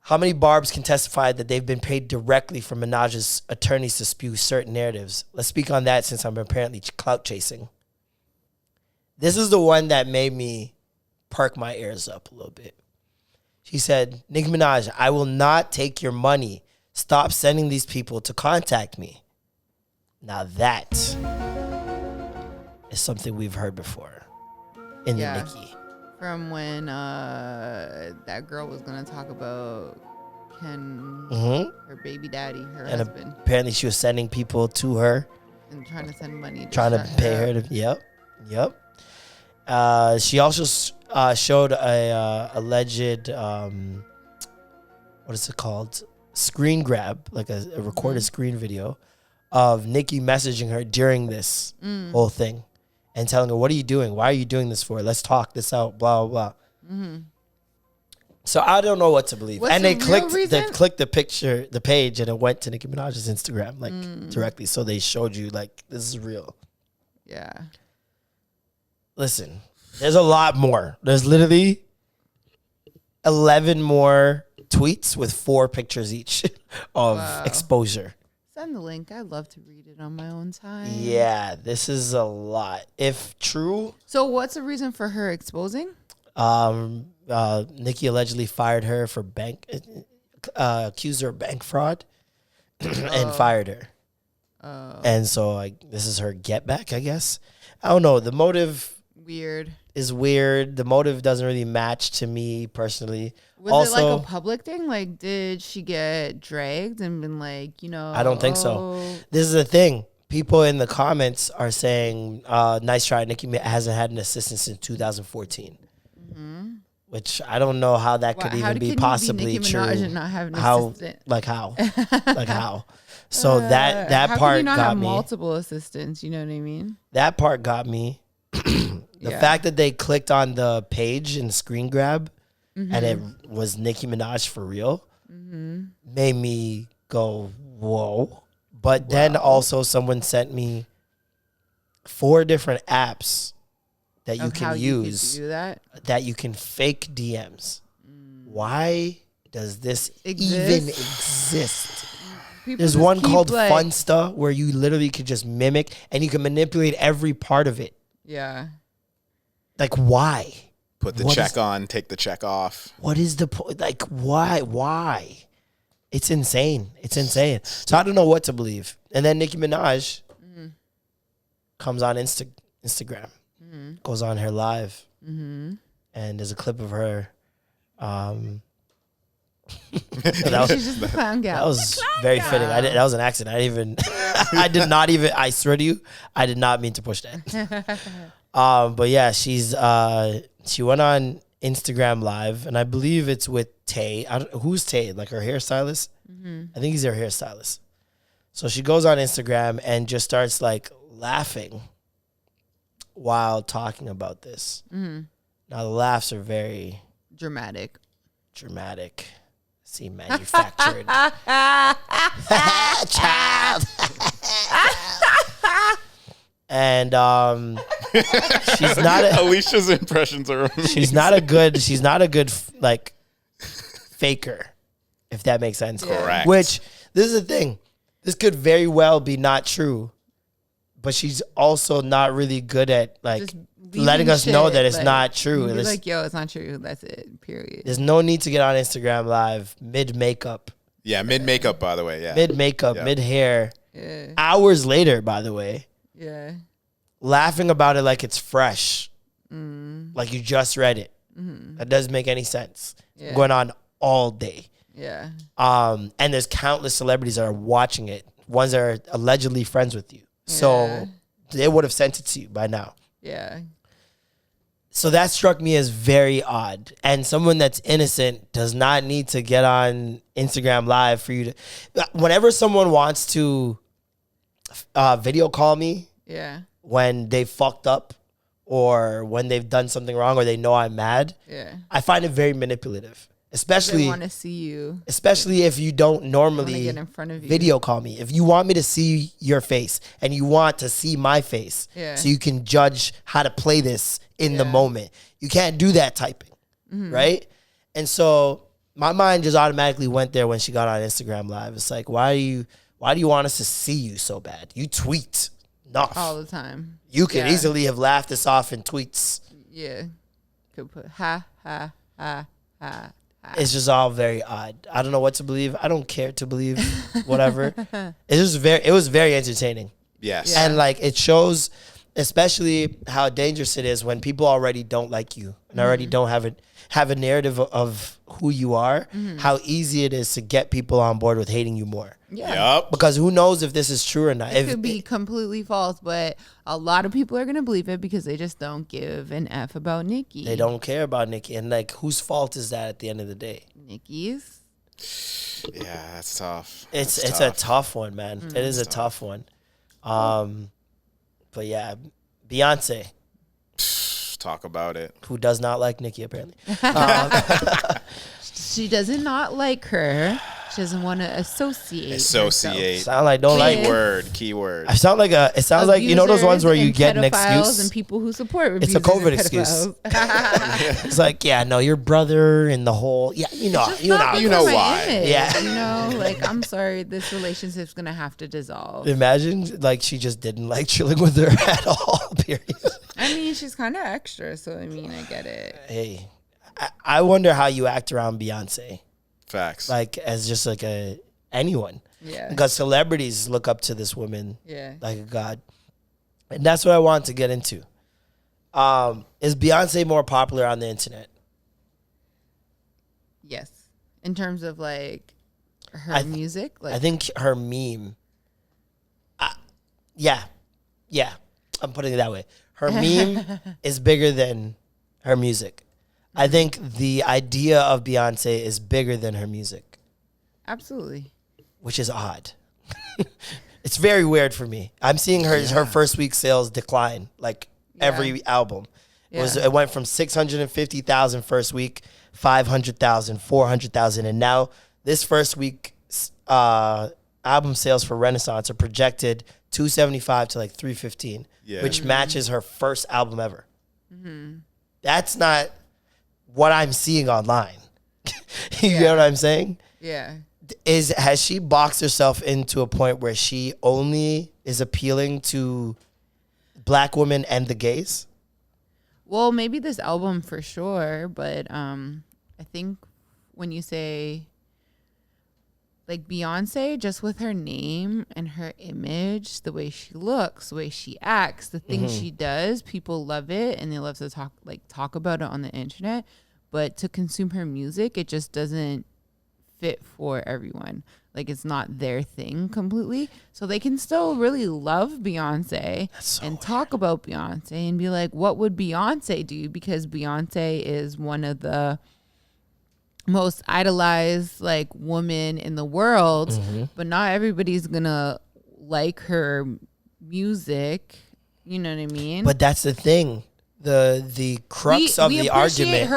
How many Barbs can testify that they've been paid directly from Minaj's attorneys to spew certain narratives? Let's speak on that since I'm apparently clout chasing. This is the one that made me perk my ears up a little bit. She said, "Nicki Minaj, I will not take your money. Stop sending these people to contact me." Now that is something we've heard before in the Nicki. From when that girl was going to talk about her baby daddy, her husband. Apparently she was sending people to her. And trying to send money. Trying to pay her to, yep. She also showed a alleged, what is it called? Screen grab, like a recorded screen video of Nicki messaging her during this whole thing and telling her, "What are you doing? Why are you doing this for? Let's talk this out, blah, blah, blah." So I don't know what to believe. What's and they the real clicked the picture, the page, and it went to Nicki Minaj's Instagram, like directly. So they showed you, like, this is real. Yeah. listen, there's a lot more. There's literally 11 more tweets with 4 pictures each of exposure. Send the link. I'd love to read it on my own time. Yeah, this is a lot. If true. So what's the reason for her exposing? Nicki allegedly fired her for accused her of bank fraud and fired her. And so this is her get back, I guess. I don't know. The motive is weird. The motive doesn't really match to me personally. Was it like a public thing? Like, did she get dragged and been like, you know? I don't think so. This is the thing. People in the comments are saying, nice try. Nicki hasn't had an assistant since 2014. Which I don't know how that could even be possibly true. And not have an assistant? Like how? Like how? So that how part can you not got have me. Multiple assistants, you know what I mean? That part got me. The fact that they clicked on the page and screen grab and it was Nicki Minaj for real made me go, whoa. But then also someone sent me 4 different apps that you can use that you can fake DMs. Why does this even exist? There's one called Funsta where you literally could just mimic and you can manipulate every part of it. Yeah. Like, why? Put the check on, take the check off. What is the point? Like, why? Why? It's insane. It's insane. So I don't know what to believe. And then Nicki Minaj comes on Instagram, goes on her live, and there's a clip of her. That She's just the clown gal. That was very fitting. That was an accident. I did not even. I swear to you, I did not mean to push that. But yeah, she went on Instagram Live, and I believe it's with Tay. Who's Tay? Like her hairstylist? I think he's her hairstylist. So she goes on Instagram and just starts like laughing while talking about this. Now the laughs are very dramatic. See, manufactured. Child. And she's not Alicia's impressions are amazing. she's not a good like faker, if that makes sense. Correct. Which this is the thing. This could very well be not true, but she's also not really good at like letting us know that it's not true. Be like, yo, it's not true. That's it. Period. There's no need to get on Instagram Live mid makeup. Yeah, mid makeup, by the way. Yeah, mid makeup, mid hair. Yeah. Hours later, by the way. Yeah. Laughing about it like it's fresh. Like you just read it. That doesn't make any sense. Yeah. Going on all day. Yeah. And there's countless celebrities that are watching it. Ones that are allegedly friends with you. So they would have sent it to you by now. Yeah. So that struck me as very odd. And someone that's innocent does not need to get on Instagram Live for you to... Whenever someone wants to video call me when they fucked up or when they've done something wrong or they know I'm mad, I find it very manipulative. Especially, they want to see you. Especially if you don't normally get in front of you. Video call me. If you want me to see your face and you want to see my face so you can judge how to play this in the moment, you can't do that typing, right? And so my mind just automatically went there when she got on Instagram Live. It's like, why do you want us to see you so bad? You tweet enough. All the time. You could easily have laughed this off in tweets. Yeah. Could put ha, ha, ha, ha. It's just all very odd. I don't know what to believe. I don't care to believe whatever. It was very entertaining. Yes. And like it shows especially how dangerous it is when people already don't like you and already don't have a narrative of who you are, how easy it is to get people on board with hating you more. Yeah. Yep. Because who knows if this is true or not. It could be completely false, but a lot of people are going to believe it because they just don't give an F about Nicki. They don't care about Nicki. And like, whose fault is that at the end of the day? Nicki's. Yeah, that's tough. It's a tough one, man. It is a tough one. But yeah, Beyonce. Talk about it. Who does not like Nicki, apparently. She does not like her. She doesn't want to associate. Associate. Sound like don't like Keyword. I sound like it sounds like you know those ones where you get an excuse and people who support. It's a COVID excuse. It's like, yeah, no, your brother and the whole, yeah, you know why. Yeah, you know, like I'm sorry, this relationship's gonna have to dissolve. Imagine like she just didn't like chilling with her at all. Period. I mean, she's kind of extra, so I mean, I get it. Hey, I wonder how you act around Beyonce. Facts. Like as just like anyone. Yeah. Because celebrities look up to this woman. Yeah. Like a god. And that's what I want to get into. Is Beyonce more popular on the internet? Yes. In terms of like her music? Like I think her meme. Yeah. I'm putting it that way. Her meme is bigger than her music. I think the idea of Beyonce is bigger than her music. Absolutely. Which is odd. It's very weird for me. I'm seeing her first week sales decline like every album. It went from 650,000 first week, 500,000, 400,000, and now this first week album sales for Renaissance are projected 275 to like 315, which matches her first album ever. Mm-hmm. That's not what I'm seeing online. You know what I'm saying? Yeah. Has she boxed herself into a point where she only is appealing to black women and the gays? Well, maybe this album for sure, but I think when you say like Beyonce, just with her name and her image, the way she looks, the way she acts, the things she does, people love it and they love to talk about it on the internet. But to consume her music, it just doesn't fit for everyone. Like it's not their thing completely. So they can still really love Beyonce and talk about Beyonce and be like, what would Beyonce do? Because Beyonce is one of the most idolized like women in the world, but not everybody's gonna like her music. You know what I mean? But that's the thing. The crux of the argument.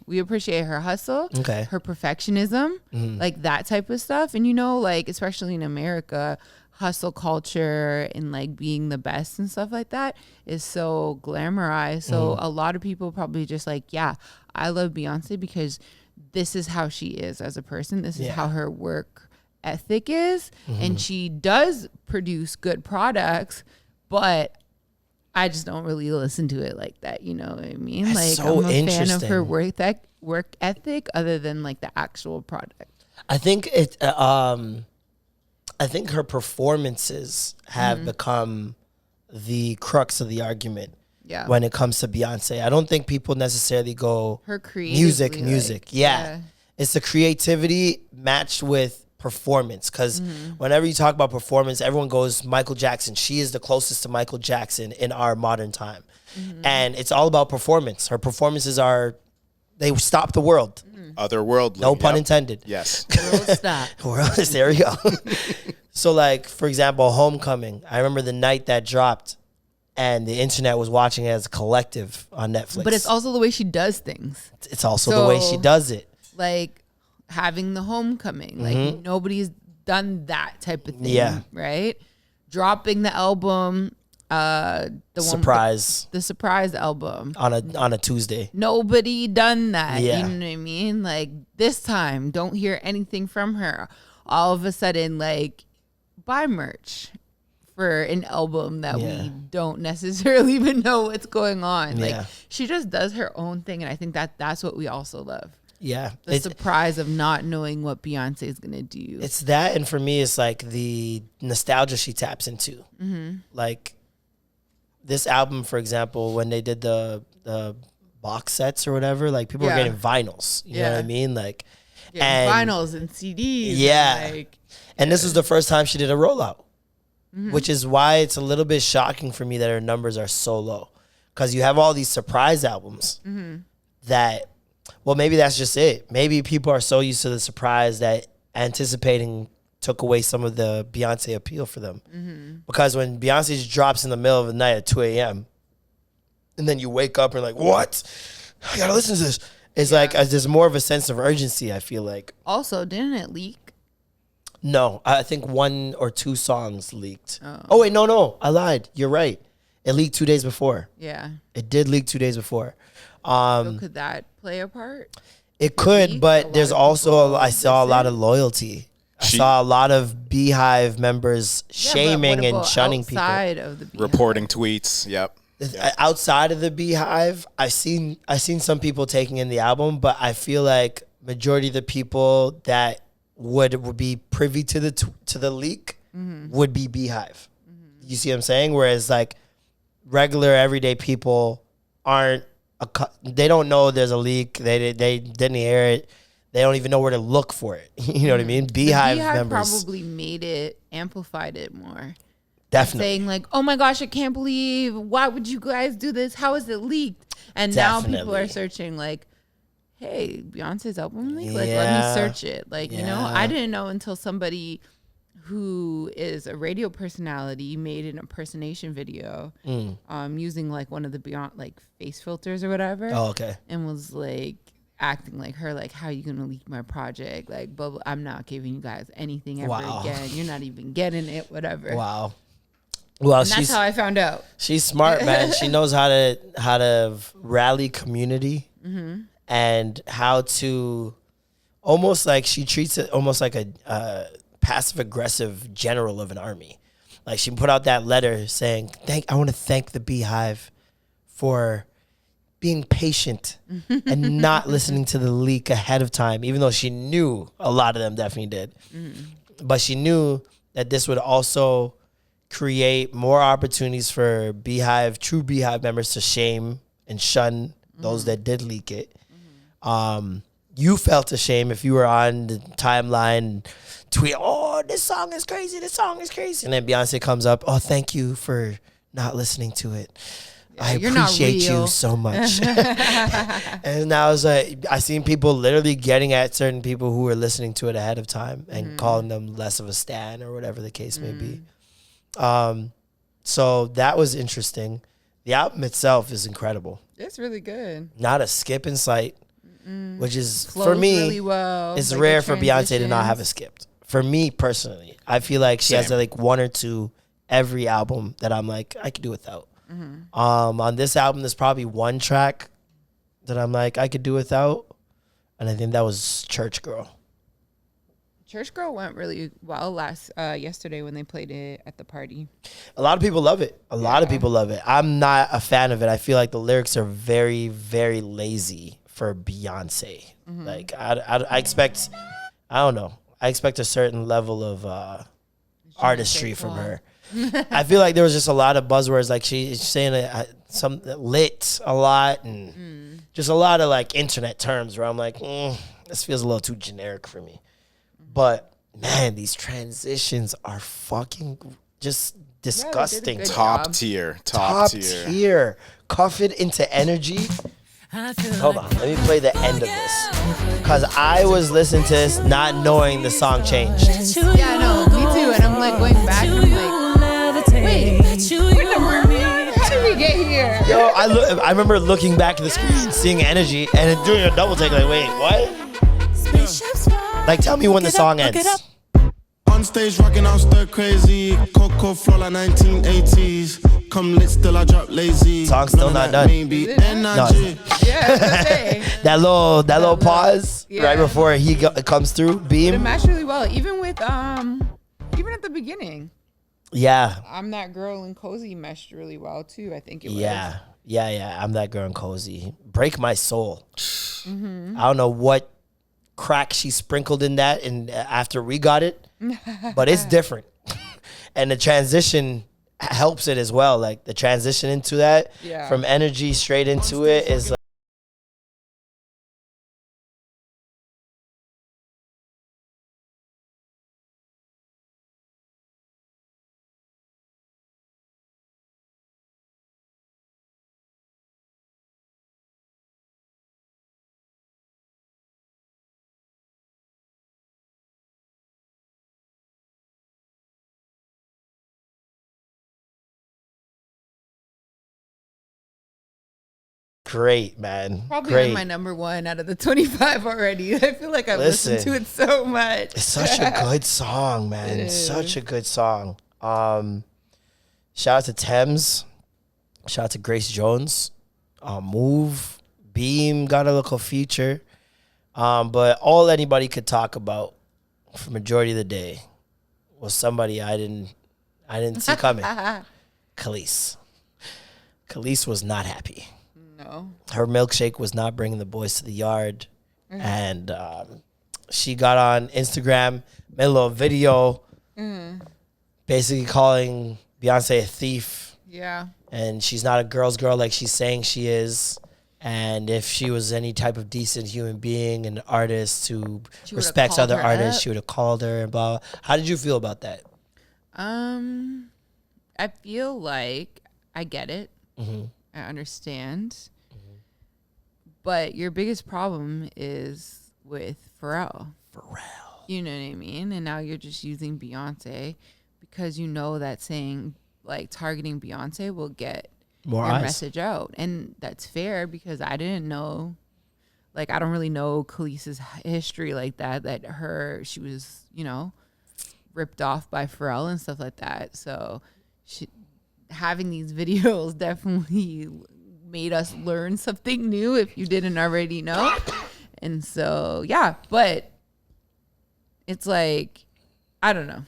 We appreciate her hustle. Okay. Her perfectionism, like that type of stuff. And you know, like especially in America, hustle culture and like being the best and stuff like that is so glamorized. So a lot of people probably just like, yeah, I love Beyonce because this is how she is as a person. This is how her work ethic is. And she does produce good products, but I just don't really listen to it like that. You know what I mean? That's like so I'm a fan of her interesting. work ethic other than like the actual product. I think I think her performances have become the crux of the argument. Yeah. When it comes to Beyonce, I don't think people necessarily go her creatively, music. Yeah. It's the creativity matched with performance. Because whenever you talk about performance, everyone goes Michael Jackson. She is the closest to Michael Jackson in our modern time. And it's all about performance. Her performances they stop the world. Otherworldly. No pun intended. Yes. World stop. There we go. So like, for example, Homecoming. I remember the night that dropped and the internet was watching it as a collective on Netflix. But it's also the way she does things. It's also the way she does it. Like having the Homecoming. Like nobody's done that type of thing. Yeah. Right? Dropping the album, the surprise album on a Tuesday. Nobody done that. Yeah. You know what I mean? Like this time, don't hear anything from her. All of a sudden, like buy merch for an album that we don't necessarily even know what's going on. Like she just does her own thing, and I think that's what we also love. Yeah. The surprise of not knowing what Beyonce is gonna do. It's that, and for me, it's like the nostalgia she taps into. Like this album, for example, when they did the box sets or whatever, like people were getting vinyls. You know what I mean? Like vinyls and CDs. Yeah. And this was the first time she did a rollout. Which is why it's a little bit shocking for me that her numbers are so low. Because you have all these surprise albums that, well, maybe that's just it. Maybe people are so used to the surprise that anticipating took away some of the Beyonce appeal for them. Because when Beyonce drops in the middle of the night at 2 a.m., and then you wake up and like, what? I gotta listen to this. It's like there's more of a sense of urgency, I feel like. Also, didn't it leak No, I think 1 or 2 songs leaked. Oh wait, no, I lied. You're right. It leaked 2 days before. Yeah. It did leak 2 days before. So could that play a part? It could, but there's also I saw a lot of loyalty. I saw a lot of Beehive members shaming and shunning people. Outside of the Beehive? Reporting tweets. Yep. Outside of the Beehive, I've seen some people taking in the album, but I feel like majority of the people that would be privy to the leak would be Beehive. You see what I'm saying? Whereas like regular everyday people they don't know there's a leak. They didn't hear it. They don't even know where to look for it. You know what I mean? Beehive members probably made it, amplified it more. Definitely. Saying like, oh my gosh, I can't believe, why would you guys do this? How is it leaked? And now people are searching like, hey, Beyonce's album leaked? Like, let me search it. Like, you know, I didn't know until somebody who is a radio personality made an impersonation video using like one of the Beyond like face filters or whatever. Oh, okay. And was like acting like her, like, how are you gonna leak my project? Like, blah, blah, I'm not giving you guys anything ever again. You're not even getting it, whatever. Wow. Well, and that's how I found out. She's smart, man. She knows how to rally community and how to almost like she treats it almost like a passive aggressive general of an army. Like she put out that letter saying, I want to thank the Beehive for being patient and not listening to the leak ahead of time, even though she knew a lot of them definitely did. But she knew that this would also create more opportunities for true Beehive members to shame and shun those that did leak it. You felt ashamed if you were on the timeline tweet, oh, this song is crazy, and then Beyonce comes up, oh, thank you for not listening to it. I appreciate you so much. And I was like, I seen people literally getting at certain people who were listening to it ahead of time and calling them less of a stan or whatever the case may be. So that was interesting. The album itself is incredible. It's really good. Not a skip in sight, which is, flows for me, really well. it's like rare for Beyonce to not have it skipped. For me personally, I feel like she has like 1 or 2 every album that I'm like, I could do without. On this album, there's probably 1 track that I'm like, I could do without. And I think that was Church Girl. Church Girl went really well yesterday when they played it at the party. A lot of people love it. A lot of people love it. I'm not a fan of it. I feel like the lyrics are very, very lazy for Beyonce. Like I expect, I don't know. I expect a certain level of artistry from her. I feel like there was just a lot of buzzwords. Like she's saying some lit a lot and just a lot of like internet terms where I'm like, this feels a little too generic for me. But man, these transitions are fucking just disgusting. Top tier. Cuff it into energy. Hold on, let me play the end of this. Because I was listening to this not knowing the song changed. Yeah, no, me too. And I'm like going back and I'm like, wait, how did we get here? Yo, I remember looking back at the screen, seeing energy, and then doing a double take like, wait, what? Like, tell me when the song ends. On stage rocking out stir crazy, Coco flow like 1980s. Come lit, still I drop lazy. Song's still not done. Maybe No. Yeah, that little pause right before he comes through. Beam. It matched really well, even with even at the beginning. Yeah. I'm That Girl and Cozy meshed really well too. I think it was. Yeah. I'm That Girl and Cozy. Break My Soul. I don't know what crack she sprinkled in that, and after we got it, but it's different. And the transition helps it as well. Like the transition into that from energy straight into it is like, great, man. Probably great. on my number one out of the 25 already. I feel like I've listened to it so much. It's such a good song, man. Such a good song. Shout out to Thames. Shout out to Grace Jones. Move. Beam got a little feature. But all anybody could talk about for majority of the day was somebody I didn't see coming. Kelis. Kelis was not happy. No. Her milkshake was not bringing the boys to the yard. And she got on Instagram, made a little video, basically calling Beyonce a thief. Yeah. And she's not a girl's girl like she's saying she is. And if she was any type of decent human being and artist who respects other artists, she would have called her and blah, blah. How did you feel about that? I feel like I get it. I understand. But your biggest problem is with Pharrell. You know what I mean? And now you're just using Beyonce because you know that saying, like, targeting Beyonce will get more your eyes. message out. And that's fair because I didn't know, like, I don't really know Kelis's history like that she was, you know, ripped off by Pharrell and stuff like that. So having these videos definitely made us learn something new if you didn't already know. And so, yeah, but it's like, I don't know.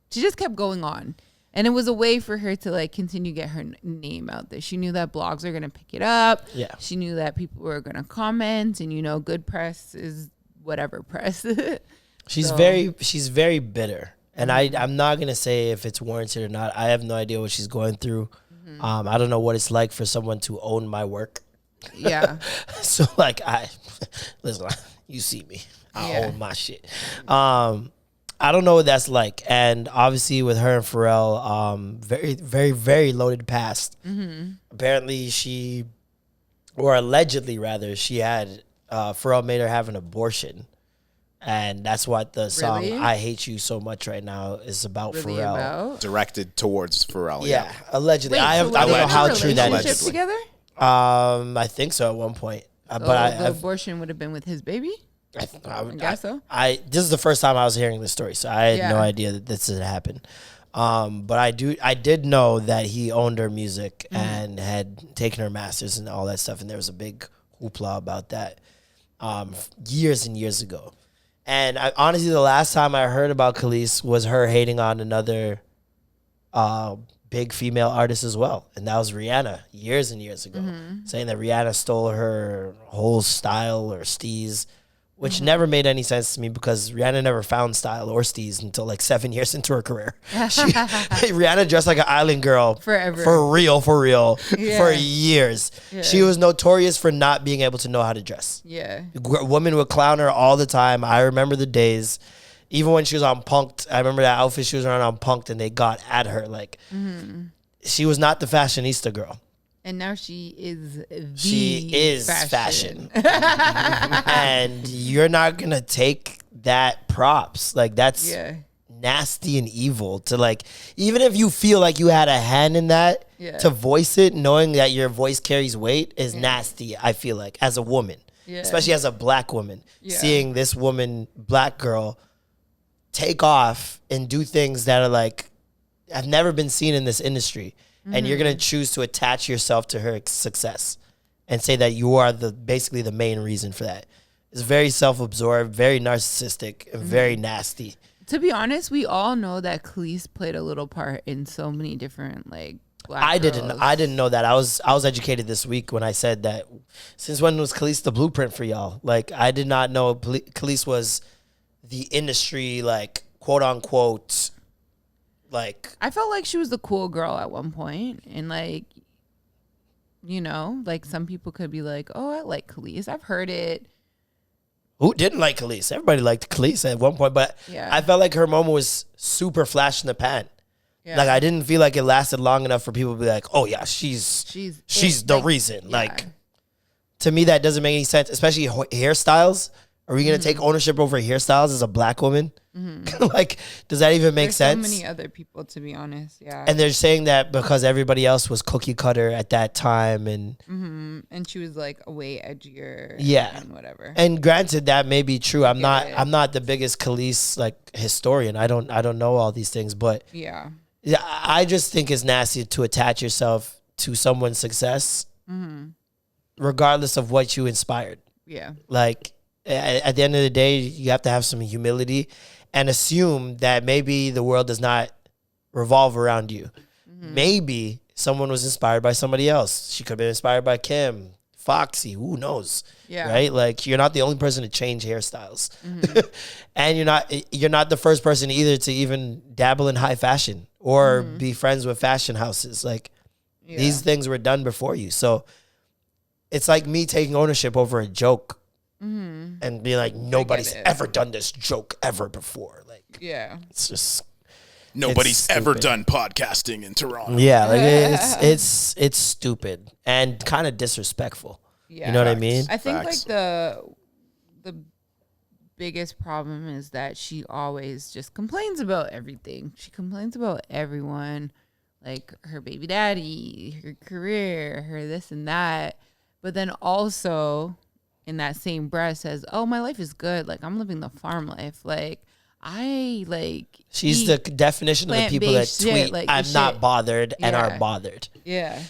She just kept going on. And it was a way for her to, like, continue to get her name out there. She knew that blogs are going to pick it up. Yeah. She knew that people were going to comment. And, you know, good press is whatever press. She's very bitter. And I'm not going to say if it's warranted or not. I have no idea what she's going through. I don't know what it's like for someone to own my work. Yeah. So, like, listen, you see me. I own my shit. I don't know what that's like. And obviously with her and Pharrell, very, very, very loaded past. Apparently allegedly rather, she had, Pharrell made her have an abortion. And that's what the song I Hate You So Much Right Now is about. Pharrell. Directed towards Pharrell. Yeah, allegedly. Wait, I don't know how true that is. Together? I think so at one point. But the abortion would have been with his baby? I guess so. This is the first time I was hearing this story, so I had no idea that this had happened. But I did know that he owned her music and had taken her masters and all that stuff, and there was a big hoopla about that years and years ago. And honestly, the last time I heard about Kelis was her hating on another big female artist as well, and that was Rihanna years and years ago, saying that Rihanna stole her whole style or steez, which never made any sense to me because Rihanna never found style or steez until like 7 years into her career. Rihanna dressed like an island girl forever, for real, for years. Yeah. She was notorious for not being able to know how to dress. Yeah, women would clown her all the time. I remember the days. Even when she was on Punk'd, I remember that outfit she was wearing on Punk'd, and they got at her. Like, she was not the fashionista girl. And now she is fashion. And you're not going to take that props. Like, that's nasty and evil to, like, even if you feel like you had a hand in that, to voice it, knowing that your voice carries weight is nasty, I feel like, as a woman. Especially as a black woman. Seeing this woman, black girl, take off and do things that are like have never been seen in this industry, and you're gonna choose to attach yourself to her success and say that you are basically the main reason for that. It's very self-absorbed, very narcissistic, and very nasty. To be honest, we all know that Kelis played a little part in so many different like black I girls. didn't know that. I was educated this week when I said that. Since when was Kelis the blueprint for y'all? Like, I did not know Kelis was the industry, like, quote unquote, like, I felt like she was the cool girl at one point, and like, you know, like some people could be like, oh, I like Kelis. I've heard it. Who didn't like Kelis? Everybody liked Kelis at one point, but I felt like her moment was super flash in the pan. Like, I didn't feel like it lasted long enough for people to be like, oh yeah, she's the reason. Like, to me, that doesn't make any sense, especially hairstyles. Are we going to take ownership over hairstyles as a black woman? Like, does that even make sense? So many other people, to be honest. Yeah. And they're saying that because everybody else was cookie cutter at that time, and and she was like way edgier. Yeah. And whatever. And granted, that may be true. I'm not the biggest Kelis like historian. I don't know all these things, but yeah, I just think it's nasty to attach yourself to someone's success, regardless of what you inspired. Yeah. Like at the end of the day, you have to have some humility and assume that maybe the world does not revolve around you. Maybe someone was inspired by somebody else. She could have been inspired by Kim, Foxy, who knows? Yeah. Right? Like, you're not the only person to change hairstyles. And you're not the first person either to even dabble in high fashion or be friends with fashion houses. Like, these things were done before you. So it's like me taking ownership over a joke and be like, nobody's ever done this joke ever before. Like, it's just nobody's ever done podcasting in Toronto. Yeah, like it's stupid and kind of disrespectful. Yeah. You know what I mean? I think like the biggest problem is that she always just complains about everything. She complains about everyone, like her baby daddy, her career, her this and that. But then also in that same breath says, "Oh, my life is good. Like, I'm living the farm life. Like, I like." She's the definition of the people that tweet, shit, like, "I'm not bothered," and are bothered. Yeah.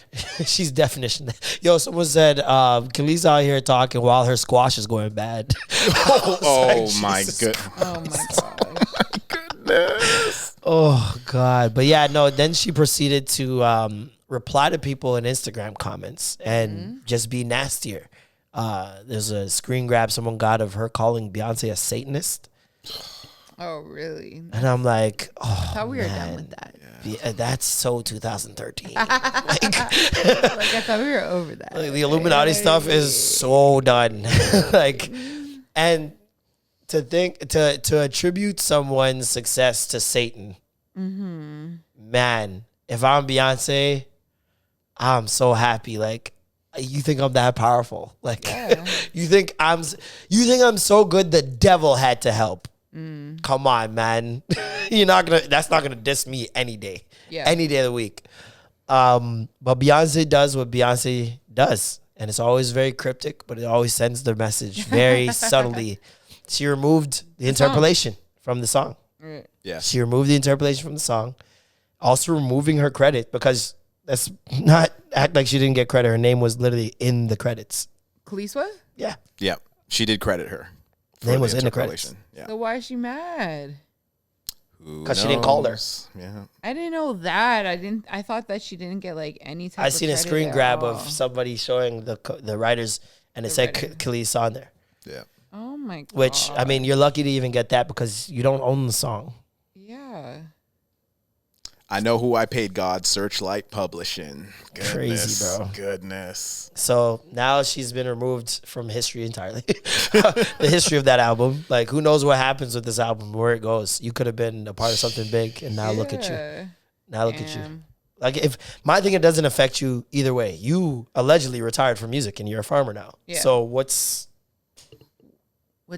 She's definition. Yo, someone said, Kelis out here talking while her squash is going bad. Oh my god. Oh my gosh. Goodness. Oh God. But yeah, no, then she proceeded to reply to people in Instagram comments and just be nastier. There's a screen grab someone got of her calling Beyonce a Satanist. Oh, really? And I'm like, oh, I thought we were done with that. Yeah, that's so 2013. Like, I thought we were over that. Like, the Illuminati stuff is so done. Like, and to think to attribute someone's success to Satan, man, if I'm Beyonce, I'm so happy. Like, you think I'm that powerful? Like, you think I'm so good the devil had to help? Come on, man. That's not gonna diss me any day. Any day of the week. But Beyonce does what Beyonce does. And it's always very cryptic, but it always sends the message very subtly. She removed the interpolation from the song. Yeah. She removed the interpolation from the song. Also removing her credit, because that's not act like she didn't get credit. Her name was literally in the credits. Kelis was? Yeah. She did credit her. Name was in the credits. Yeah. So why is she mad? Because she didn't call her. Yeah. I didn't know that. I thought that she didn't get like any type. I seen a screen grab of somebody showing the writers, and it said Kelis on there. Yeah. Oh my god. Which, I mean, you're lucky to even get that because you don't own the song. Yeah. I know who I paid God. Searchlight Publishing. Goodness, crazy, bro. Goodness. So now she's been removed from history entirely. The history of that album. Like, who knows what happens with this album, where it goes. You could have been a part of something big, and now look at you. Now look at you. Like, if my thing, it doesn't affect you either way. You allegedly retired from music, and you're a farmer now. Yeah. So what's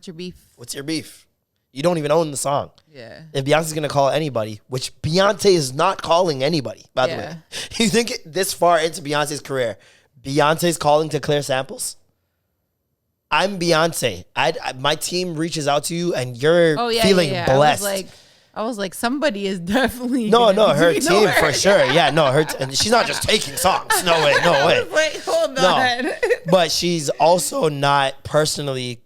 your beef? What's your beef? You don't even own the song. Yeah. And Beyonce's going to call anybody, which Beyonce is not calling anybody, by the way. You think this far into Beyonce's career, Beyonce's calling to clear samples? I'm Beyonce. My team reaches out to you, and you're feeling blessed. I was like, somebody is definitely no, her team for sure. Yeah, no, and she's not just taking songs. No way. I was like, hold on. No. But she's also not personally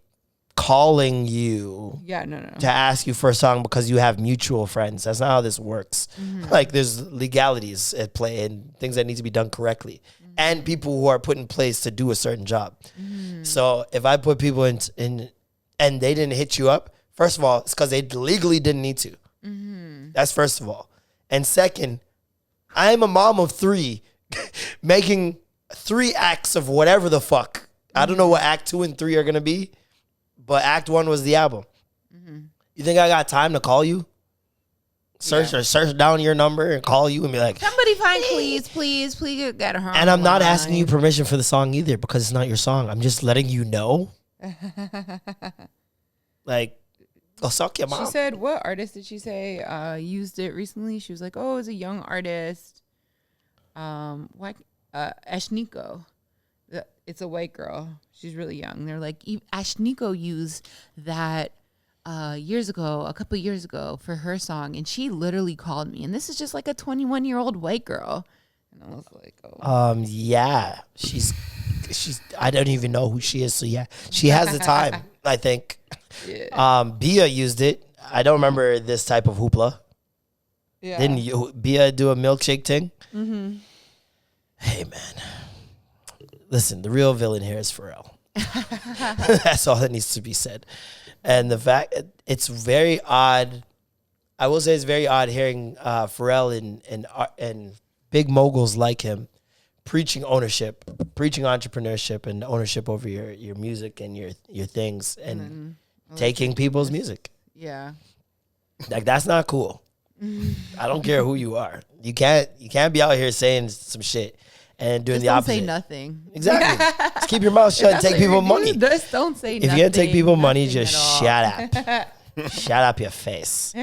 calling you to ask you for a song because you have mutual friends. That's not how this works. Like, there's legalities at play and things that need to be done correctly, and people who are put in place to do a certain job. So if I put people in and they didn't hit you up, first of all, it's because they legally didn't need to. That's first of all. And second, I'm a mom of 3 making 3 acts of whatever the fuck. I don't know what act 2 and 3 are going to be. But act 1 was the album. You think I got time to call you? Search down your number and call you and be like, somebody find please get her. And I'm not asking you permission for the song either, because it's not your song. I'm just letting you know. Like, go suck your mom. She said, what artist did she say used it recently? She was like, oh, it was a young artist. Ashniko. It's a white girl. She's really young. They're like, Ashniko used that years ago, a couple years ago for her song. And she literally called me. And this is just like a 21-year-old white girl. And I was like, oh. Yeah. She's I don't even know who she is. So yeah, she has the time, I think. Yeah. Bia used it. I don't remember this type of hoopla. Yeah. Didn't you, Bia do a milkshake thing? Mm-hmm. Hey, man. Listen, the real villain here is Pharrell. That's all that needs to be said. And the fact, it's very odd. I will say it's very odd hearing Pharrell and big moguls like him preaching ownership, preaching entrepreneurship and ownership over your music and your things and taking people's music. Yeah. Like, that's not cool. I don't care who you are. You can't be out here saying some shit and doing Just the don't opposite. say nothing. Exactly. Just keep your mouth shut and take people money. Just don't say nothing. If you're gonna take people money, just at shut up. Shut up your face.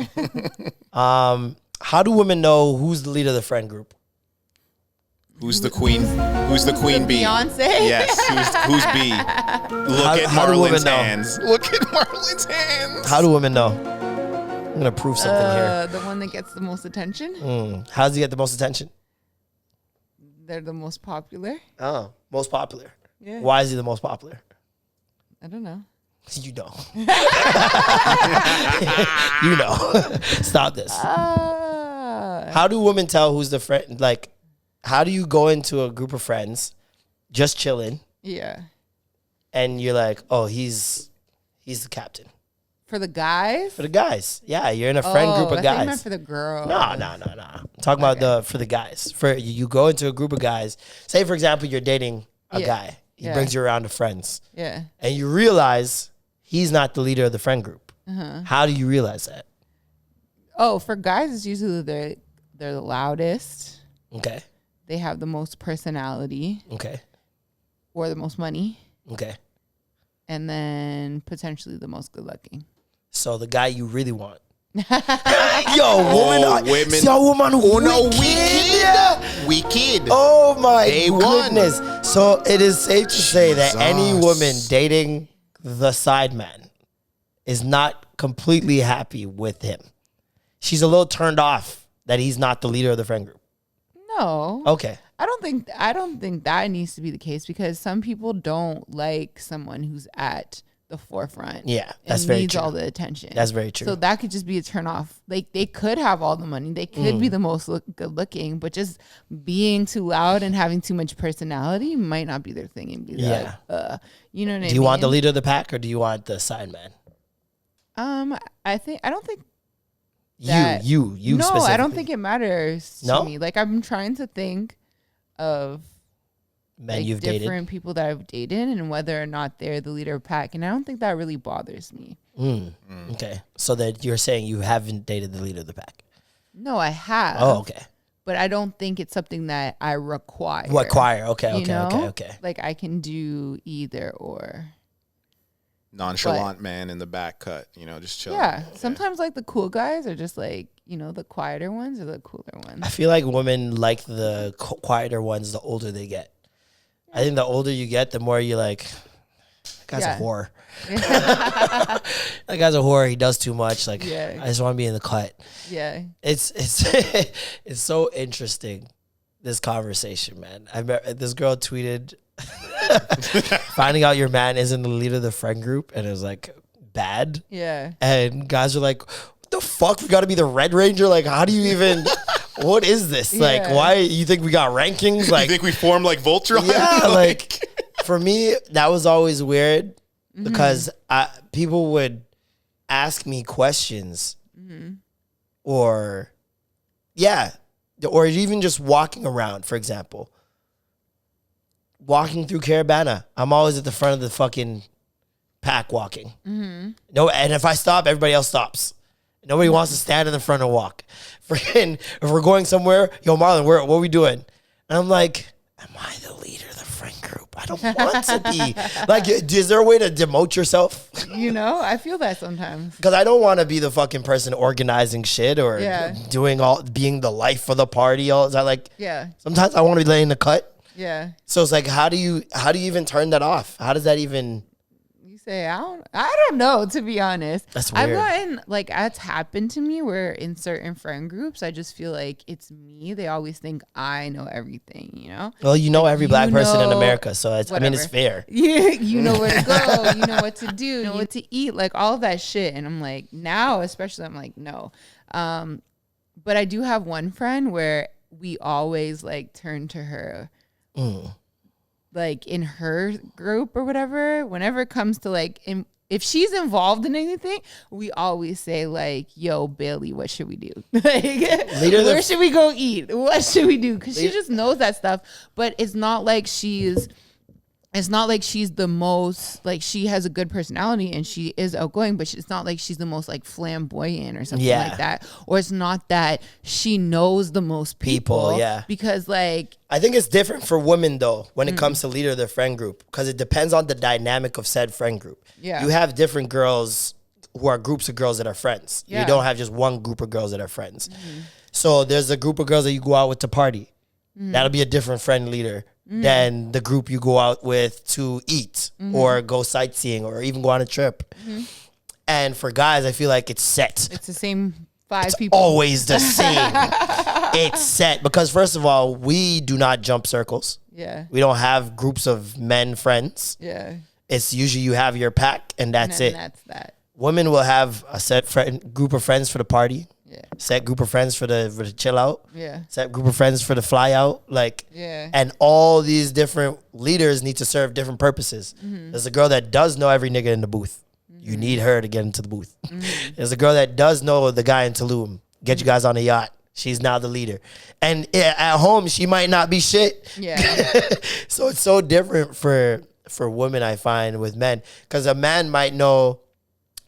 How do women know who's the leader of the friend group? Who's the queen? Who's the queen bee? Beyonce? Yes. Who's bee? Look at how do women Marlon's know? hands. Look at Marlon's hands. How do women know? I'm gonna prove something here. The one that gets the most attention. How does he get the most attention? They're the most popular. Oh, most popular. Yeah. Why is he the most popular? I don't know. You know. You know. Stop this. How do women tell who's the friend? Like, how do you go into a group of friends, just chilling, Yeah. and you're like, oh, he's the captain? For the guys? For the guys. Yeah, you're in a friend group of I thought you guys. meant for the girls. No. I'm talking about for the guys. For you go into a group of guys. Say, for example, you're dating a guy. He brings you around to friends. Yeah. And you realize he's not the leader of the friend group. How do you realize that? Oh, for guys, it's usually they're the loudest. Okay. They have the most personality. Okay. Or the most money. Okay. And then potentially the most good looking. So the guy you really want. Women. Women. Yo, woman. Wicked. Oh my Day one. goodness. So it is safe to say that any woman dating the sideman is not completely happy with him. She's a little turned off that he's not the leader of the friend group. No. Okay. I don't think that needs to be the case because some people don't like someone who's at the forefront. Yeah, that's and very needs true. all the attention. That's very true. So that could just be a turn off. Like they could have all the money, they could be the most good looking, but just being too loud and having too much personality might not be their thing. And be you know what I mean? Do you want the leader of the pack or do you want the sideman? I don't think You no, specifically. I don't think it matters to me. Like I'm trying to think of men you've dated, different people that I've dated and whether or not they're the leader of pack, and I don't think that really bothers me. Okay, so that you're saying you haven't dated the leader of the pack? No, I have. Oh, okay. But I don't think it's something that I require. Okay. Like I can do either or. Nonchalant man in the back cut, just chilling. Yeah, sometimes like the cool guys are just like, the quieter ones or the cooler ones. I feel like women like the quieter ones the older they get. I think the older you get, the more you're like, that guy's a whore. That guy's a whore. He does too much. Like, I just want to be in the cut. Yeah. It's it's so interesting, this conversation, man. I remember this girl tweeted, finding out your man isn't the leader of the friend group, and it was like bad. Yeah. And guys are like, what the fuck? We got to be the Red Ranger? Like, how do you even... What is this? Like, why you think we got rankings? Like, you think we form like Voltron? Yeah, like for me, that was always weird because people would ask me questions, or even just walking around. For example, walking through Caribana, I'm always at the front of the fucking pack walking. No, and if I stop, everybody else stops. Nobody wants to stand in the front and walk. Freaking, if we're going somewhere, yo, Marlon, what are we doing? And I'm like, am I the leader of the friend group. I don't want to be. Like, is there a way to demote yourself? You know, I feel that sometimes. Because I don't want to be the fucking person organizing shit or being the life of the party. All that. Like, sometimes I want to be laying the cut. Yeah. So it's like, how do you even turn that off? How does that even? Say I don't know, to be honest. That's weird. I've gotten like that's happened to me where in certain friend groups I just feel like it's me. They always think I know everything, you know. Well, you know every black person in America, so I mean it's fair. Yeah, you know where to go, you know what to do, you know what to eat, like all of that shit. And I'm like, now especially I'm like, no. But I do have one friend where we always like turn to her. Like in her group or whatever, whenever it comes to like, if she's involved in anything, we always say like, yo, Bailey, what should we do? Like, where should we go eat? What should we do? Because she just knows that stuff. But it's not like she's the most, like she has a good personality and she is outgoing, but it's not like she's the most like flamboyant or something like that. Or it's not that she knows the most people. Because like, I think it's different for women though when it comes to leader of their friend group, because it depends on the dynamic of said friend group. Yeah. You have different girls who are groups of girls that are friends. Yeah. You don't have just one group of girls that are friends. So there's a group of girls that you go out with to party. That'll be a different friend leader than the group you go out with to eat or go sightseeing or even go on a trip. And for guys, I feel like it's set. It's the same five people. Always the same. It's set because first of all, we do not jump circles. Yeah. We don't have groups of men friends. Yeah. It's usually you have your pack and that's it. That's that. Women will have a set group of friends for the party. Yeah. Set group of friends for the chill out. Yeah. Set group of friends for the fly out. Like, and all these different leaders need to serve different purposes. There's a girl that does know every nigga in the booth. You need her to get into the booth. There's a girl that does know the guy in Tulum. Get you guys on a yacht. She's now the leader. And at home, she might not be shit. Yeah. So it's so different for women, I find, with men. Because a man might know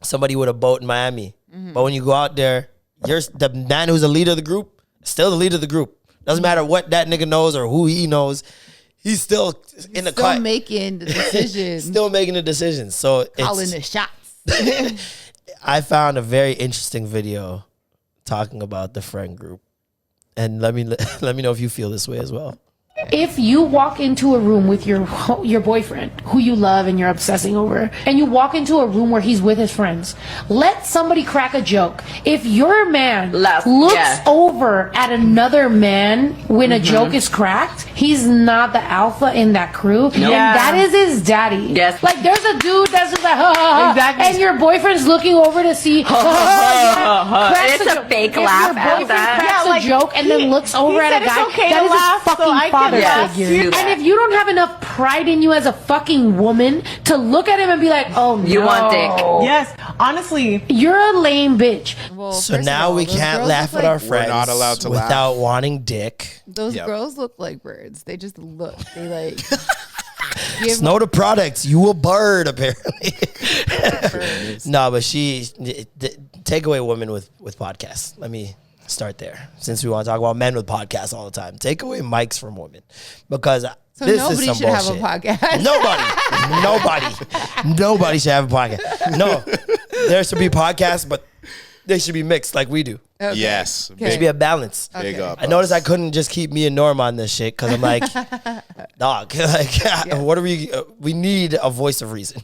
somebody with a boat in Miami. But when you go out there, you're the man who's the leader of the group, still the leader of the group. Doesn't matter what that nigga knows or who he knows. He's still in the cut. Still making the decisions. Still making the decisions. So calling the shots. I found a very interesting video talking about the friend group. And let me know if you feel this way as well. If you walk into a room with your boyfriend who you love and you're obsessing over, and you walk into a room where he's with his friends, let somebody crack a joke. If your man looks over at another man when a joke is cracked, he's not the alpha in that crew. And that is his daddy. Yes. Like there's a dude that's just like, exactly. And your boyfriend's looking over to see, it's a fake laugh at that. Cracks a joke and then looks over at a guy. That is his fucking father. Figure. And if you don't have enough pride in you as a fucking woman to look at him and be like, oh no, you want dick. Yes, honestly, you're a lame bitch. Well, so now we can't laugh at our friends. We're not allowed to without wanting dick. Those girls look like birds. They just look. They like. Snow the products. You a bird apparently. No, but take away women with podcasts. Let me start there, since we want to talk about men with podcasts all the time. Take away mics from women, because this is some bullshit. Nobody should have a podcast. Nobody should have a podcast. No, there should be podcasts, but they should be mixed like we do. Okay. Yes, there should be a balance. Big up. I noticed I couldn't just keep me and Norm on this shit because I'm like, dog, like, what are we? We need a voice of reason.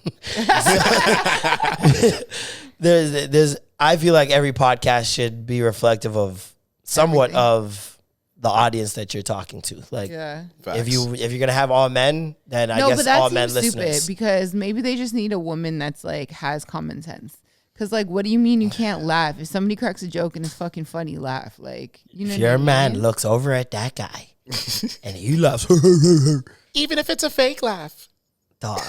There's. I feel like every podcast should be reflective of somewhat of the audience that you're talking to. Like, if you're gonna have all men, then I guess all men listeners. Stupid, because maybe they just need a woman that's like has common sense. Because like, what do you mean you can't laugh? If somebody cracks a joke and it's fucking funny, laugh. Like, you know. If your man looks over at that guy and he laughs, even if it's a fake laugh. Dog,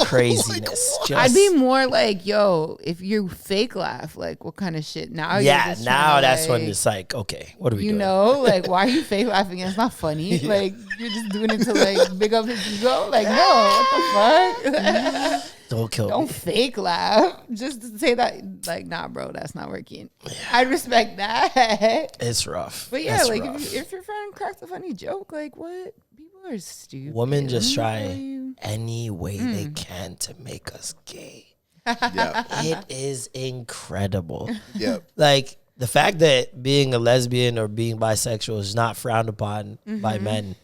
craziness. Like, I'd be more like, yo, if you fake laugh, like, what kind of shit? Now, now that's when it's like, okay, what are we doing? You know, like, why are you fake laughing? It's not funny. Like, you're just doing it to like big up his ego. Like, no, what the fuck? Don't fake laugh. Just to say that, like, nah, bro, that's not working. Yeah. I respect that. It's rough. But yeah, that's like, if your friend cracks a funny joke, like, what? People People are stupid. Women just try any way they can to make us gay. Yeah. It is incredible. Yep. Like the fact that being a lesbian or being bisexual is not frowned upon by men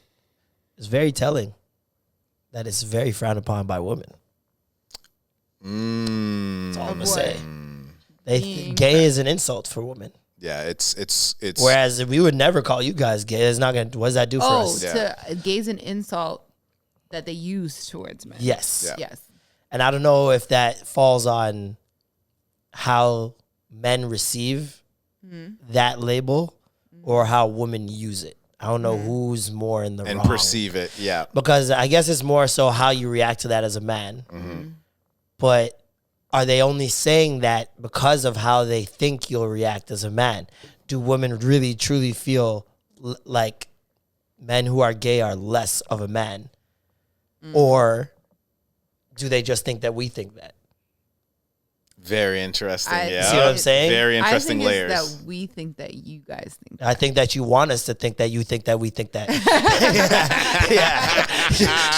is very telling. That it's very frowned upon by women. That's all I'm gonna say. Gay is an insult for women. Yeah, it's. Whereas if we would never call you guys gay, it's not gonna. What does that do for us? Gay's an insult that they use towards men. Yes. Yeah. Yes. And I don't know if that falls on how men receive that label or how women use it. I don't know who's more in the and wrong. perceive it. Yeah. Because I guess it's more so how you react to that as a man. But are they only saying that because of how they think you'll react as a man? Do women really truly feel like men who are gay are less of a man? Or do they just think that we think that? Very interesting. Yeah. See what I'm saying? Very interesting layers. That we think that you guys think that. I think that you want us to think that you think that we think that.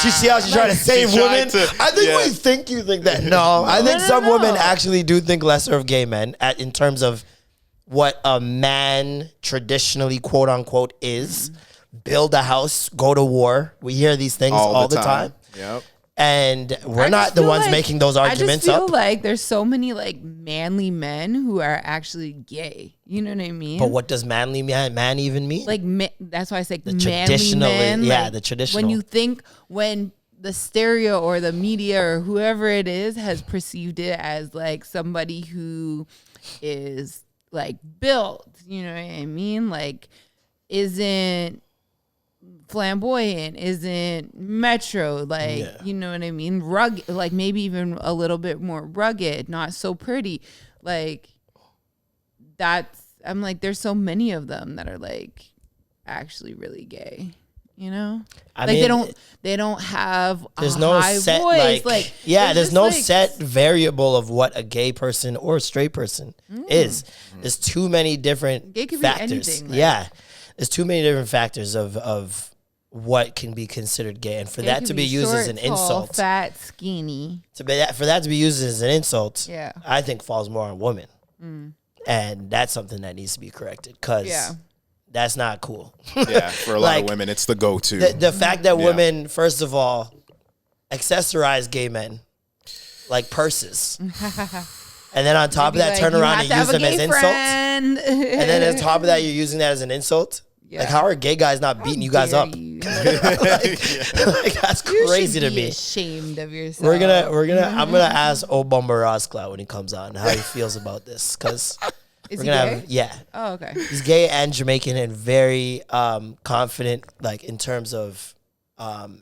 She see how she's trying to save women? I think we think you think that. No, I think some women actually do think lesser of gay men in terms of what a man traditionally, quote unquote, is. Build a house, go to war. We hear these things all the time. Yep. And we're not the ones making those arguments up. I just feel like there's so many like manly men who are actually gay. You know what I mean? But what does manly man even mean? Like that's why I say the manly traditional, man. yeah, like, the traditional. When the stereo or the media or whoever it is has perceived it as like somebody who is like built, you know what I mean? Like isn't flamboyant, isn't metro, like you know what I mean, rugged, like maybe even a little bit more rugged, not so pretty, like that's, I'm like, there's so many of them that are like actually really gay, you know? I mean, they don't have there's a no high set voice. there's no set variable of what a gay person or a straight person is. There's too many different gay could factors. Be anything, there's too many different factors of what can be considered gay, and for that to be used as an insult, fat, skinny, for that to be used as an insult, yeah, I think falls more on women, and that's something that needs to be corrected because that's not cool. Yeah, for a lot of women, it's the go-to. The fact that women, first of all, accessorize gay men like purses, and then on top of that, turn around and use them as insults, and then on top of that, you're using that as an insult. Yeah. Like, how are gay guys not beating you guys up? like, that's crazy to me. Ashamed of yourself. I'm gonna ask Obama Roscloud when he comes on how he feels about this, because we're gonna have Oh, okay. He's gay and Jamaican and very confident, like in terms of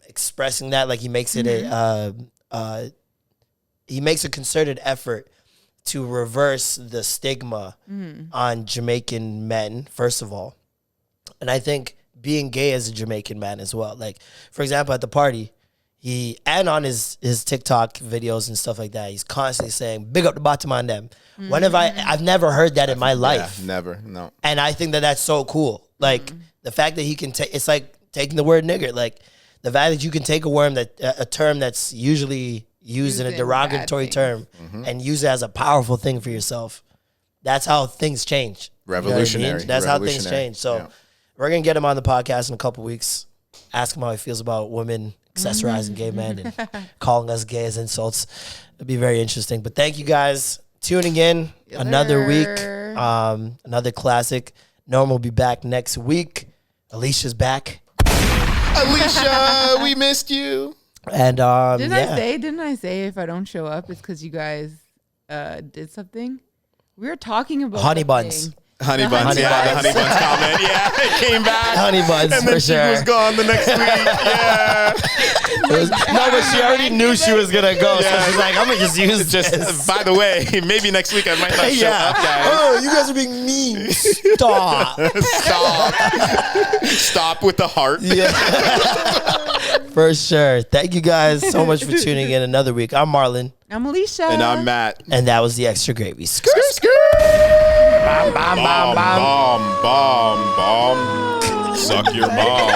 expressing that. Like he makes it he makes a concerted effort to reverse the stigma on Jamaican men, first of all. And I think being gay as a Jamaican man as well. Like, for example, at the party, and on his TikTok videos and stuff like that, he's constantly saying, big up the bottom on them. When have I've never heard that in my life. Yeah, never, no. And I think that that's so cool. Like, the fact that he can take, it's like taking the word nigger. Like, the fact that you can take a term that's usually used in a derogatory term and use it as a powerful thing for yourself. That's how things change. Revolutionary. You know what I mean? That's how things change. So we're going to get him on the podcast in a couple weeks. Ask him how he feels about women accessorizing gay men and calling us gay as insults. It'd be very interesting. But thank you guys tuning in. Another week. Another classic. Norm will be back next week. Alicia's back. Alicia, we missed you. And didn't I say if I don't show up it's because you guys did something? We were talking about honey buns. Honey buns, the honey buns comment. Yeah, it came back. Honey buns, and then for sure. She was gone the next week. Yeah. No, but she already knew she was gonna go, so she's like, I'm gonna just use this. By the way, maybe next week I might not show up, guys. Oh, you guys are being mean. Stop. Stop with the heart. Yeah. For sure. Thank you guys so much for tuning in another week. I'm Marlon. I'm Alicia. And I'm Matt. And that was the Extra Gravy. Skirt, skirt. Bomb, bomb, bomb, bomb, bomb, bomb. Suck your mom.